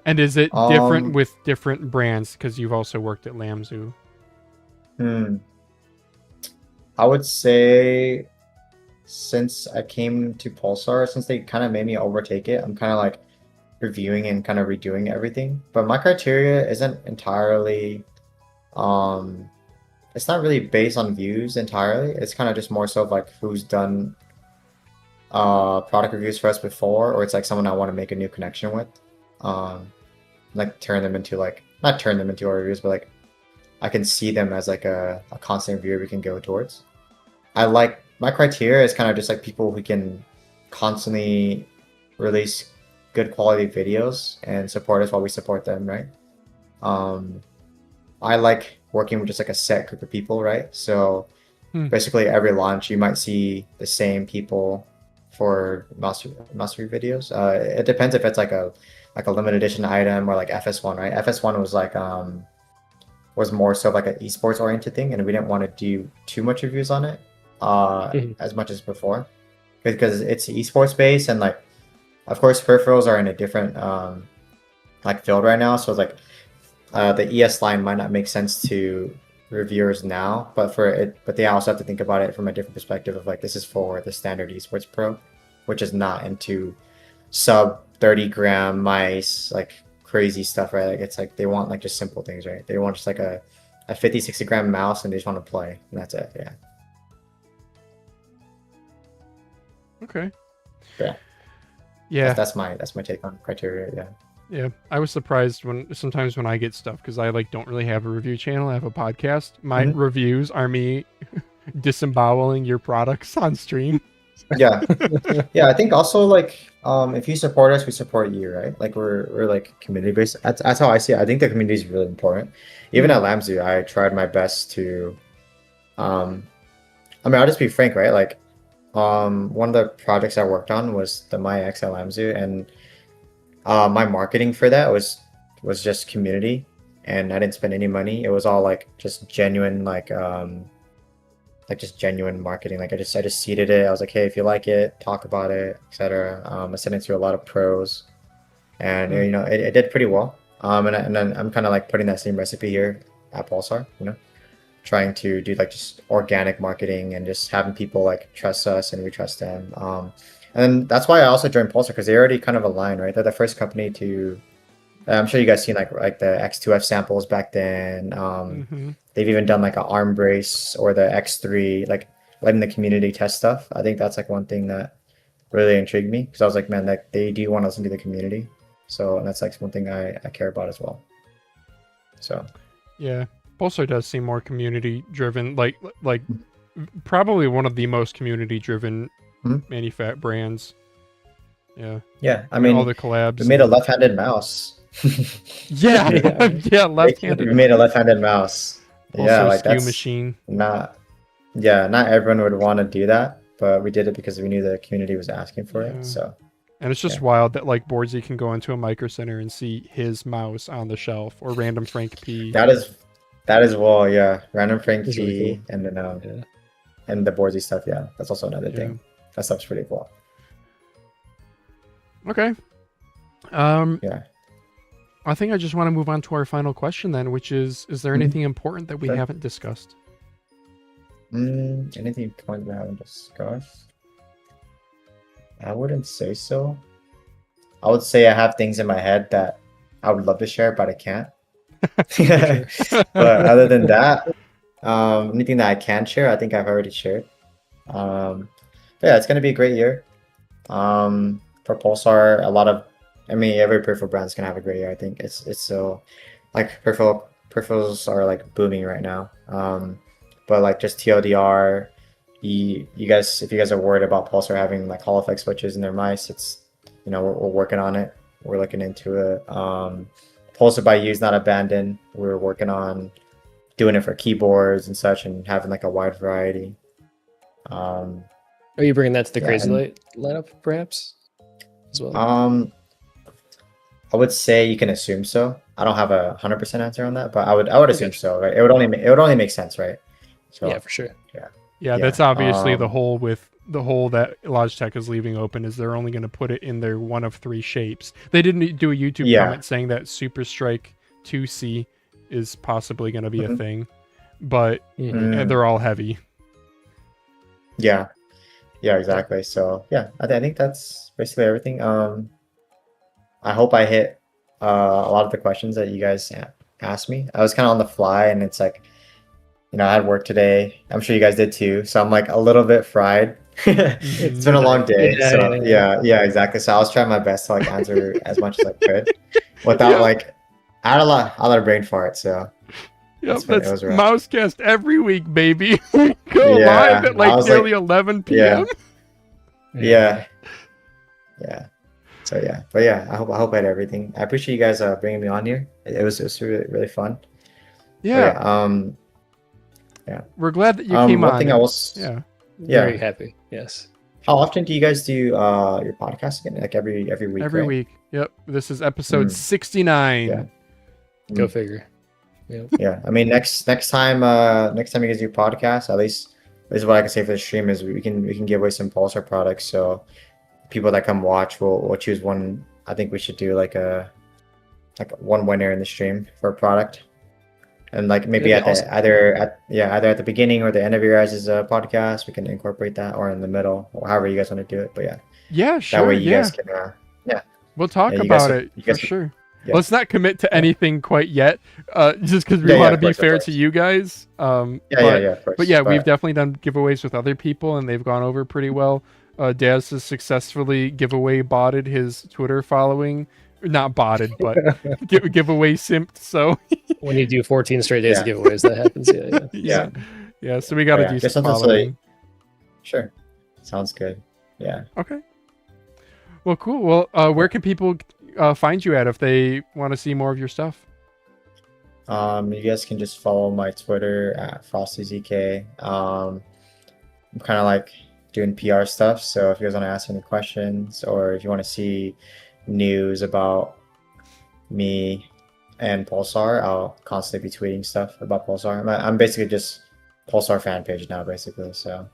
And is it different with different brands? Because you've also worked at Lamzu. I would say since I came to Pulsar, since they kind of made me overtake it, I'm kind of like reviewing and kind of redoing everything. But my criteria isn't entirely, it's not really based on views entirely. It's kind of just more so of like who's done product reviews for us before, or it's like someone I want to make a new connection with. Like turn them into like, not turn them into our reviews, but like I can see them as like a constant viewer we can go towards. I like, my criteria is kind of just like people who can constantly release good quality videos and support us while we support them, right? I like working with just like a set group of people, right? So basically every launch you might see the same people for mastery videos. It depends if it's like a limited edition item or like FS1, right? FS1 was like was more so like an esports oriented thing, and we didn't want to do too much reviews on it as much as before, because it's esports based, and like of course peripherals are in a different like field right now, so it's like the ES line might not make sense to reviewers now, but they also have to think about it from a different perspective of like, this is for the standard esports pro, which is not into sub 30 gram mice, like crazy stuff, right? Like it's like they want like just simple things, right? They want just like a 50-60 gram mouse, and they just want to play, and that's it. Okay. Yeah. That's my take on criteria. Yeah, I was surprised sometimes when I get stuff, because I like don't really have a review channel. I have a podcast. My reviews are me disemboweling your products on stream. Yeah. I think also like if you support us, we support you, right? Like we're like community based. That's how I see it. I think the community is really important. Even at Lamzu, I tried my best to I mean, I'll just be frank, right? Like one of the projects I worked on was the My X at Lamzu, and my marketing for that was just community, and I didn't spend any money. It was all like just genuine, like just genuine marketing. Like I just seeded it. I was like, hey, if you like it, talk about it, etc. I sent it to a lot of pros, and you know, it did pretty well. And then I'm kind of like putting that same recipe here at Pulsar, you know, trying to do like just organic marketing and just having people like trust us and we trust them. And that's why I also joined Pulsar, because they already kind of align, right? They're the first company to, I'm sure you guys seen like the X2F samples back then. They've even done like an arm brace or the X3, like letting the community test stuff. I think that's like one thing that really intrigued me, because I was like, man, like they do want to listen to the community. So, and that's like one thing I care about as well. So, yeah, Pulsar does seem more community driven, like probably one of the most community driven brands. Yeah, I mean, all the collabs. We made a left-handed mouse. yeah, left-handed. We made a left-handed mouse. Also like skew that's machine. Not everyone would want to do that, but we did it because we knew the community was asking for it. So, and it's just wild that like Boardzy can go into a Micro Center and see his mouse on the shelf, or random Frank P. That is well, yeah, random Frank P, really cool. and then and the Boardzy stuff. Yeah, that's also another thing. That stuff's pretty cool. Okay. I think I just want to move on to our final question then, which is there anything important that we haven't discussed? Anything important we haven't discussed? I wouldn't say so. I would say I have things in my head that I would love to share, but I can't. But other than that, anything that I can share, I think I've already shared. Yeah, it's gonna be a great year. For Pulsar, every peripheral brand's gonna have a great year. I think it's so, like, peripherals are like booming right now. But like just TLDR, you guys, if you guys are worried about Pulsar having like Hall effect switches in their mice, it's, you know, we're working on it. We're looking into it. Pulsar By You is not abandoned. We're working on doing it for keyboards and such, and having like a wide variety. Are you bringing that to the Crazy Light lineup, perhaps, as well? I would say you can assume so. I don't have a 100% answer on that, but I would assume so. Right? It would only make sense, right? So, yeah, for sure. Yeah, that's obviously the hole that Logitech is leaving open is they're only going to put it in their one of 3 shapes. They didn't do a YouTube comment saying that SUPERSTRIKE 2C is possibly going to be a thing, but they're all heavy. Yeah, exactly. So yeah, I think that's basically everything. I hope I hit a lot of the questions that you guys asked me. I was kind of on the fly, and it's like, I had work today. I'm sure you guys did too. So I'm like a little bit fried. It's been a long day. Yeah, exactly. So I was trying my best to like answer as much as I could without like, I had a lot of brain fart. So that's MouseCast every week, baby. Go live at like nearly 11 p.m. Yeah. So yeah, but yeah, I hope I had everything. I appreciate you guys bringing me on here. It was really, really fun. Yeah. We're glad that you came on. One thing I was very happy. Yes. How often do you guys do your podcast again? Like every week? Every week. Yep. This is episode 69. Yeah. Go figure. Yep. Yeah. I mean, next time you guys do podcast, at least this is what I can say for the stream is we can give away some Pulsar products. So people that come watch will choose one. I think we should do like one winner in the stream for a product. And like maybe either at the beginning or the end of your guys' podcast, we can incorporate that, or in the middle, or however you guys want to do it. But yeah, sure. That way you guys can we'll talk about it for sure. Yeah. Let's not commit to anything quite yet, just because we want to be fair to you guys. But we've definitely done giveaways with other people, and they've gone over pretty well. Dazz has successfully giveaway botted his Twitter following. Not botted, but giveaway simped. So when you do 14 straight days of giveaways, that happens. Yeah. So we got to do some following. Sure, sounds good. Yeah. Okay. Well, cool. Well, where can people find you at if they want to see more of your stuff? You guys can just follow my Twitter at FrostyZK. I'm kind of like doing PR stuff, so if you guys want to ask any questions, or if you want to see news about me and Pulsar, I'll constantly be tweeting stuff about Pulsar. I'm basically just Pulsar fan page now, basically. So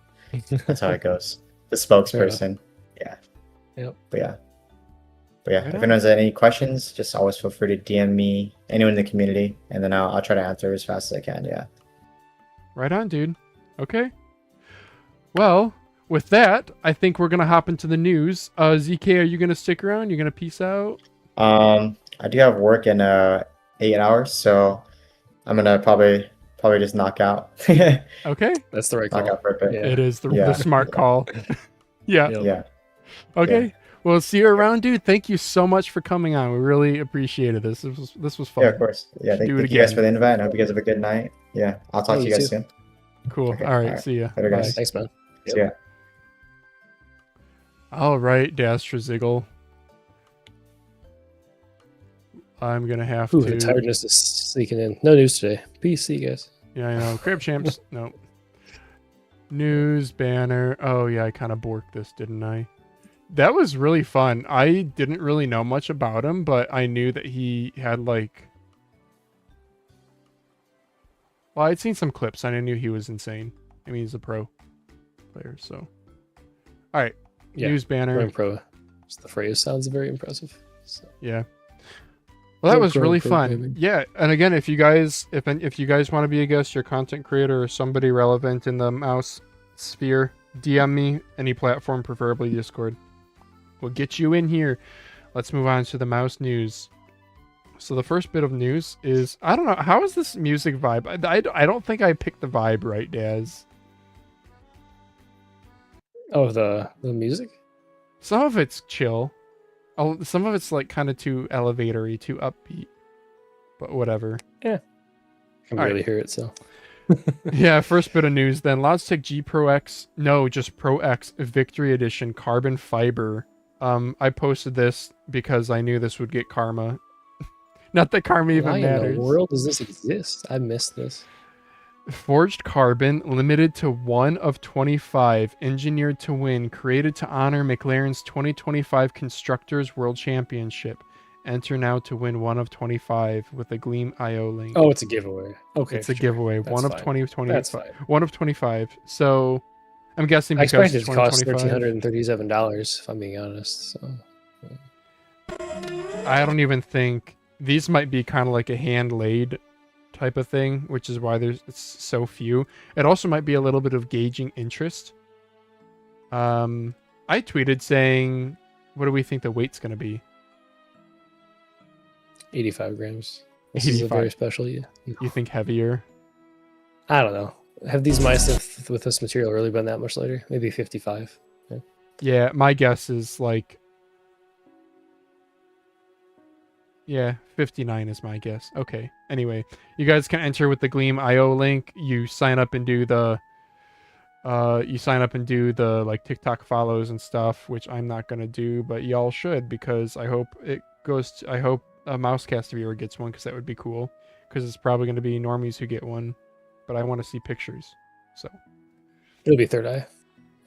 that's how it goes. The spokesperson. Yeah. Yep. But yeah. If anyone has any questions, just always feel free to DM me, anyone in the community, and then I'll try to answer as fast as I can. Yeah. Right on, dude. Okay. Well, with that, I think we're gonna hop into the news. ZK, are you gonna stick around? You're gonna peace out? I do have work in 8 hours, so I'm gonna probably just knock out. Okay, that's the right call. Knock out for a bit. Yeah. It is the smart call. Yeah. Okay. Yeah. Well, see you around, dude. Thank you so much for coming on. We really appreciated this. This was fun. Yeah, of course. Yeah, thank you guys for the invite. I hope you guys have a good night. Yeah, I'll talk to you guys soon. Cool. Okay. All right. See ya. Later, guys. Thanks, man. See ya. All right, Dastraziggle. I'm gonna have to. The tiredness is sneaking in. No news today. Peace, see you guys. Yeah, I know. Crab champs. No. News banner. Oh yeah, I kind of borked this, didn't I? That was really fun. I didn't really know much about him, but I knew that he had like. Well, I'd seen some clips and I knew he was insane. I mean, he's a pro player, so. All right. Yeah, news banner. Pro. Just the phrase sounds very impressive. So. Yeah. Well, that was really fun. Yeah, and again, if you guys want to be a guest, or content creator, or somebody relevant in the mouse sphere, DM me, any platform, preferably Discord. We'll get you in here. Let's move on to the mouse news. So the first bit of news is, I don't know, how is this music vibe? I don't think I picked the vibe right, Daz. Oh, the music? Some of it's chill. Some of it's like kind of too elevatory, too upbeat. But whatever. Yeah. I can barely hear it, so. Yeah, first bit of news then. Logitech G Pro X, no, just Pro X Victory Edition carbon fiber. I posted this because I knew this would get karma. Not that karma even matters. Why in the world does this exist? I missed this. Forged carbon, limited to 1 of 25, engineered to win, created to honor McLaren's 2025 Constructors World Championship. Enter now to win 1 of 25 with a Gleam IO link. Oh, it's a giveaway. Okay, it's a giveaway. That's 1 of fine. 20 of 20. That's fine. 1 of 25. So I'm guessing I because expected it it's to 1 of cost 25. $1,337, if I'm being honest. So. I don't even think these might be kind of like a hand laid type of thing, which is why it's so few. It also might be a little bit of gauging interest. I tweeted saying, what do we think the weight's going to be? 85 grams. This 85. is a very special. Yeah. You think heavier? I don't know. Have these mice with this material really been that much lighter? Maybe 55. Yeah, my guess is like... Yeah, 59 is my guess. Okay. Anyway, you guys can enter with the Gleam IO link. You sign up and do the like TikTok follows and stuff, which I'm not gonna do, but y'all should, because I hope I hope a MouseCast viewer gets one, because that would be cool. Because it's probably gonna be normies who get one, but I want to see pictures. So it'll be Third Eye.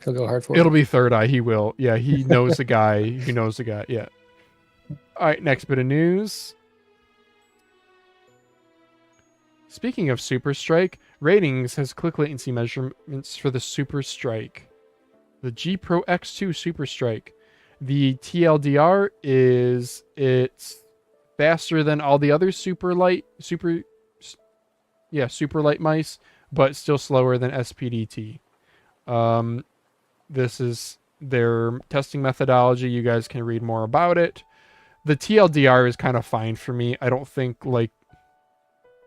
He'll go hard for it. It'll be Third Eye. He will. Yeah, he knows the guy. He knows the guy. Yeah. All right, next bit of news. Speaking of SUPERSTRIKE, Ratings has click latency measurements for the SUPERSTRIKE. The G Pro X2 SUPERSTRIKE. The TLDR is it's faster than all the other Superlight mice, but still slower than SPDT. This is their testing methodology. You guys can read more about it. The TLDR is kind of fine for me. I don't think like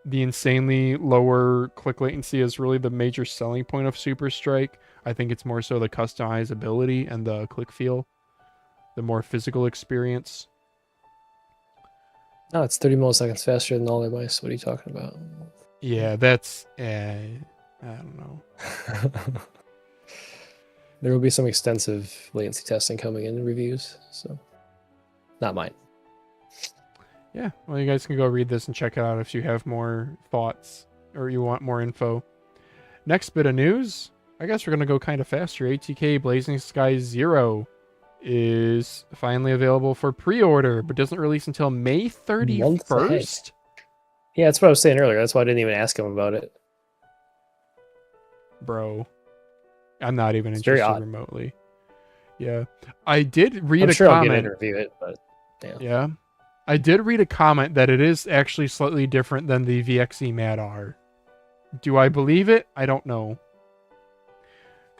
the insanely lower click latency is really the major selling point of SUPERSTRIKE. I think it's more so the customizability and the click feel, the more physical experience. No, it's 30 milliseconds faster than all their mice. What are you talking about? Yeah, that's I don't know. There will be some extensive latency testing coming in reviews, so not mine. Yeah, well, you guys can go read this and check it out if you have more thoughts or you want more info. Next bit of news, I guess we're going to go kind of faster. ATK Blazing Sky Zero is finally available for pre-order, but doesn't release until May 31st. Yeah, that's what I was saying earlier. That's why I didn't even ask him about it. Bro, I'm not even It's very interested odd. remotely. Yeah, I did read I'm a sure I'll comment. get in and review it, but Yeah. I did read a comment that it is actually slightly different than the VXE Mad R. Do I believe it? I don't know.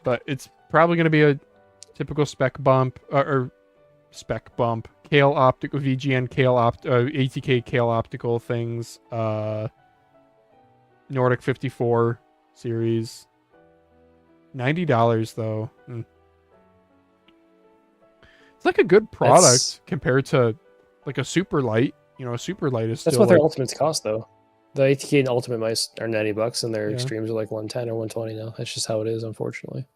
But it's probably going to be a typical spec bump, or spec bump, Kale Optical, VGN Kale ATK Kale Optical things, Nordic 54 series. $90 though. It's like a good product compared to like a Superlight. You know, a Superlight is that's still what their like, ultimates cost though. The ATK and Ultimate mice are $90, and their Yeah. extremes are like 110 or 120 now. That's just how it is, unfortunately.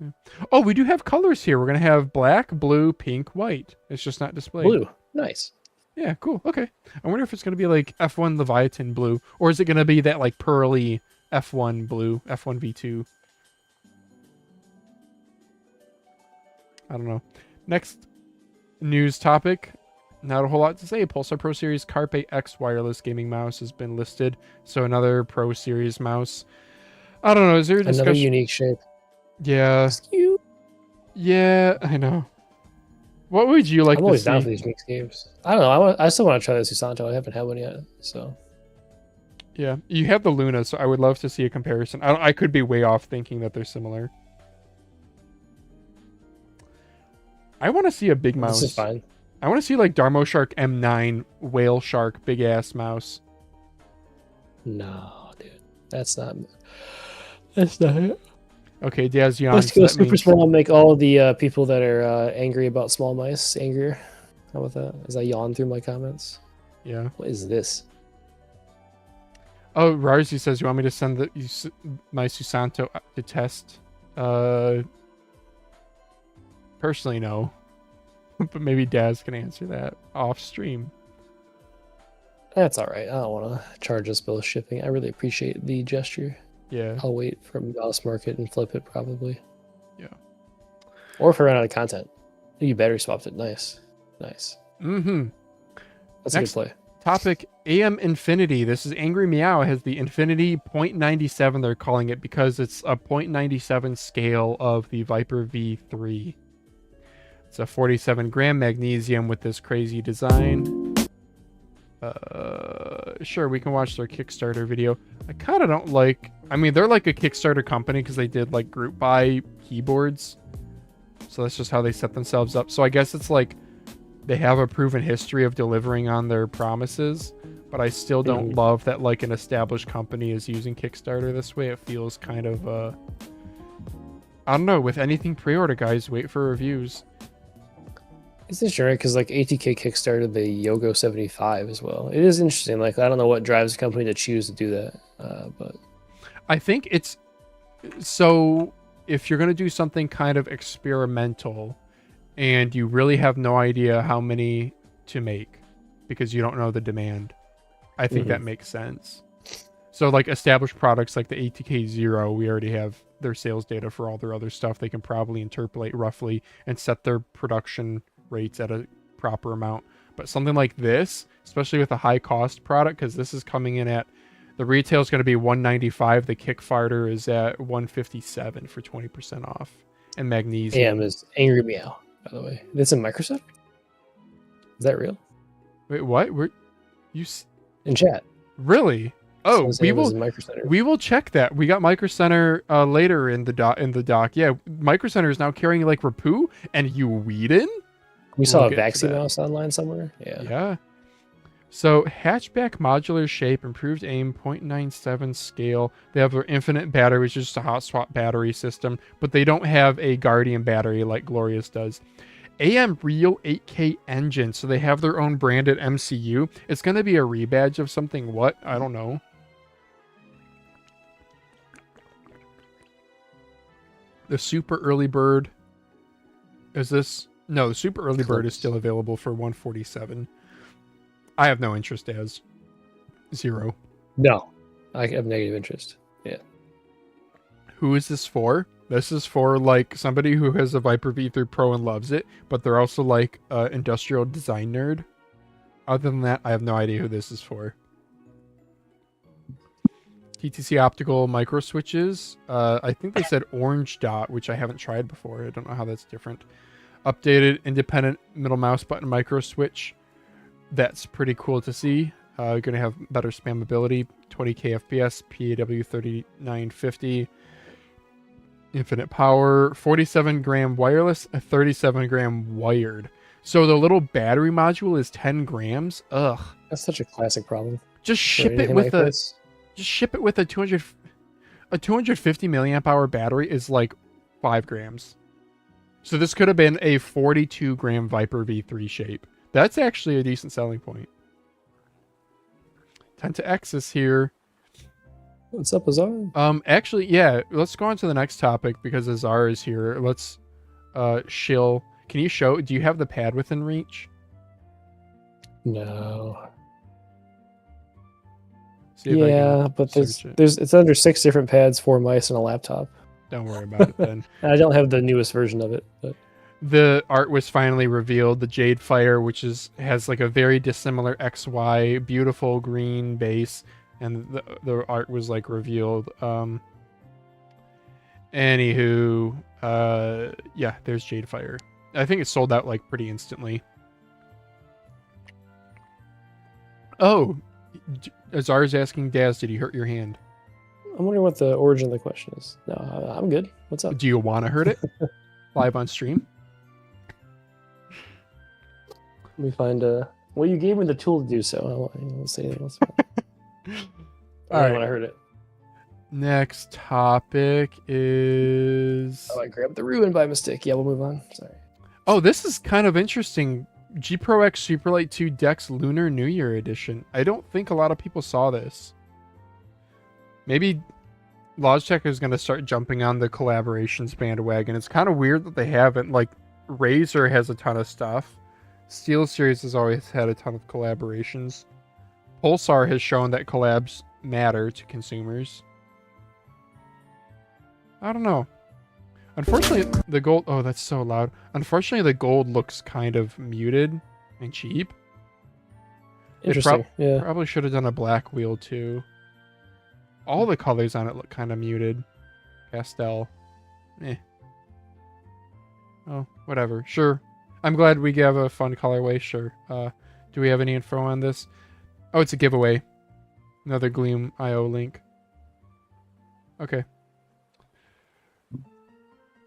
Yeah. Oh, we do have colors here. We're gonna have black, blue, pink, white. It's just not displayed. Blue, nice. Yeah, cool. Okay. I wonder if it's gonna be like F1 Leviathan blue, or is it gonna be that like pearly F1 blue, F1 V2? I don't know. Next news topic. Not a whole lot to say. Pulsar Pro Series CARPE-X wireless gaming mouse has been listed. So another Pro Series mouse. I don't know. Is there a discussion? Another unique shape. Yeah. Cute. Yeah, I know. What would you like I'm to always see? down for these mixed games. I don't know. I still want to try the Susanto. I haven't had one yet. So Yeah, you have the Luna, so I would love to see a comparison. I could be way off thinking that they're similar. I want to see a big mouse. this is fine. I want to see like Darmo Shark M9 Whale Shark big ass mouse. No, dude. That's not it. Okay, Dazz Let's Jan. go super small and make all of the people that are angry about small mice angrier. How about that? As I yawn through my comments. Yeah. What is this? Oh, Rarzy says you want me to send my Susanto to test. Personally, no. But maybe Daz can answer that off stream. That's all right. I don't want to charge us both shipping. I really appreciate the gesture. Yeah. I'll wait for Mouse Market and flip it probably. Yeah. Or if I run out of content. You battery swapped it. Nice. Nice. Mm-hmm. That's Next a good play. topic, AM Infinity. This is Angry Miao has the Infinity .97, they're calling it, because it's a .97 scale of the Viper V3. It's a 47 gram magnesium with this crazy design. Sure, we can watch their Kickstarter video. I kind of don't like, I mean, they're like a Kickstarter company because they did like group buy keyboards. So that's just how they set themselves up. So I guess it's like they have a proven history of delivering on their promises, but I still don't love that like an established company is using Kickstarter this way. It feels kind of, I don't know, with anything pre-order, guys, wait for reviews. It's interesting, right? Because like ATK kickstarted the Yogo 75 as well. It is interesting. Like I don't know what drives a company to choose to do that, but I think it's so if you're gonna do something kind of experimental, and you really have no idea how many to make because you don't know the demand, I think that makes sense. So like established products like the ATK Zero, we already have their sales data for all their other stuff. They can probably interpolate roughly and set their production rates at a proper amount. But something like this, especially with a high cost product, because this is coming in at the retail is going to be $195, the Kickstarter is at $157 for 20% off. And magnesium AM is Angry Miao, by the way. That's in Microsoft? Is that real? Wait, what? In chat. Really? Oh, we will check that. We got Micro Center later in the doc. Yeah, Micro Center is now carrying like Rapoo and EWEADN. We saw a Vaxi mouse online somewhere. Yeah. Yeah. So hatchback modular shape, improved aim, 0.97 scale. They have their infinite battery, which is just a hot swap battery system, but they don't have a Guardian battery like Glorious does. AM Real 8K engine, so they have their own branded MCU. It's going to be a rebadge of something. What? I don't know. The Super Early Bird. Is this? No, the Super Early Bird is still available for $147. I have no interest as zero. No, I have negative interest. Yeah. Who is this for? This is for like somebody who has a Viper V3 Pro and loves it, but they're also like an industrial design nerd. Other than that, I have no idea who this is for. TTC optical micro switches. I think they said orange dot, which I haven't tried before. I don't know how that's different. Updated independent middle mouse button micro switch. That's pretty cool to see. Going to have better spammability, 20k FPS, PAW 3950, infinite power, 47 gram wireless, a 37 gram wired. So the little battery module is 10 grams. Ugh. That's such a classic problem. Just ship it with just ship it with a 250 milliamp hour battery is like 5 grams. So this could have been a 42 gram Viper V3 shape. That's actually a decent selling point. 10 to X is here. What's up, Azar? Actually, yeah, let's go on to the next topic because Azar is here. Let's shill. Can you show, do you have the pad within reach? No. Yeah, but it's under 6 different pads, 4 mice, and a laptop. Don't worry about it then. I don't have the newest version of it, but the art was finally revealed. The Jade Fire, which has like a very dissimilar XY, beautiful green base, and the art was like revealed. Anywho, yeah, there's Jade Fire. I think it sold out like pretty instantly. Oh, Azar's asking Daz, did he hurt your hand? I'm wondering what the origin of the question is. No, I'm good. What's up? Do you want to hurt it live on stream? Let me find well, you gave me the tool to do so. I won't say anything else about it. All right. When I heard it. Next topic is... Oh, I grabbed the ruin by mistake. Yeah, we'll move on. Sorry. Oh, this is kind of interesting. G Pro X Superlight 2 Dex Lunar New Year Edition. I don't think a lot of people saw this. Maybe Logitech is going to start jumping on the collaborations bandwagon. It's kind of weird that they haven't. Like, Razer has a ton of stuff. SteelSeries has always had a ton of collaborations. Pulsar has shown that collabs matter to consumers. I don't know. Unfortunately, the gold... Oh, that's so loud. Unfortunately, the gold looks kind of muted and cheap. Interesting. Yeah. Probably should have done a black wheel too. All the colors on it look kind of muted. Pastel. Eh. Oh, whatever. Sure. I'm glad we have a fun colorway. Sure. Do we have any info on this? Oh, it's a giveaway. Another Gleam IO link. Okay.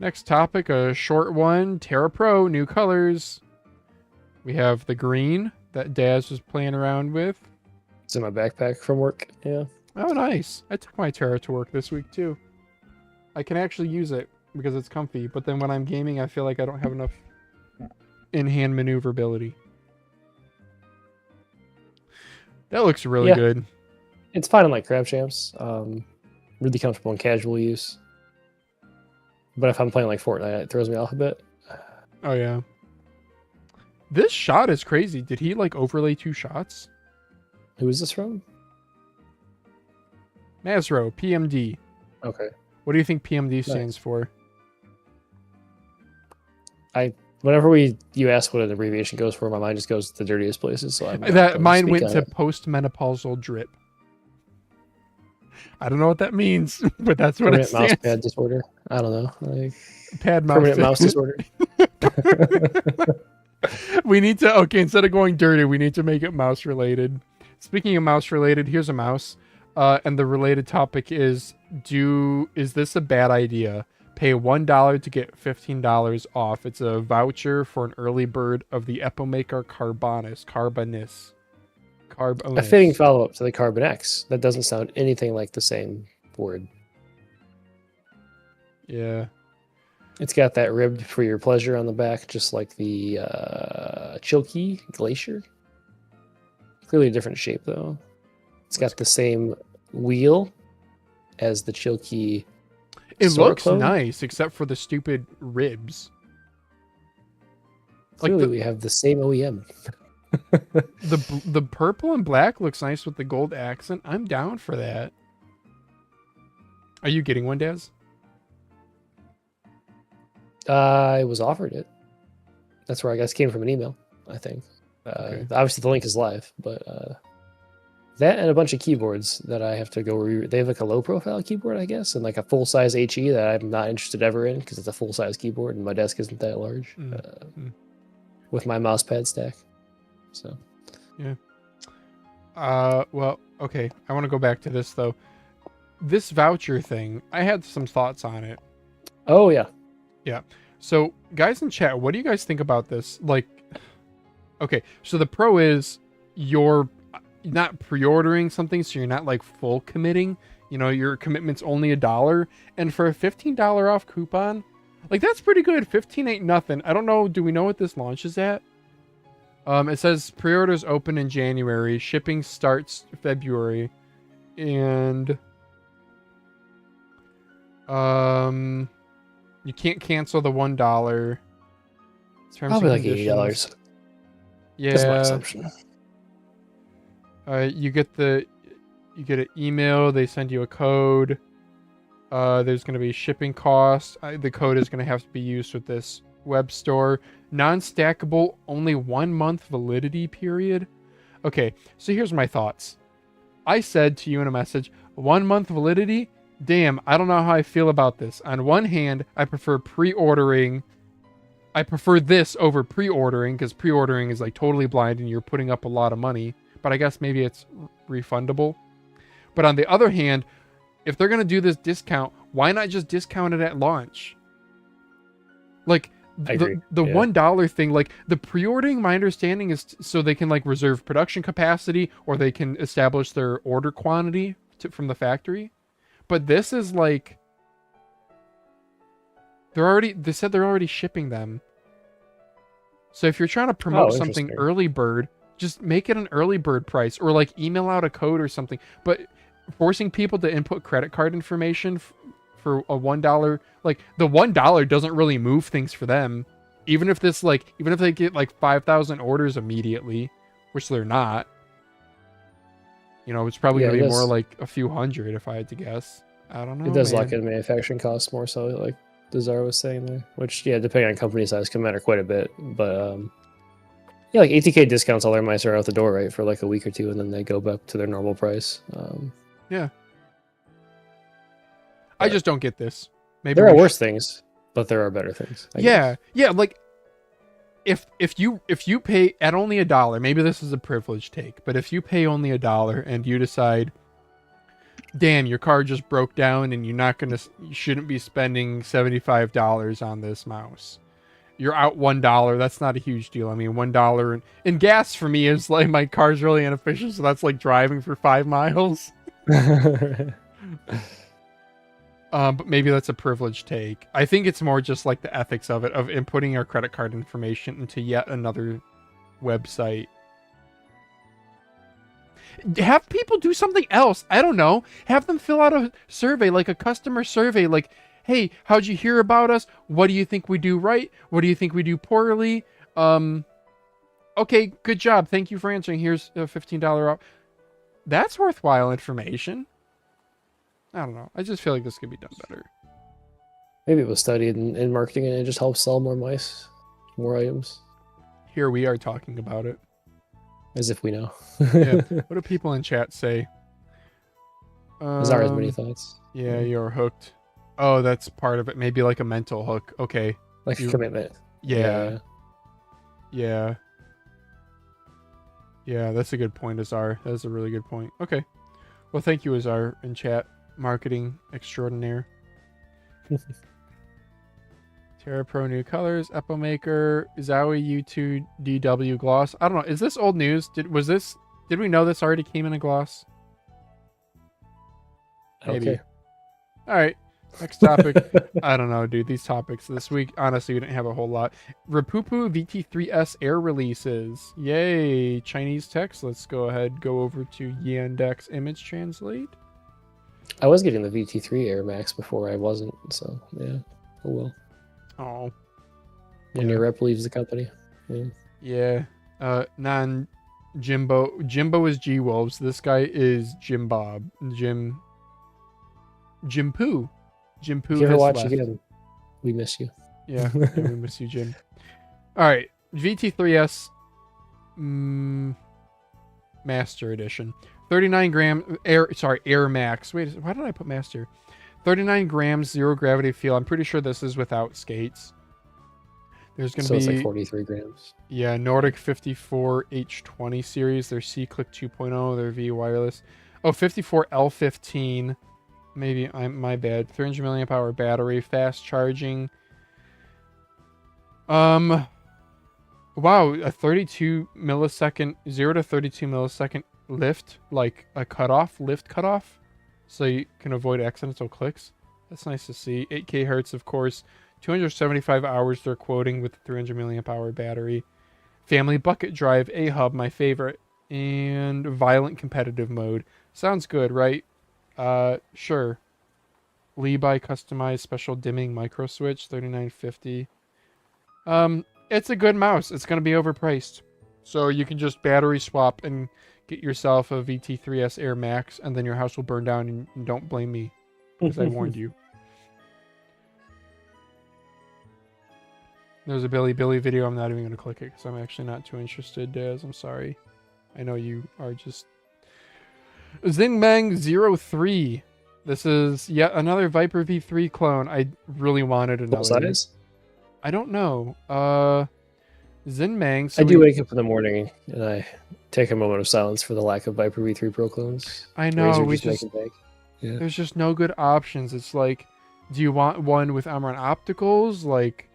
Next topic, a short one. Terra Pro, new colors. We have the green that Dazz was playing around with. It's in my backpack from work. Yeah. Oh, nice. I took my Terra to work this week, too. I can actually use it because it's comfy, but then when I'm gaming, I feel like I don't have enough in-hand maneuverability. That looks really good. It's fine in like crab champs. Really comfortable in casual use. But if I'm playing like Fortnite, it throws me off a bit. Oh, yeah. This shot is crazy. Did he like overlay 2 shots? Who is this from? Mazro, PMD. Okay. What do you think PMD stands for? Whenever you ask what an abbreviation goes for, my mind just goes to the dirtiest places. So mine went to postmenopausal drip. I don't know what that means, but that's what it stands. Mouse pad disorder. I don't know. Like pad mouse. Permanent mouse disorder. We need to, instead of going dirty, we need to make it mouse related. Speaking of mouse related, here's a mouse. And the related topic is, is this a bad idea? Pay $1 to get $15 off. It's a voucher for an early bird of the Epomaker Carbonis. A fitting follow-up to the CARPE-X. That doesn't sound anything like the same word. Yeah. It's got that ribbed for your pleasure on the back, just like the Chilkey Glacier. Clearly a different shape, though. It's got the same wheel as the Chilkey. It looks nice, except for the stupid ribs. Clearly, we have the same OEM. The purple and black looks nice with the gold accent. I'm down for that. Are you getting one, Daz? I was offered it. That's where I guess came from an email, I think. Okay. Obviously, the link is live, but that and a bunch of keyboards that I have to go They have like a low-profile keyboard, I guess, and like a full-size HE that I'm not interested ever in because it's a full-size keyboard and my desk isn't that large with my mouse pad stack. So, yeah. Well, okay. I want to go back to this though. This voucher thing, I had some thoughts on it. Oh yeah. Yeah. So, guys in chat, what do you guys think about this? Like, okay, so the pro is you're not pre-ordering something, so you're not like full committing. You know, your commitment's only $1, and for a $15 off coupon, like that's pretty good. 15 ain't nothing. I don't know. Do we know what this launches at? It says pre-orders open in January, shipping starts February, and you can't cancel the $1. Probably like $80. Yeah. That's my assumption. You get an email. They send you a code. There's going to be shipping costs. The code is going to have to be used with this web store. Non-stackable, only 1 month validity period. Okay, so here's my thoughts. I said to you in a message, 1 month validity? Damn, I don't know how I feel about this. On one hand, I prefer pre-ordering. I prefer this over pre-ordering because pre-ordering is like totally blind and you're putting up a lot of money. But I guess maybe it's refundable. But on the other hand, if they're going to do this discount, why not just discount it at launch? Like, the $1 thing, like the pre-ordering, my understanding is so they can like reserve production capacity or they can establish their order quantity from the factory. But this is like, they said they're already shipping them. So if you're trying to promote something early bird, just make it an early bird price or like email out a code or something. But forcing people to input credit card information for a $1, like the $1 doesn't really move things for them. Even if they get like 5,000 orders immediately, which they're not, you know, it's probably gonna be more like a few hundred if I had to guess. I don't know. It does lock in manufacturing costs more so, like Dazar was saying there, which depending on company size can matter quite a bit. But Yeah, like ATK discounts all their mice are out the door, right, for like a week or two, and then they go back to their normal price. Yeah. I just don't get this. Maybe there are worse things, but there are better things. I guess. Yeah. Like if you pay at only $1, maybe this is a privileged take, but if you pay only $1 and you decide, damn, your car just broke down and you shouldn't be spending $75 on this mouse. You're out $1. That's not a huge deal. I mean, $1 in gas for me is like my car's really inefficient, so that's like driving for 5 miles. But maybe that's a privileged take. I think it's more just like the ethics of it, of inputting your credit card information into yet another website. Have people do something else. I don't know. Have them fill out a survey, like a customer survey, like, hey, how'd you hear about us? What do you think we do right? What do you think we do poorly? Okay, good job. Thank you for answering. Here's a $15 off. That's worthwhile information. I don't know. I just feel like this could be done better. Maybe it was studied in marketing and it just helps sell more mice, more items. Here we are talking about it. As if we know. Yeah. What do people in chat say? Zara's many thoughts. Yeah, you're hooked. Oh, that's part of it. Maybe like a mental hook. Okay. Like a commitment. Yeah. Yeah, that's a good point, Azar. That's a really good point. Okay. Well, thank you, Azar, in chat. Marketing extraordinaire. Terra Pro new colors. Epomaker. ZOwie U2 DW Gloss. I don't know. Is this old news? Did we know this already came in a gloss? Maybe. Okay. All right. Next topic. I don't know, dude. These topics this week, honestly, we didn't have a whole lot. Rapoo VT3s Air releases. Yay. Chinese text. Let's go over to Yandex image translate. I was getting the VT3 Air MAX before I wasn't, so yeah. Oh well. Oh. When your rep leaves the company. Yeah. Jimbo is G-Wolves. This guy is Jim Bob. Jim Poo. Jim Poo. If you ever watch again, we miss you. Yeah, we miss you, Jim. All right. VT3s Master Edition. 39 gram Air Max. Wait, why did I put Master? 39 grams, zero gravity feel. I'm pretty sure this is without skates. There's going to be... So it's like 43 grams. Yeah, Nordic 54 H20 series. Their C-Click 2.0. Their V wireless. Oh, 54 L15. Maybe my bad. 300 milliamp hour battery. Fast charging. Wow, a 32 millisecond, 0 to 32 millisecond lift, like a lift cutoff. So you can avoid accidental clicks. That's nice to see. 8K hertz, of course. 275 hours they're quoting with the 300 milliamp hour battery. Family bucket drive, A-hub, my favorite. And violent competitive mode. Sounds good, right? Sure. Levi customized special dimming micro switch, $39.50. It's a good mouse. It's going to be overpriced. So you can just battery swap and get yourself a VT3s Air Max, and then your house will burn down, and don't blame me, because I warned you. There's a Billy video. I'm not even going to click it, because I'm actually not too interested, Daz. I'm sorry. I know you are just... Xinmeng Zero 3. This is yet another Viper V3 clone. I really wanted to know. What size? I don't know. Xinmeng. I do wake up in the morning and I take a moment of silence for the lack of Viper V3 Pro clones. I know. Yeah. There's just no good options. It's like, do you want one with Omron opticals? Like,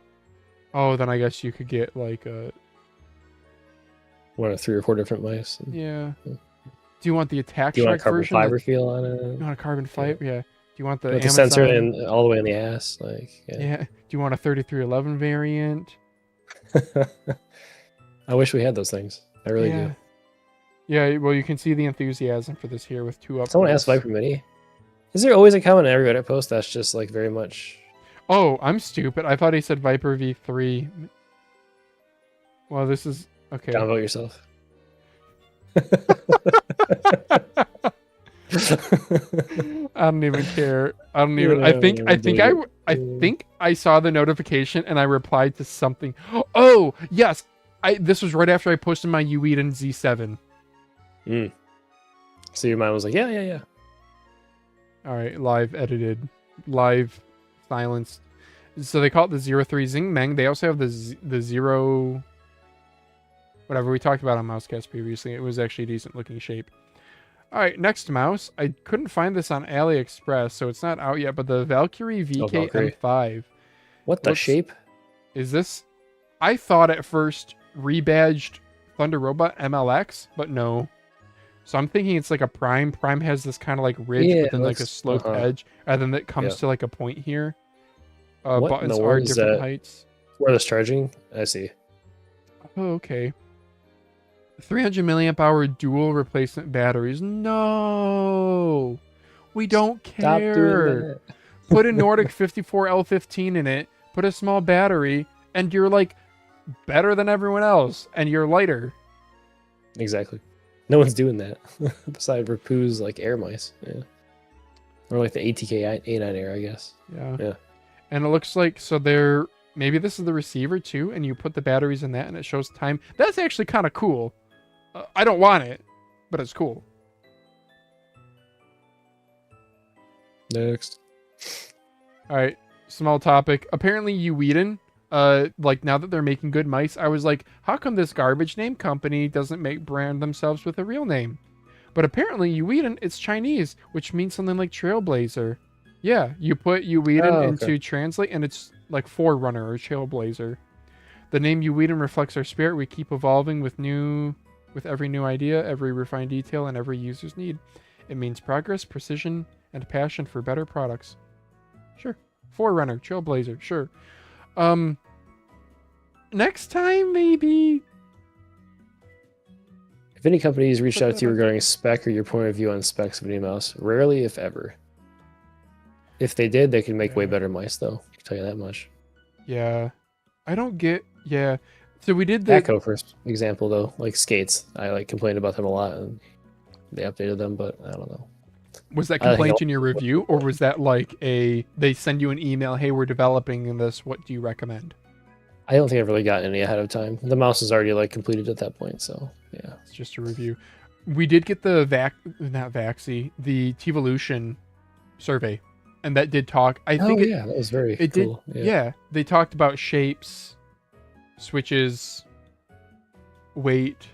oh, then I guess you could get like a... One of 3 or 4 different mice. Yeah. Do you want the attack Do you want a strike carbon version? fiber feel on it? You want a carbon fiber? Yeah. Do you want the With the Amazon... sensor and all the way in the ass? Like, yeah. Do you want a 3311 variant? I wish we had those things. I really do. Yeah, well, you can see the enthusiasm for this here with 2 upgrades. Someone asked Viper Mini. Is there always a comment in every Reddit post that's just like very much... Oh, I'm stupid. I thought he said Viper V3. Well, this is... Okay. Downvote yourself. I don't even care. I don't even... I think I saw the notification and I replied to something. Oh, yes. This was right after I posted my EWEADN Z7. So your mind was like, yeah. All right, live edited, live silenced. So they call it the 03 Xinmeng. They also have the Zero, whatever we talked about on MouseCast previously. It was actually a decent looking shape. All right, next mouse. I couldn't find this on AliExpress, so it's not out yet. But the Valkyrie VK M5. What the shape? Is this? I thought at first rebadged Thunder Robot MLX, but no. So I'm thinking it's like a Prime. Prime has this kind of like ridge, but then like a sloped edge, and then it comes to like a point here. Buttons are different heights. Where it's charging? I see. Oh, okay. 300 milliamp hour dual replacement batteries. No, we don't care. Stop doing that. Put a Nordic 54L15 in it. Put a small battery, and you're like better than everyone else, and you're lighter. Exactly. No one's doing that besides Rapoo's like air mice. Yeah. Or like the ATK A9 Air, I guess. Yeah. And it looks like maybe this is the receiver too, and you put the batteries in that, and it shows time. That's actually kind of cool. I don't want it, but it's cool. Next. All right, small topic. Apparently, EWEADN, like now that they're making good mice, I was like, how come this garbage name company doesn't brand themselves with a real name? But apparently, EWEADN, it's Chinese, which means something like Trailblazer. Yeah, you put EWEADN into translate, and it's like Forerunner or Trailblazer. The name EWEADN reflects our spirit. We keep evolving with every new idea, every refined detail, and every user's need. It means progress, precision, and passion for better products. Sure. Forerunner, Trailblazer, sure. Next time, maybe. If any companies reached out to you regarding a spec or your point of view on specs of a new mouse, rarely, if ever. If they did, they could make way better mice, though. I can tell you that much. Yeah. I don't get... Yeah. So we did the... Echo, for example, though. Like skates. I like complained about them a lot, and they updated them, but I don't know. Was that complaint in your review, or was that like they send you an email, hey, we're developing this, what do you recommend? I don't think I've really gotten any ahead of time. The mouse is already like completed at that point, so yeah. It's just a review. We did get the the Teevolution survey, and that did talk. I think that was very cool. Yeah, they talked about shapes, switches, weight.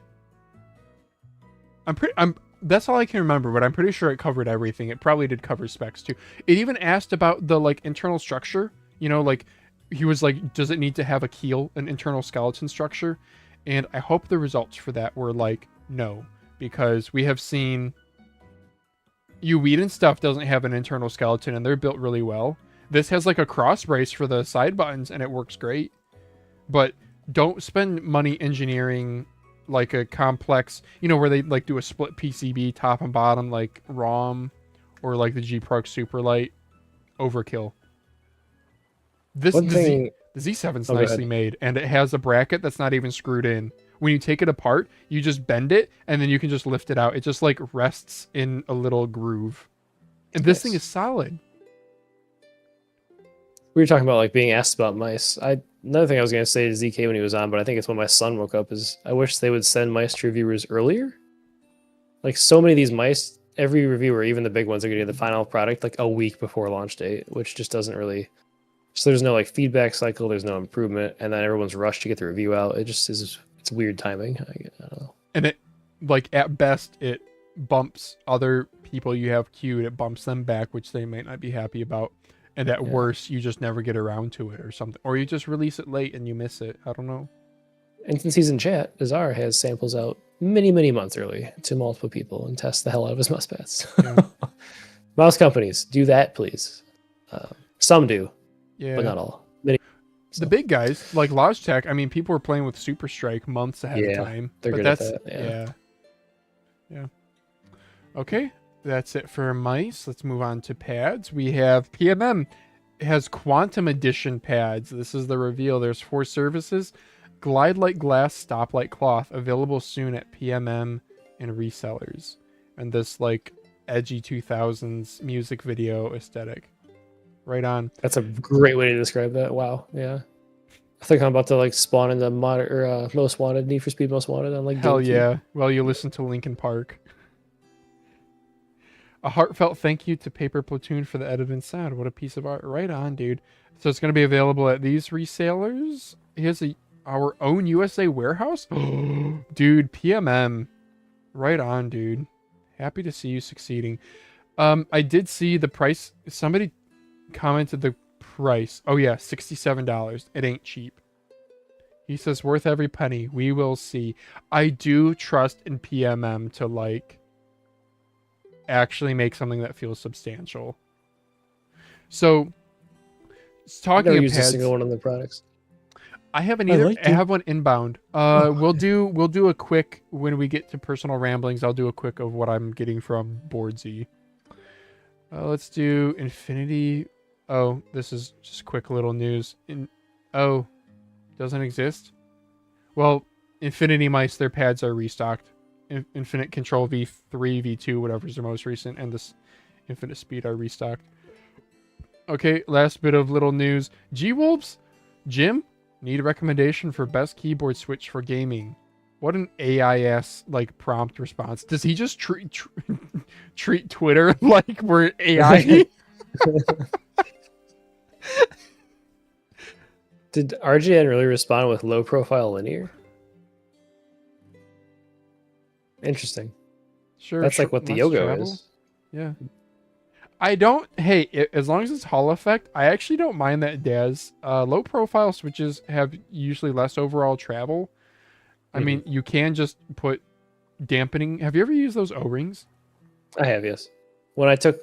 That's all I can remember, but I'm pretty sure it covered everything. It probably did cover specs too. It even asked about the like internal structure. You know, like he was like, does it need to have a keel, an internal skeleton structure? And I hope the results for that were like, no, because we have seen EWEADN stuff doesn't have an internal skeleton, and they're built really well. This has like a cross brace for the side buttons, and it works great. But don't spend money engineering like a complex, you know, where they like do a split PCB top and bottom like ROM or like the G-Proc Superlight. Overkill. The Z7's nicely made, and it has a bracket that's not even screwed in. When you take it apart, you just bend it, and then you can just lift it out. It just like rests in a little groove. And this thing is solid. We were talking about like being asked about mice. Another thing I was going to say to ZK when he was on, but I think it's when my son woke up, is I wish they would send mice to reviewers earlier. Like so many of these mice, every reviewer, even the big ones, are going to get the final product like a week before launch date, which just doesn't really... So there's no like feedback cycle, there's no improvement, and then everyone's rushed to get the review out. It just is, it's weird timing. I don't know. And it, like at best, it bumps other people you have queued, it bumps them back, which they might not be happy about. And at worst, you just never get around to it or something. Or you just release it late and you miss it. I don't know. And since he's in chat, Azar has samples out many, many months early to multiple people and test the hell out of his mouse pads. Yeah. Mouse companies, do that, please. Some do, but not all. The big guys, like Logitech, I mean, people were playing with SUPERSTRIKE months ahead of time. They're good at that. Yeah. Okay. That's it for mice. Let's move on to pads. We have PMM. It has Quantum Edition pads. This is the reveal. There's 4 services. Glide Like Glass Stoplight Cloth. Available soon at PMM and resellers. And this like edgy 2000s music video aesthetic. Right on. That's a great way to describe that. Wow. Yeah. I think I'm about to like spawn in the most wanted Need for Speed Most Wanted on like Hell GameCube. yeah. Well, you listen to Linkin Park. A heartfelt thank you to Paper Platoon for the edited sound. What a piece of art. Right on, dude. So it's going to be available at these resellers. Here's our own USA warehouse. Dude, PMM. Right on, dude. Happy to see you succeeding. I did see the price. Somebody commented the price. Oh yeah, $67. It ain't cheap. He says worth every penny. We will see. I do trust in PMM to like actually make something that feels substantial. So talking of used a pads, single one of the products. I haven't either. I have one inbound. We'll do a quick when we get to personal ramblings. I'll do a quick of what I'm getting from Boardzy. Let's do Infinity. Oh, this is just quick little news. Doesn't exist. Well, Infinity mice, their pads are restocked. Infinite Control V3, V2, whatever's the most recent, and this Infinite Speed are restocked. Okay, last bit of little news. G-Wolves, Jim, need a recommendation for best keyboard switch for gaming. What an AIS like prompt response. Does he just treat Twitter like we're AI? Did RGN really respond with low profile linear? Interesting. Sure. That's like what the Yogo is. Yeah. I don't. Hey, as long as it's Hall effect, I actually don't mind that Dazz. Low profile switches have usually less overall travel. I mean, you can just put dampening. Have you ever used those O-rings? I have, yes. When I took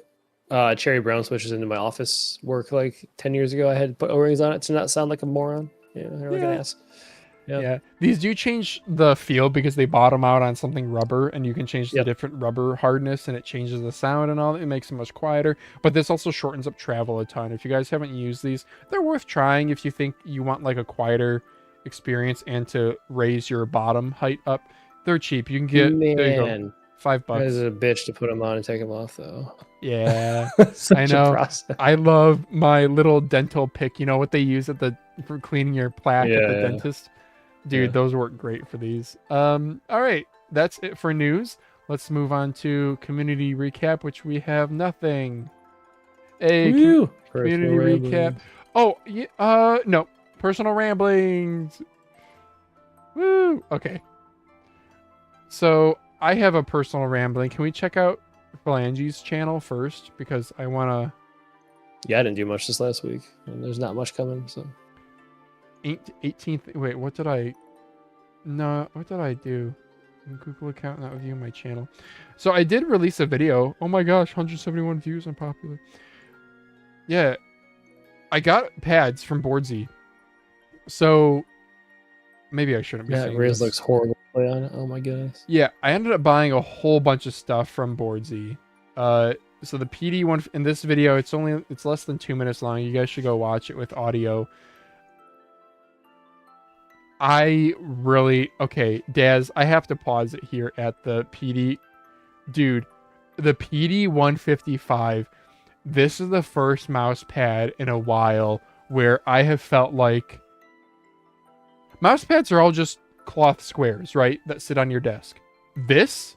cherry brown switches into my office work like 10 years ago, I had to put O-rings on it to not sound like a moron. Or like an ass. Yeah. These do change the feel because they bottom out on something rubber, and you can change the different rubber hardness, and it changes the sound and all. It makes it much quieter, but this also shortens up travel a ton. If you guys haven't used these, they're worth trying if you think you want like a quieter experience and to raise your bottom height up. They're cheap. You can get there you go, $5. That is a bitch to put them on and take them off, though. Yeah, Such I know. A process. I love my little dental pick. You know what they use for cleaning your plaque at the dentist? Dude, those work great for these. All right, that's it for news. Let's move on to community recap, which we have nothing. Community recap. Oh, yeah, no, personal ramblings. Woo. Okay. So I have a personal rambling. Can we check out Phalange's channel first? Because I want to... Yeah, I didn't do much this last week. And there's not much coming, so... 18th... Wait, what did I do? Google account, not view my channel. So I did release a video. Oh my gosh, 171 views, I'm popular. Yeah. I got pads from Boardzy. So... Maybe I shouldn't be saying Riz this. looks horrible on it. Oh my goodness. Yeah, I ended up buying a whole bunch of stuff from Boardzy. So the PD one in this video, it's less than 2 minutes long. You guys should go watch it with audio. Okay, Daz, I have to pause it here at the PD. Dude, the PD 155. This is the first mouse pad in a while where I have felt like mouse pads are all just cloth squares, right? That sit on your desk. This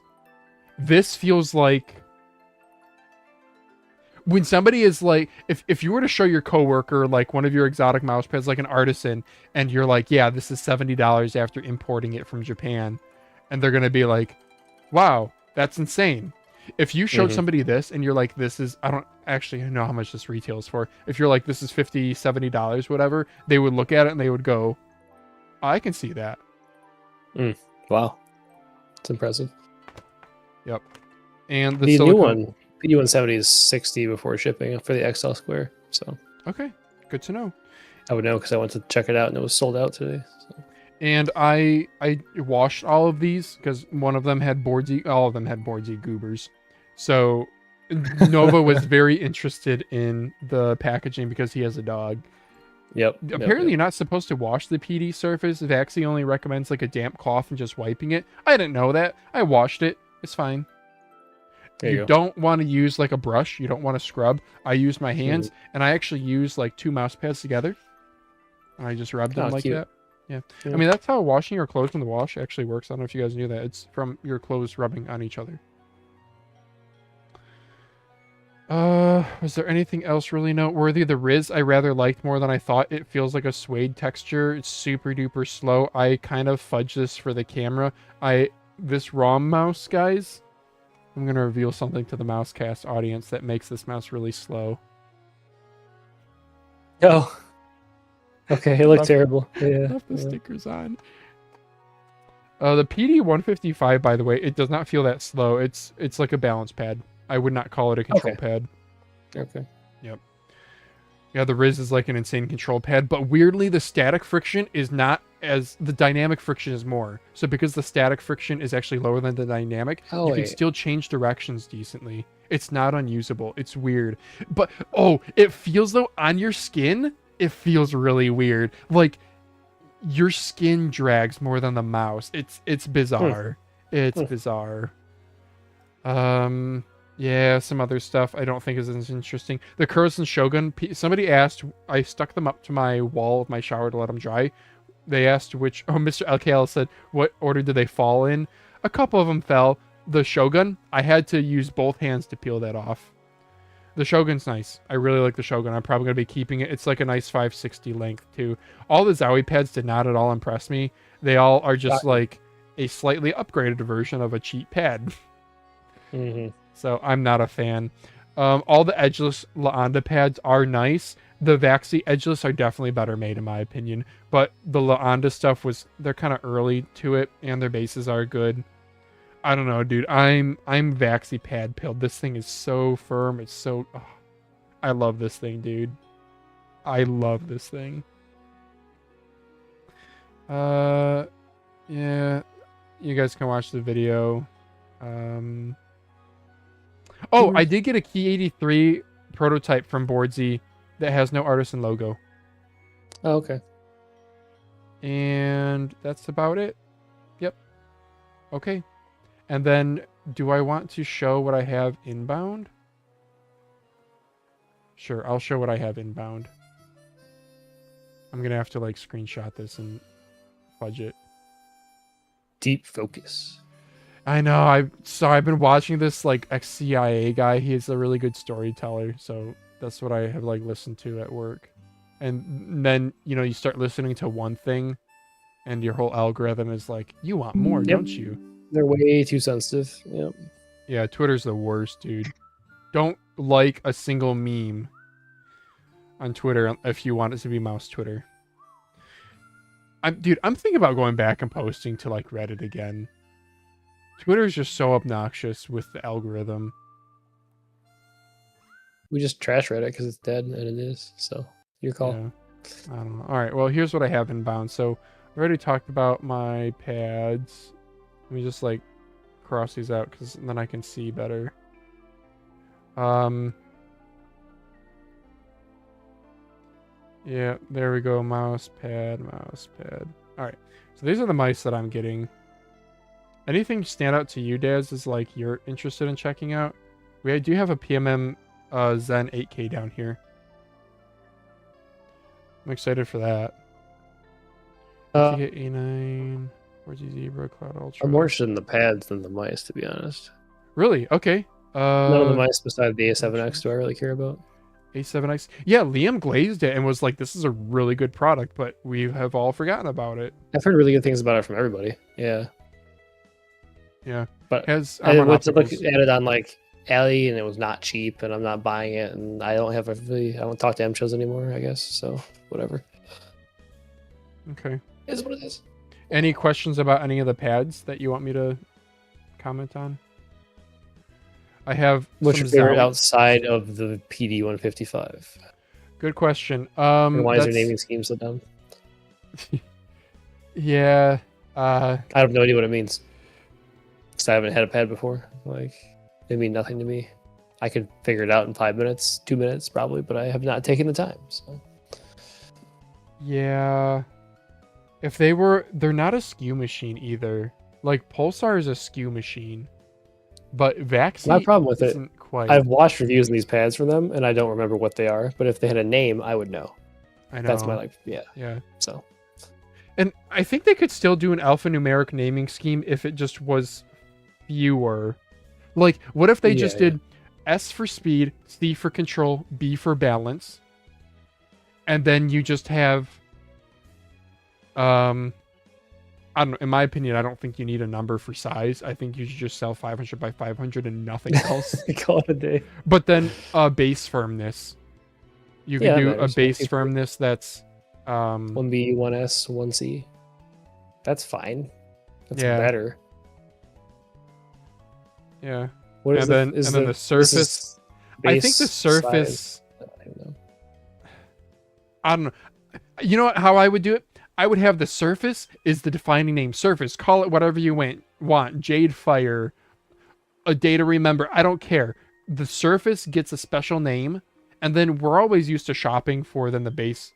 feels like when somebody is like, if you were to show your coworker like one of your exotic mouse pads, like an artisan, and you're like, yeah, this is $70 after importing it from Japan, and they're gonna be like, wow, that's insane. If you showed somebody this and you're like, this is, I don't actually know how much this retails for. If you're like, this is $50, $70, whatever, they would look at it and they would go, I can see that. Wow. It's impressive. Yep. And the new one, PD170 is 60 before shipping for the XL Square. So okay, good to know. I would know because I went to check it out and it was sold out today. So. And I washed all of these because one of them had Boardzy, all of them had Boardzy goobers. So Nova was very interested in the packaging because he has a dog. Yep. Apparently you're not supposed to wash the PD surface. Vaxi only recommends like a damp cloth and just wiping it. I didn't know that. I washed it. It's fine. You don't want to use like a brush. You don't want to scrub. I used my hands and I actually used like 2 mouse pads together. I just rubbed them like cute. that. Yeah. Yeah. I mean, that's how washing your clothes in the wash actually works. I don't know if you guys knew that. It's from your clothes rubbing on each other. Was there anything else really noteworthy? The Riz I rather liked more than I thought. It feels like a suede texture. It's super duper slow. I kind of fudge this for the camera. This ROM mouse, guys, I'm gonna reveal something to the MouseCast audience that makes this mouse really slow. Oh. Okay, it looked Left- terrible. Yeah. Left the stickers on. The PD155, by the way, it does not feel that slow. It's like a balance pad. I would not call it a control pad. Okay. Yep. Yeah, the Riz is like an insane control pad, but weirdly the static friction is not as the dynamic friction is more. So because the static friction is actually lower than the dynamic, Oh, you can wait. still change directions decently. It's not unusable. It's weird. But oh, it feels though on your skin, it feels really weird. Like your skin drags more than the mouse. It's bizarre. It's bizarre. Yeah, some other stuff I don't think is as interesting. The Kurosen Shogun, somebody asked, I stuck them up to my wall of my shower to let them dry. They asked which, Mr. LKL said, what order did they fall in? A couple of them fell. The Shogun, I had to use both hands to peel that off. The Shogun's nice. I really like the Shogun. I'm probably going to be keeping it. It's like a nice 560 length too. All the ZOwie pads did not at all impress me. They all are just like a slightly upgraded version of a cheap pad. Mm-hmm. So I'm not a fan. All the edgeless Laonda pads are nice. The Vaxi edgeless are definitely better made in my opinion. But the Laonda stuff they're kind of early to it and their bases are good. I don't know, dude. I'm Vaxi pad pilled. This thing is so firm. It's so... Oh, I love this thing, dude. I love this thing. Yeah. You guys can watch the video. Oh, I did get a Key 83 prototype from Boardzy that has no artisan logo. Oh, okay. And that's about it. Yep. Okay. And then, do I want to show what I have inbound? Sure, I'll show what I have inbound. I'm going to have to, like, screenshot this and fudge it. Deep focus. I know. I've been watching this like ex-CIA guy. He's a really good storyteller, so that's what I have like listened to at work. And then you start listening to one thing, and your whole algorithm is like, you want more, don't you? They're way too sensitive. Yep. Yeah, Twitter's the worst, dude. Don't like a single meme on Twitter if you want it to be mouse Twitter. I'm thinking about going back and posting to like Reddit again. Twitter is just so obnoxious with the algorithm. We just trash Reddit because it's dead, and it is. So, your call. Yeah. I don't know. All right, well, here's what I have inbound. So, I already talked about my pads. Let me just, like, cross these out, because then I can see better. Yeah, there we go. Mouse pad. All right, so these are the mice that I'm getting. Anything stand out to you, Daz, is like you're interested in checking out? We do have a PMM Zen 8K down here. I'm excited for that. A9, Boardzy Zebra, Cloud Ultra. I'm more interested in the pads than the mice, to be honest. Really? Okay. None of the mice besides the A7X do I really care about. A7X. Yeah, Liam glazed it and was like, this is a really good product, but we have all forgotten about it. I've heard really good things about it from everybody. Yeah. Yeah. But I went to look at it on like Alley, and it was not cheap, and I'm not buying it, and I don't talk to MCHOs anymore, I guess. So whatever. Okay. It is what it is. Any questions about any of the pads that you want me to comment on? I have What's some your favorite ZOwie. outside of the PD155? Good question. And why is your naming scheme so dumb? Yeah. I have no idea what it means. Because I haven't had a pad before. Like, it mean nothing to me. I could figure it out in 5 minutes, 2 minutes probably, but I have not taken the time. So. Yeah. If they're not a skew machine either. Like Pulsar is a skew machine, but Vaxi My problem with it, isn't quite. I've watched reviews of these pads for them, and I don't remember what they are. But if they had a name, I would know. I know. That's my yeah. Yeah. So And I think they could still do an alphanumeric naming scheme if it just was fewer. Like, what if they just did S for speed, C for control, B for balance, and then you just have, I don't know. In my opinion, I don't think you need a number for size. I think you should just sell 500 by 500 and nothing else. call it a day. But then base firmness. You could do a base firmness that's 1B, 1S, 1C. That's fine. That's Yeah. better. Yeah. What is and then the surface. I think the surface. I don't know. I don't know. You know how I would do it? I would have the surface is the defining name. Surface. Call it whatever you want. Jade Fire. A day to remember. I don't care. The surface gets a special name. And then we're always used to shopping for then the base.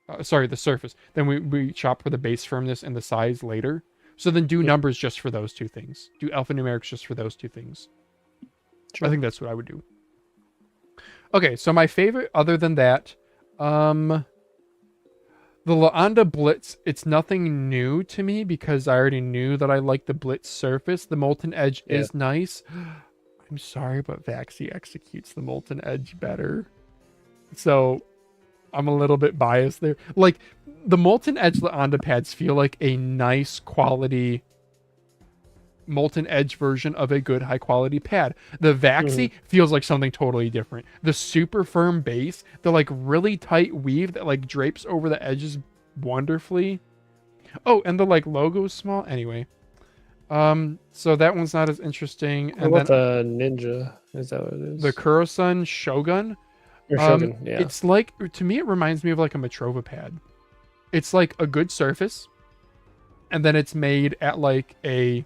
The surface. Then we shop for the base firmness and the size later. So then do numbers just for those two things. Do alphanumerics just for those two things. Sure. I think that's what I would do. Okay, so my favorite other than that, the Laonda Blitz, it's nothing new to me because I already knew that I liked the Blitz surface. The Molten Edge is nice. I'm sorry, but Vaxi executes the Molten Edge better. So I'm a little bit biased there. Like, the Molten Edge Laonda pads feel like a nice quality Molten Edge version of a good high quality pad. The Vaxi feels like something totally different. The super firm base, the like really tight weave that like drapes over the edges wonderfully. Oh, and the like logo is small. Anyway. So that one's not as interesting. What about the Ninja? Is that what it is? The Kurosun Shogun. Shogun, yeah. It's like, to me, it reminds me of like a Metrova pad. It's like a good surface, and then it's made at like a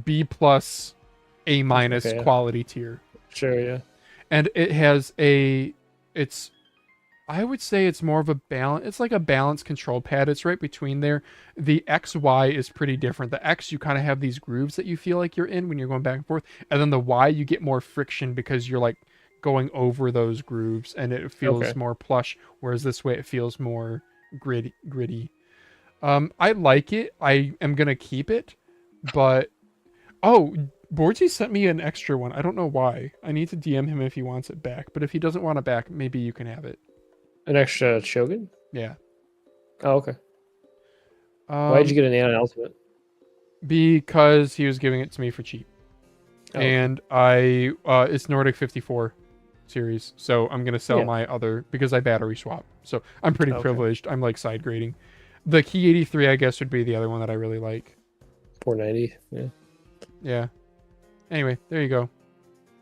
B plus, A minus quality tier. Sure, yeah. And it has I would say it's more of a balance. It's like a balanced control pad. It's right between there. The XY is pretty different. The X, you kind of have these grooves that you feel like you're in when you're going back and forth. And then the Y, you get more friction because you're like going over those grooves and it feels more plush. Whereas this way it feels more gritty. I like it. I am going to keep it. But, Boardzy sent me an extra one. I don't know why. I need to DM him if he wants it back. But if he doesn't want it back, maybe you can have it. An extra Shogun? Yeah. Oh, okay. Why did you get an Anon Ultimate? Because he was giving it to me for cheap. Oh. And it's Nordic 54 series. So I'm going to sell my other, because I battery swap. So I'm pretty privileged. I'm like side grading. The Key 83, I guess, would be the other one that I really like. 490, yeah. Yeah. Anyway, there you go.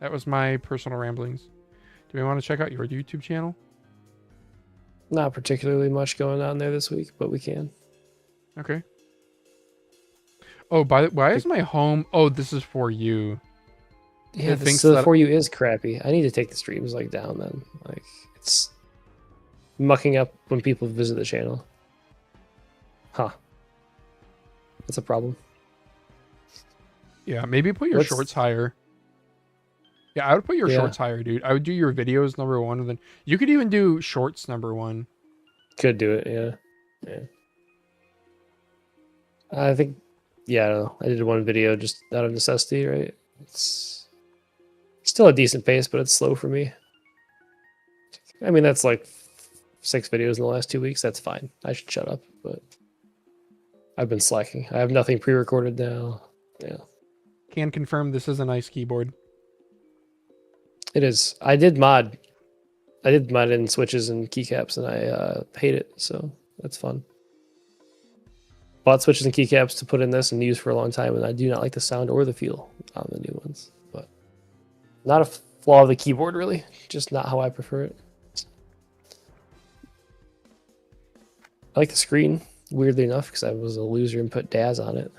That was my personal ramblings. Do we want to check out your YouTube channel? Not particularly much going on there this week, but we can. Okay. Oh, why is my home? Oh, this is for you. Yeah, the for you is crappy. I need to take the streams like down then. Like, it's mucking up when people visit the channel. Huh. That's a problem. Yeah, maybe put your shorts higher. Yeah, I would put your shorts higher, dude. I would do your videos number one, and then you could even do shorts number one. Could do it, yeah. I think, I don't know. I did one video just out of necessity, right? It's still a decent pace, but it's slow for me. I mean, that's like 6 videos in the last 2 weeks. That's fine. I should shut up, but I've been slacking. I have nothing pre-recorded now. Yeah. Can confirm this is a nice keyboard. It is. I did mod in switches and keycaps, and I hate it. So that's fun. Bought switches and keycaps to put in this and use for a long time, and I do not like the sound or the feel on the new ones. But not a flaw of the keyboard, really. Just not how I prefer it. I like the screen, weirdly enough, because I was a loser and put Dazz on it.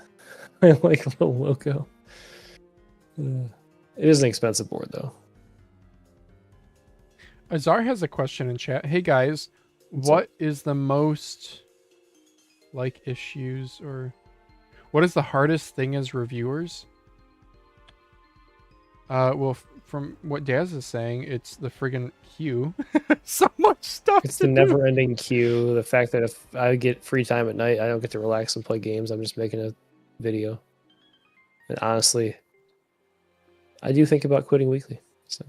I like a little logo. It is an expensive board, though. Azar has a question in chat. Hey guys, what is the most like issues or what is the hardest thing as reviewers? Well, from what Daz is saying, it's the friggin' queue. So much stuff. It's the never-ending queue. The fact that if I get free time at night, I don't get to relax and play games. I'm just making a video. And honestly, I do think about quitting weekly. So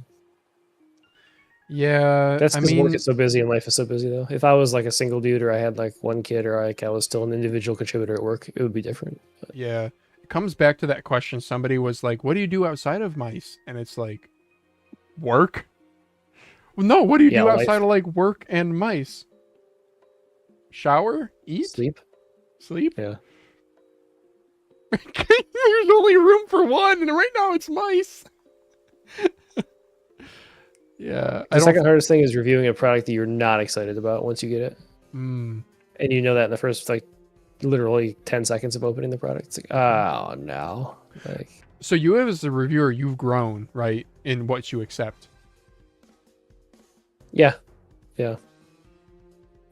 yeah, that's because work is so busy and life is so busy, though. If I was like a single dude, or I had like one kid, or like I was still an individual contributor at work, it would be different. But yeah, it comes back to that question. Somebody was like, "What do you do outside of mice?" And it's like, work. Well, no, what do you do outside of like work and mice? Shower, eat, sleep. Yeah. There's only room for one, and right now it's mice. Yeah. The second hardest thing is reviewing a product that you're not excited about once you get it. Mm. And you know that in the first, like, literally 10 seconds of opening the product. It's like, oh, no. Like, so you as a reviewer, you've grown, right, in what you accept. Yeah. Yeah.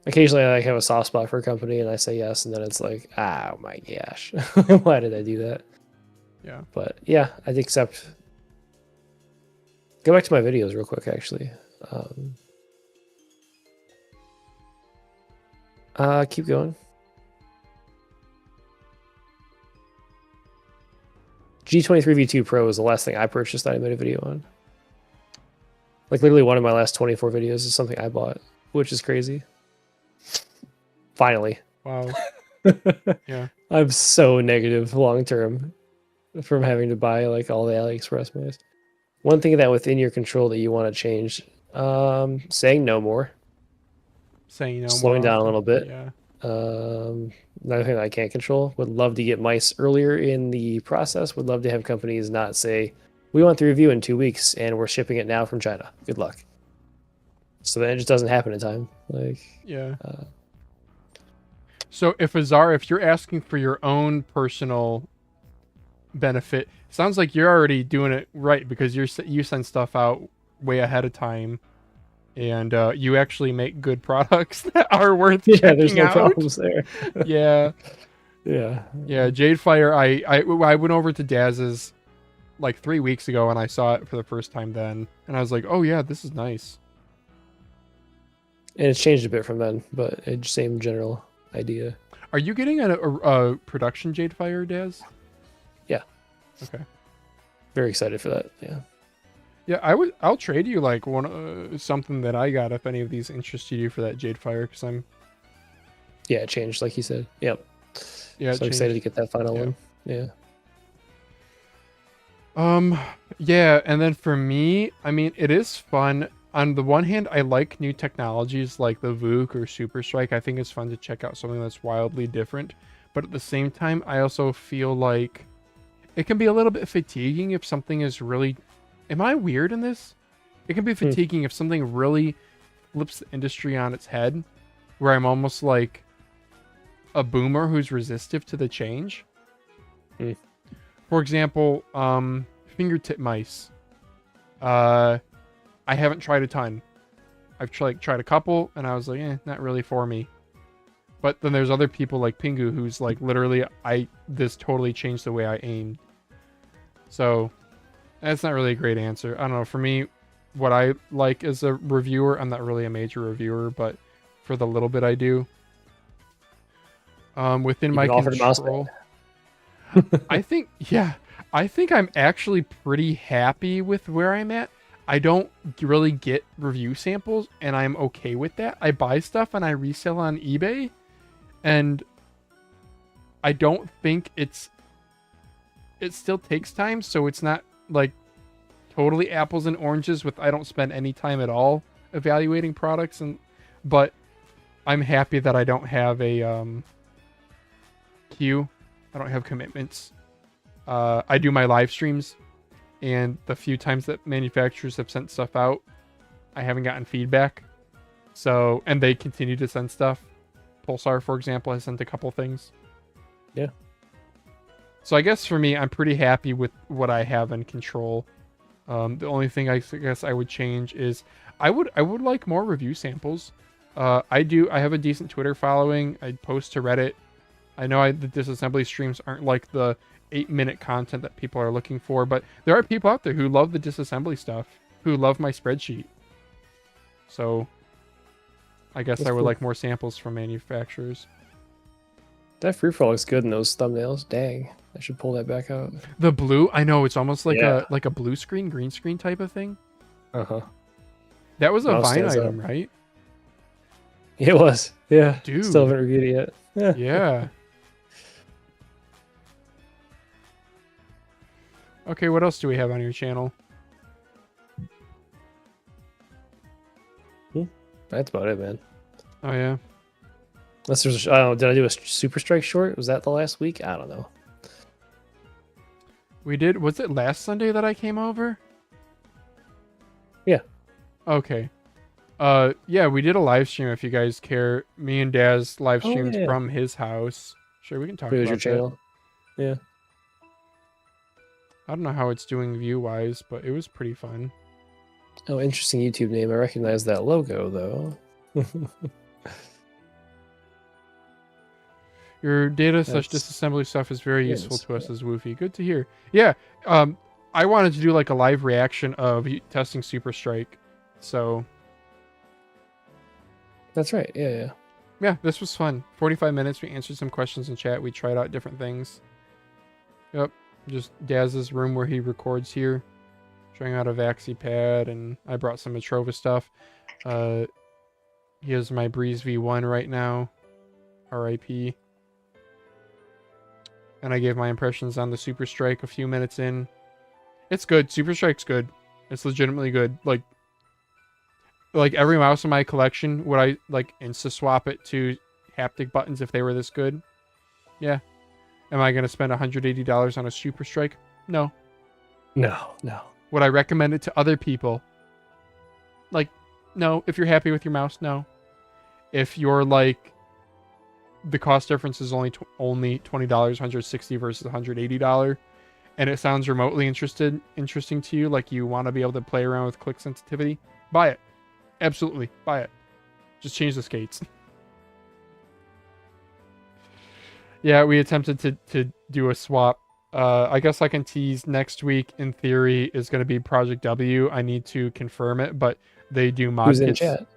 Occasionally I like have a soft spot for a company and I say yes, and then it's like, oh my gosh, why did I do that? Yeah. But yeah, I'd accept. Go back to my videos real quick, actually. Keep going. G23 V2 Pro is the last thing I purchased that I made a video on. Like literally one of my last 24 videos is something I bought, which is crazy. Finally. Wow. Yeah. I'm so negative long term from having to buy like all the AliExpress mice. One thing that within your control that you want to change, saying no more. Saying no more. Slowing down a little bit. Yeah. Another thing that I can't control. Would love to get mice earlier in the process. Would love to have companies not say, we want the review in 2 weeks and we're shipping it now from China. Good luck. So then it just doesn't happen in time. Like, yeah. So if Azar, if you're asking for your own personal benefit, sounds like you're already doing it right, because you send stuff out way ahead of time, and you actually make good products that are worth checking there's no out. problems there. Yeah. Yeah. Jadefire. I went over to Dazz's like 3 weeks ago and I saw it for the first time then, and I was like, oh yeah, this is nice. And it's changed a bit from then, but it's same general idea. Are you getting a production Jadefire, Daz? Yeah. Okay. Very excited for that. Yeah. Yeah, I'll trade you like something that I got if any of these interest you for that Jadefire, because I'm. Yeah, it changed, like you said. Yep. Yeah. So excited to get that final one. Yeah. Yeah, and then for me, I mean, it is fun. On the one hand, I like new technologies like the VOOC or SUPERSTRIKE. I think it's fun to check out something that's wildly different. But at the same time, I also feel like it can be a little bit fatiguing if something is really... Am I weird in this? It can be fatiguing if something really flips the industry on its head, where I'm almost like a boomer who's resistive to the change. For example, fingertip mice. I haven't tried a ton. I've tried a couple, and I was like, not really for me. But then there's other people like Pingu who's like, literally, this totally changed the way I aimed. So that's not really a great answer. I don't know. For me, what I like as a reviewer, I'm not really a major reviewer, but for the little bit I do, within my control, I think I'm actually pretty happy with where I'm at. I don't really get review samples, and I'm okay with that. I buy stuff and I resell on eBay, and I don't think it still takes time, so it's not like totally apples and oranges with I don't spend any time at all evaluating products, but I'm happy that I don't have a queue. I don't have commitments. I do my live streams, and the few times that manufacturers have sent stuff out, I haven't gotten feedback. So, and they continue to send stuff. Pulsar, for example, has sent a couple things. Yeah. So I guess for me, I'm pretty happy with what I have in control. The only thing I guess I would change is I would like more review samples. I have a decent Twitter following. I post to Reddit. I know the disassembly streams aren't like the 8-minute content that people are looking for. But there are people out there who love the disassembly stuff, who love my spreadsheet. So I guess I would like more samples from manufacturers. That free for all looks good in those thumbnails. Dang, I should pull that back out. The blue, I know, it's almost like a blue screen, green screen type of thing. That was a Vine item, right? It was. Yeah. Dude. Still haven't reviewed it yet. Yeah. Okay, what else do we have on your channel? That's about it, man. Oh yeah. Unless there's, I don't know, did I do a SUPERSTRIKE short? Was that the last week? I don't know. We did. Was it last Sunday that I came over? Yeah. Okay. Yeah, we did a live stream. If you guys care, me and Daz live streamed from his house. Sure, we can talk about your channel. That. Yeah. I don't know how it's doing view wise, but it was pretty fun. Oh, interesting YouTube name. I recognize that logo though. Your data such disassembly stuff is very useful to us as Woofy. Good to hear. Yeah. I wanted to do like a live reaction of testing SUPERSTRIKE. So that's right. Yeah. Yeah, this was fun. 45 minutes. We answered some questions in chat. We tried out different things. Yep. Just Daz's room where he records here. Trying out a Vaxi pad, and I brought some Atrova stuff. He has my Breeze V1 right now. RIP. And I gave my impressions on the SUPERSTRIKE a few minutes in. It's good. SUPERSTRIKE's good. It's legitimately good. Like every mouse in my collection, would I like insta swap it to haptic buttons if they were this good? Yeah. Am I going to spend $180 on a SUPERSTRIKE? No. No. Would I recommend it to other people? Like, no. If you're happy with your mouse, no. If you're like, the cost difference is only $20, $160 versus $180, and it sounds remotely interesting to you, like you want to be able to play around with click sensitivity, buy it. Absolutely, buy it. Just change the skates. Yeah, we attempted to do a swap. I guess I can tease next week, in theory, is going to be Project W. I need to confirm it, but they do mod Who's kits, in chat?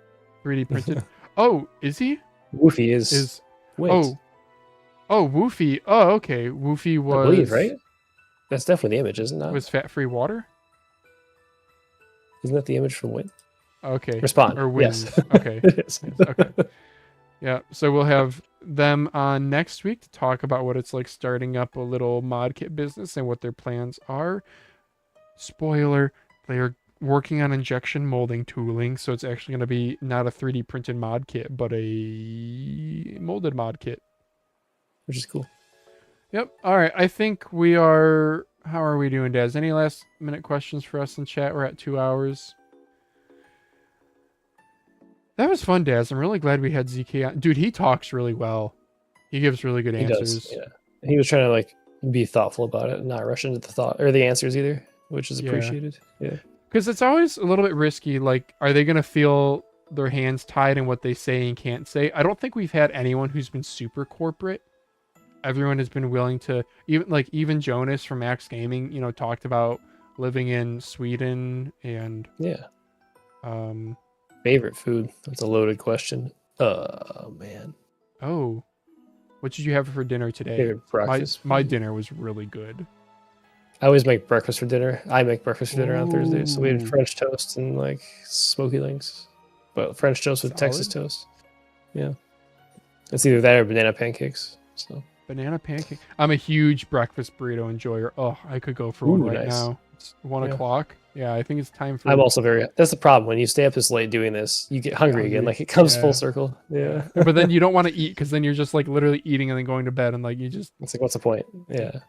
3D printed. Oh, is he? Woofy is. Oh, Woofy. Oh, okay. Woofy was. I believe, right? That's definitely the image, isn't it? Was fat-free water? Isn't that the image from Win? Okay. Respond. Or Win. Yes. Okay. Okay. Yeah. So we'll have them on next week to talk about what it's like starting up a little mod kit business and what their plans are. Spoiler: they are working on injection molding tooling, so it's actually going to be not a 3D printed mod kit, but a molded mod kit, which is cool. Yep. All right. I think we are. How are we doing, Daz? Any last minute questions for us in chat? We're at 2 hours. That was fun, Daz. I'm really glad we had ZK on. Dude, he talks really well. He gives really good answers. Does, yeah. He was trying to like be thoughtful about it and not rush into the thought or the answers either, which is appreciated. Yeah. Because it's always a little bit risky. Like, are they going to feel their hands tied in what they say and can't say? I don't think we've had anyone who's been super corporate. Everyone has been willing to, even Jonas from Max Gaming, talked about living in Sweden and favorite food. That's a loaded question. Oh man. Oh, what did you have for dinner today? Favorite breakfast. My dinner was really good. I always make breakfast for dinner. I make breakfast for dinner on Thursdays. So we had French toast and like smoky links, but French toast with Texas toast. Yeah, it's either that or banana pancakes. So. Banana pancake. I'm a huge breakfast burrito enjoyer. Oh, I could go for one right now. It's 1 o'clock. Yeah, I think it's time for. I'm also very. That's the problem when you stay up this late doing this. You get hungry again. Like it comes full circle. Yeah. But then you don't want to eat because then you're just like literally eating and then going to bed and like you just. It's like what's the point? Yeah.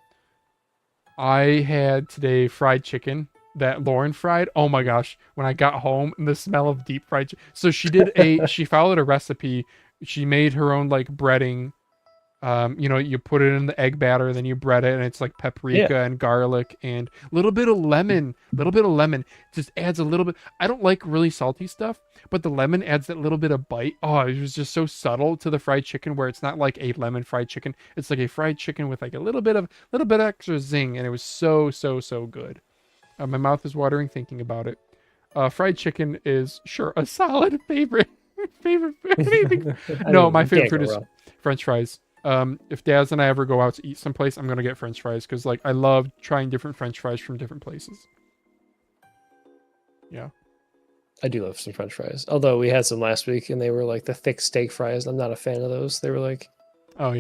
I had today fried chicken that Lauren fried. Oh my gosh! When I got home, and the smell of deep fried. So she did she followed a recipe. She made her own like breading. You put it in the egg batter, then you bread it, and it's like paprika and garlic and a little bit of lemon. Just adds a little bit. I don't like really salty stuff, but the lemon adds that little bit of bite. Oh, it was just so subtle to the fried chicken, where it's not like a lemon fried chicken. It's like a fried chicken with like a little bit extra zing, and it was so good. My mouth is watering thinking about it. Fried chicken is sure a solid favorite. Anything. No, my favorite food is French fries. If Daz and I ever go out to eat someplace, I'm gonna get French fries because like I love trying different French fries from different places. Yeah, I do love some French fries. Although we had some last week and they were like the thick steak fries. I'm not a fan of those. They were like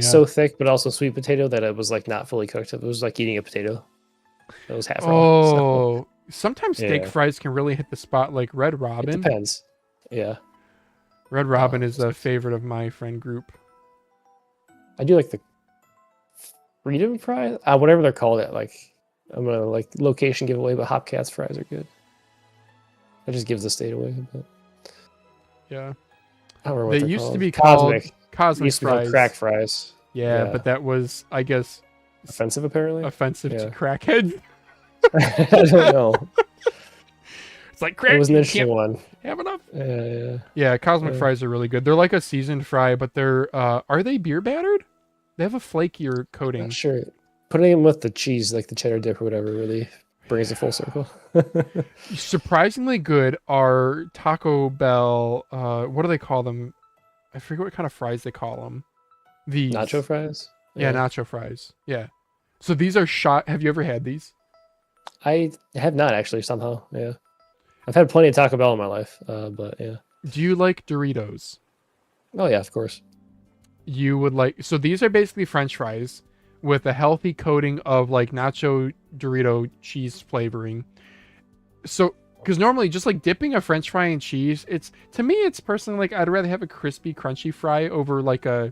so thick, but also sweet potato that it was like not fully cooked. It was like eating a potato. It was half raw. Oh, sometimes steak fries can really hit the spot. Like Red Robin. It depends. Yeah. Red Robin is a favorite of my friend group. I do like the freedom fries, whatever they're called. I'm gonna like location giveaway, but Hopcats fries are good. That just gives the state away. But yeah, I don't remember what they used called. to be called Cosmic used to be fries. called crack fries. Yeah, but that was, I guess, offensive apparently. Offensive to crackheads. I don't know. It's like crack. It was an interesting one. Have enough. Yeah. Cosmic fries are really good. They're like a seasoned fry, but they're are they beer battered? They have a flakier coating. Not sure. Putting them with the cheese, like the cheddar dip or whatever, really brings it full circle. Surprisingly good are Taco Bell. What do they call them? I forget what kind of fries they call them. These nacho fries. Yeah, nacho fries. Yeah. So these are shot. Have you ever had these? I have not actually. Somehow, yeah. I've had plenty of Taco Bell in my life, but yeah. Do you like Doritos? Oh yeah, of course. You would like. So these are basically French fries with a healthy coating of like nacho Dorito cheese flavoring. So, because normally just like dipping a French fry in cheese, to me it's personally like I'd rather have a crispy, crunchy fry over like a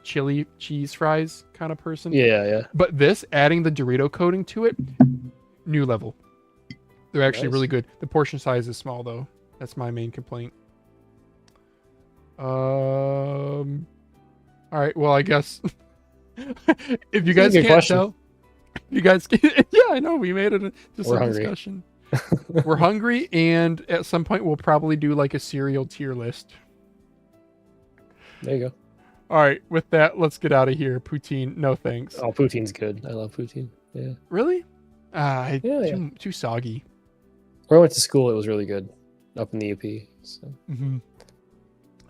chili cheese fries kind of person. Yeah. But this, adding the Dorito coating to it, new level. They're actually really good. The portion size is small though. That's my main complaint. All right. Well, I guess if you guys can't tell, you guys can, yeah, I know we made it into some discussion. We're hungry, and at some point we'll probably do like a cereal tier list. There you go. All right. With that, let's get out of here. Poutine, no thanks. Oh, poutine's good. I love poutine. Yeah. Really? Too soggy. Where I went to school, it was really good up in the UP. So.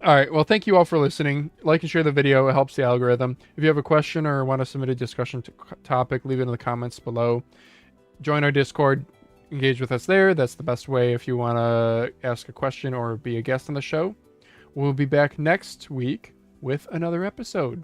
All right. Well, thank you all for listening. Like and share the video. It helps the algorithm. If you have a question or want to submit a discussion topic, leave it in the comments below. Join our Discord. Engage with us there. That's the best way if you want to ask a question or be a guest on the show. We'll be back next week with another episode.